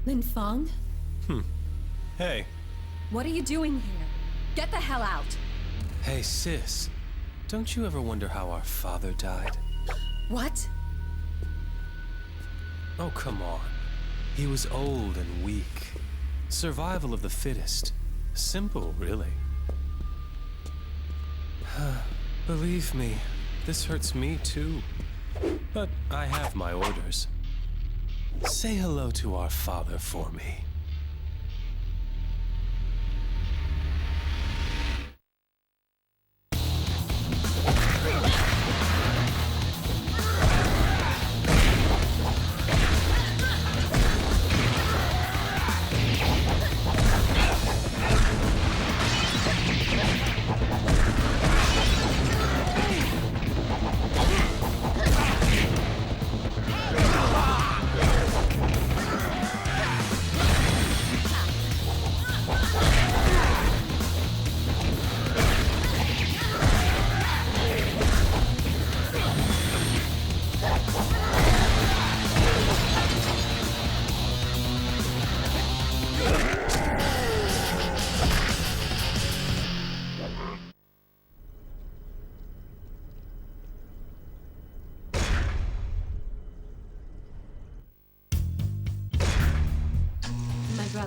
Lin Feng?
Hey.
What are you doing here? Get the hell out!
Hey, sis. Don't you ever wonder how our father died?
What?
Oh, come on. He was old and weak. Survival of the fittest. Simple, really. Believe me, this hurts me too. But I have my orders. Say hello to our father for me.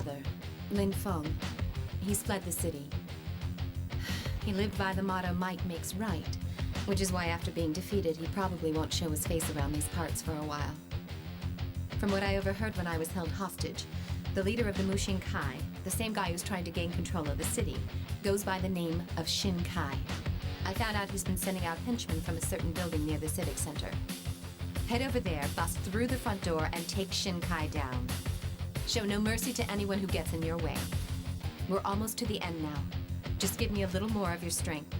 brother, Lin Feng. He's fled the city. He lived by the motto, might makes right, which is why after being defeated, he probably won't show his face around these parts for a while. From what I overheard when I was held hostage, the leader of the Mushin Kai, the same guy who's trying to gain control of the city, goes by the name of Shin Kai. I found out he's been sending out henchmen from a certain building near the Civic Center. Head over there, bust through the front door, and take Shin Kai down. Show no mercy to anyone who gets in your way. We're almost to the end now. Just give me a little more of your strength.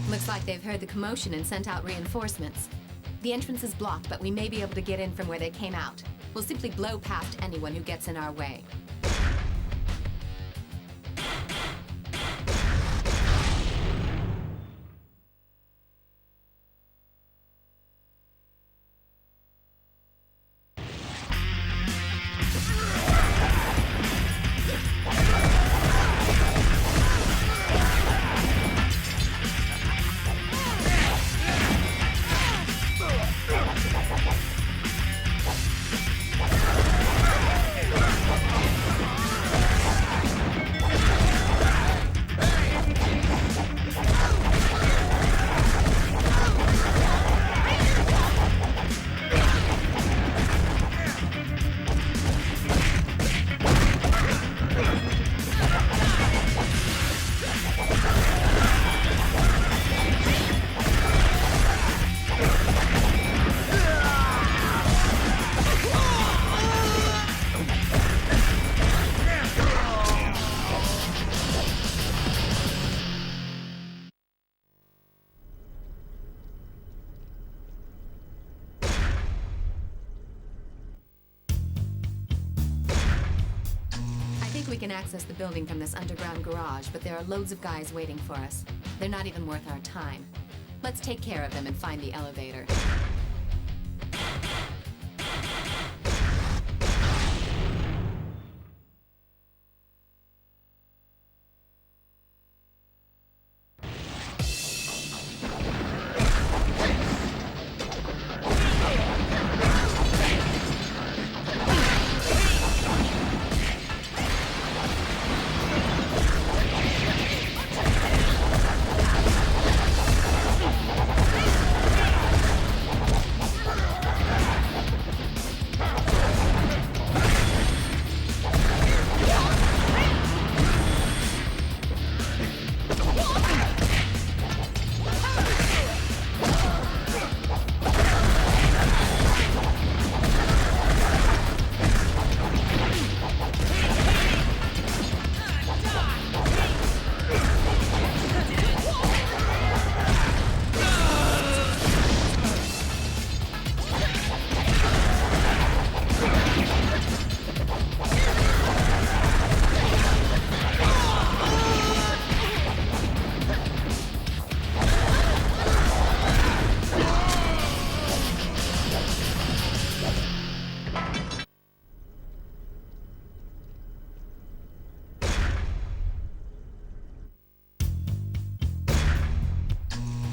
Looks like they've heard the commotion and sent out reinforcements. The entrance is blocked, but we may be able to get in from where they came out. We'll simply blow past anyone who gets in our way. We can access the building from this underground garage, but there are loads of guys waiting for us. They're not even worth our time. Let's take care of them and find the elevator.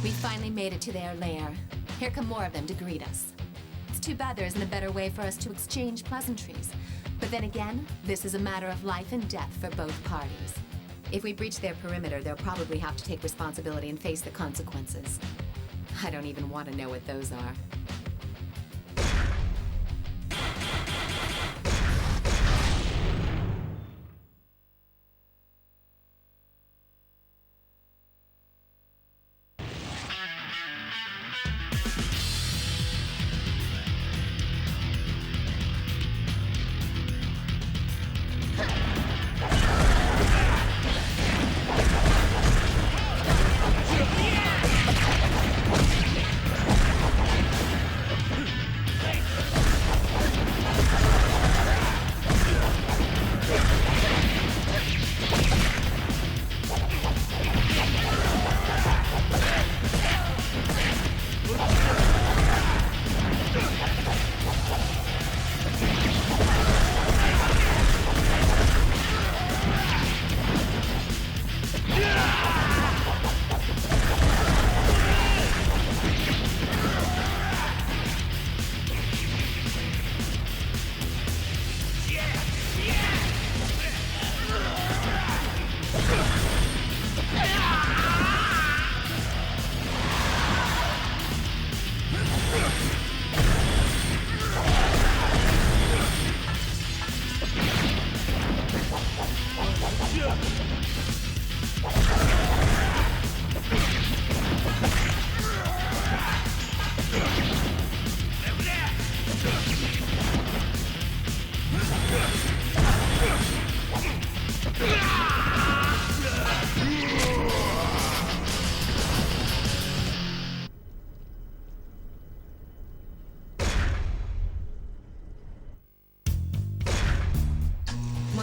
We finally made it to their lair. Here come more of them to greet us. It's too bad there isn't a better way for us to exchange pleasantries. But then again, this is a matter of life and death for both parties. If we breach their perimeter, they'll probably have to take responsibility and face the consequences. I don't even want to know what those are.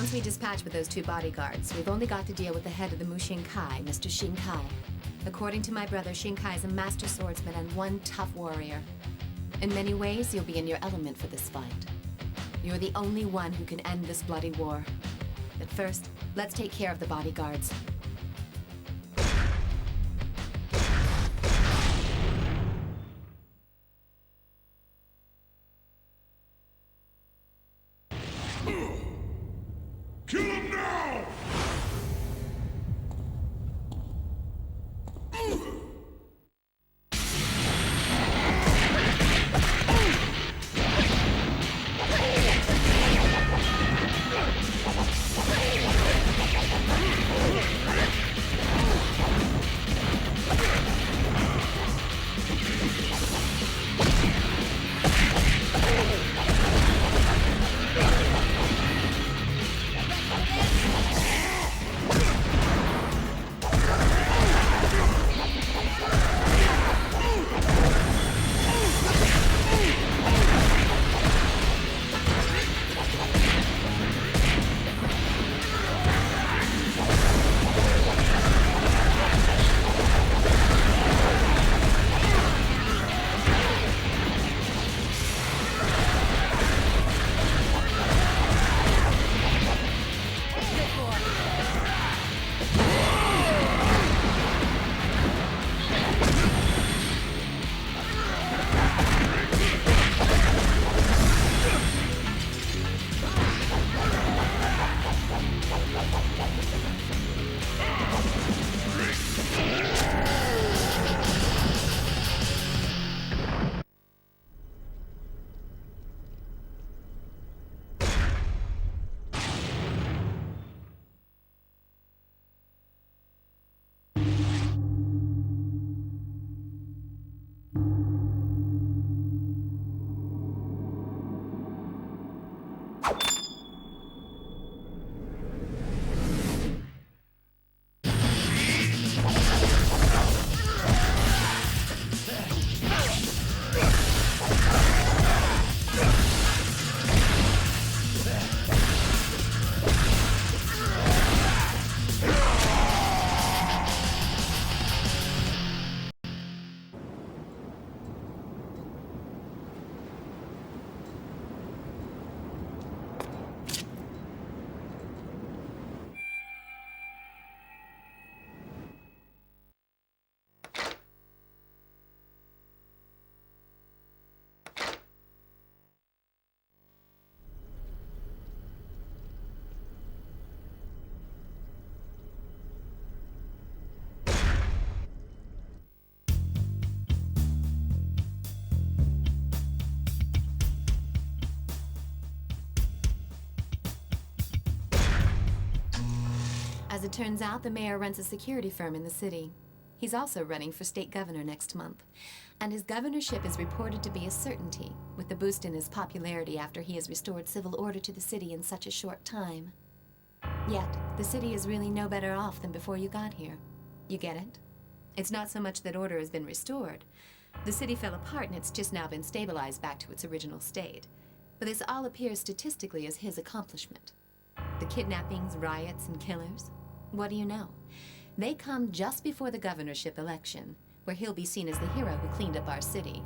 Once we dispatch with those two bodyguards, we've only got to deal with the head of the Mushinkai, Mr. Shinkai. According to my brother, Shinkai is a master swordsman and one tough warrior. In many ways, you'll be in your element for this fight. You're the only one who can end this bloody war. But first, let's take care of the bodyguards.
Kill him now!
it turns out, the mayor runs a security firm in the city. He's also running for state governor next month, and his governorship is reported to be a certainty, with the boost in his popularity after he has restored civil order to the city in such a short time. Yet, the city is really no better off than before you got here. You get it? It's not so much that order has been restored. The city fell apart and it's just now been stabilized back to its original state. But this all appears statistically as his accomplishment. The kidnappings, riots, and killers, what do you know? They come just before the governorship election, where he'll be seen as the hero who cleaned up our city.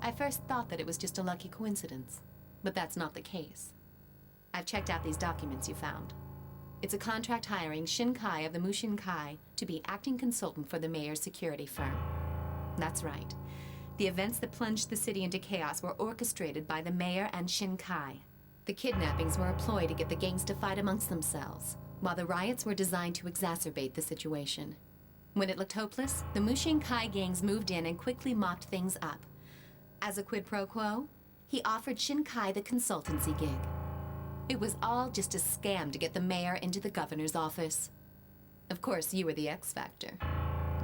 I first thought that it was just a lucky coincidence, but that's not the case. I've checked out these documents you found. It's a contract hiring Shin Kai of the Mushin Kai to be acting consultant for the mayor's security firm. That's right. The events that plunged the city into chaos were orchestrated by the mayor and Shin Kai. The kidnappings were a ploy to get the gangs to fight amongst themselves, while the riots were designed to exacerbate the situation. When it looked hopeless, the Mushin Kai gangs moved in and quickly mopped things up. As a quid pro quo, he offered Shin Kai the consultancy gig. It was all just a scam to get the mayor into the governor's office. Of course, you were the X factor.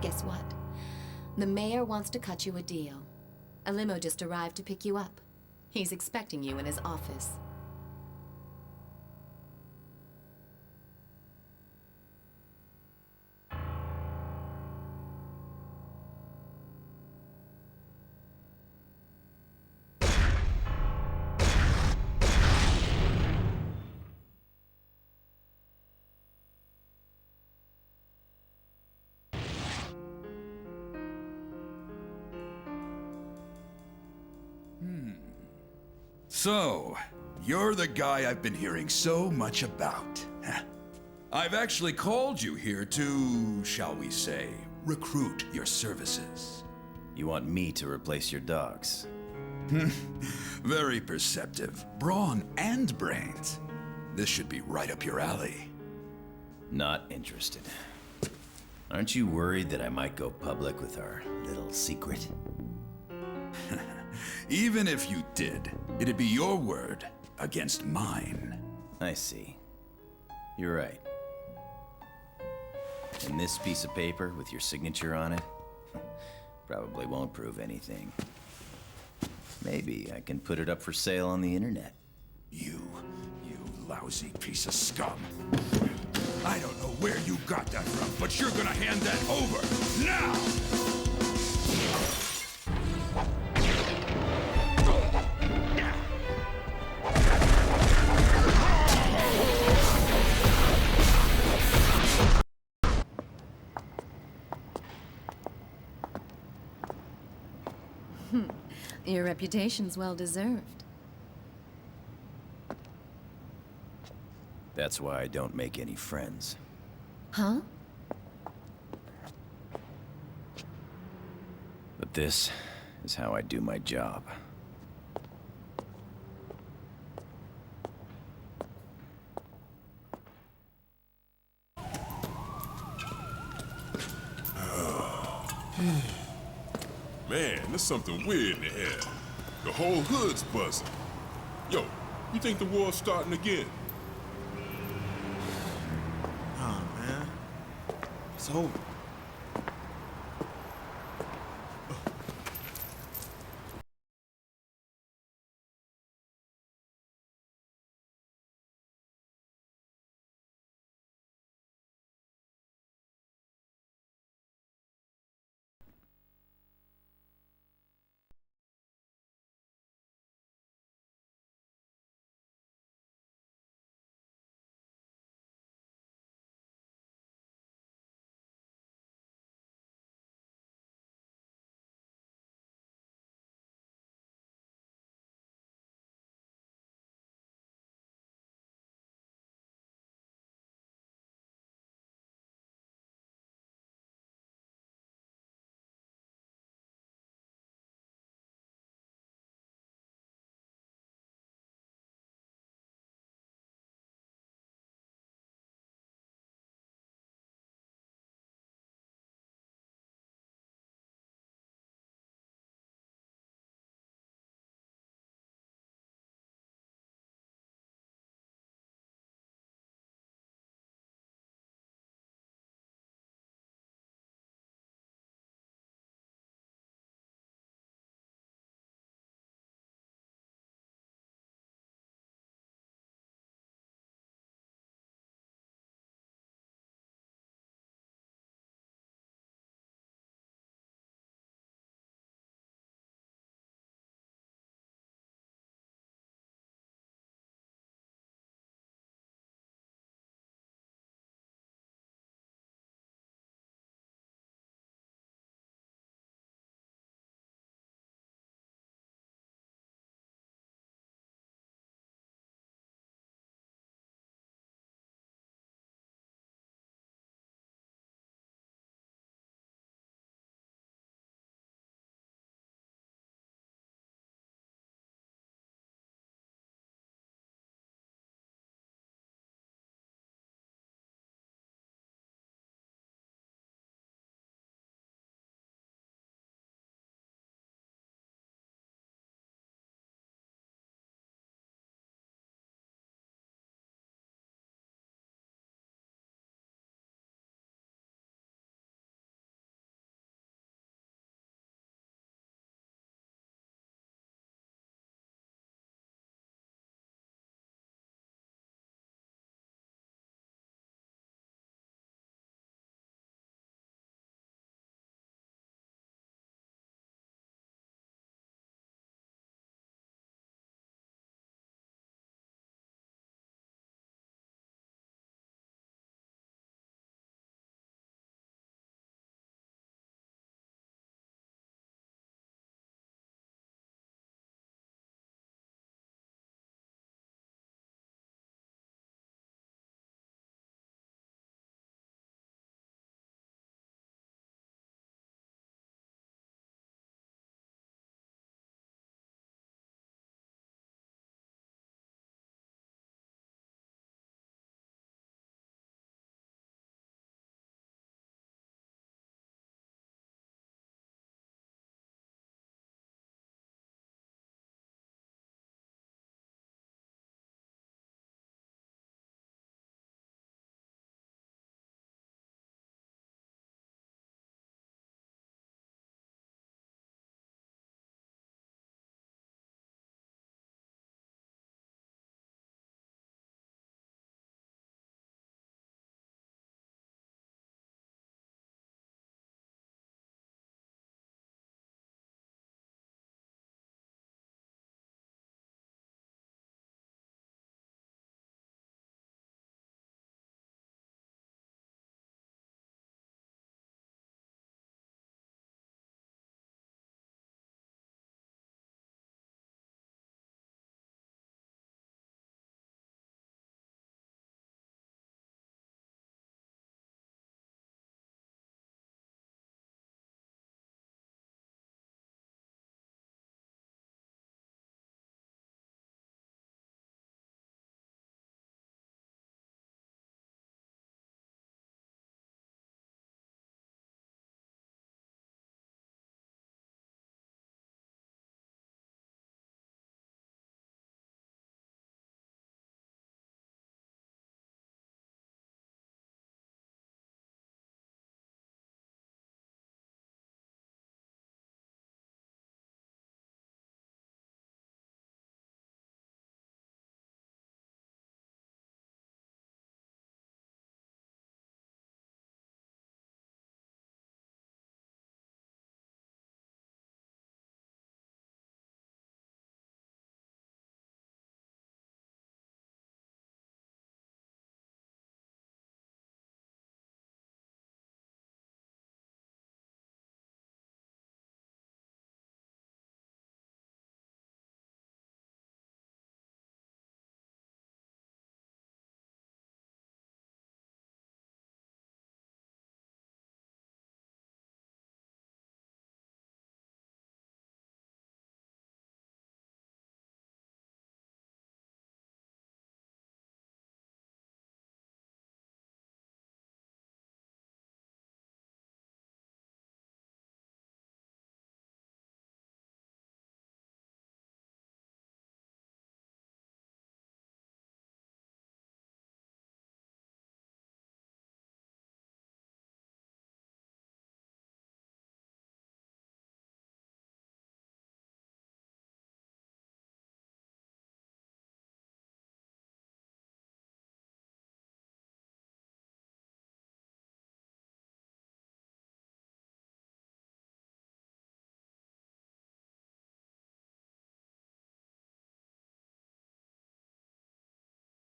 Guess what? The mayor wants to cut you a deal. A limo just arrived to pick you up. He's expecting you in his office.
So, you're the guy I've been hearing so much about. I've actually called you here to, shall we say, recruit your services.
You want me to replace your dogs?
Very perceptive. Brawn and brains. This should be right up your alley.
Not interested. Aren't you worried that I might go public with our little secret?
Even if you did, it'd be your word against mine.
I see. You're right. And this piece of paper with your signature on it probably won't prove anything. Maybe I can put it up for sale on the internet.
You lousy piece of scum. I don't know where you got that from, but you're gonna hand that over now!
Your reputation's well deserved.
That's why I don't make any friends.
Huh?
But this is how I do my job.
Man, there's something weird in the air. The whole hood's buzzing. Yo, you think the war's starting again?
Nah, man. It's over.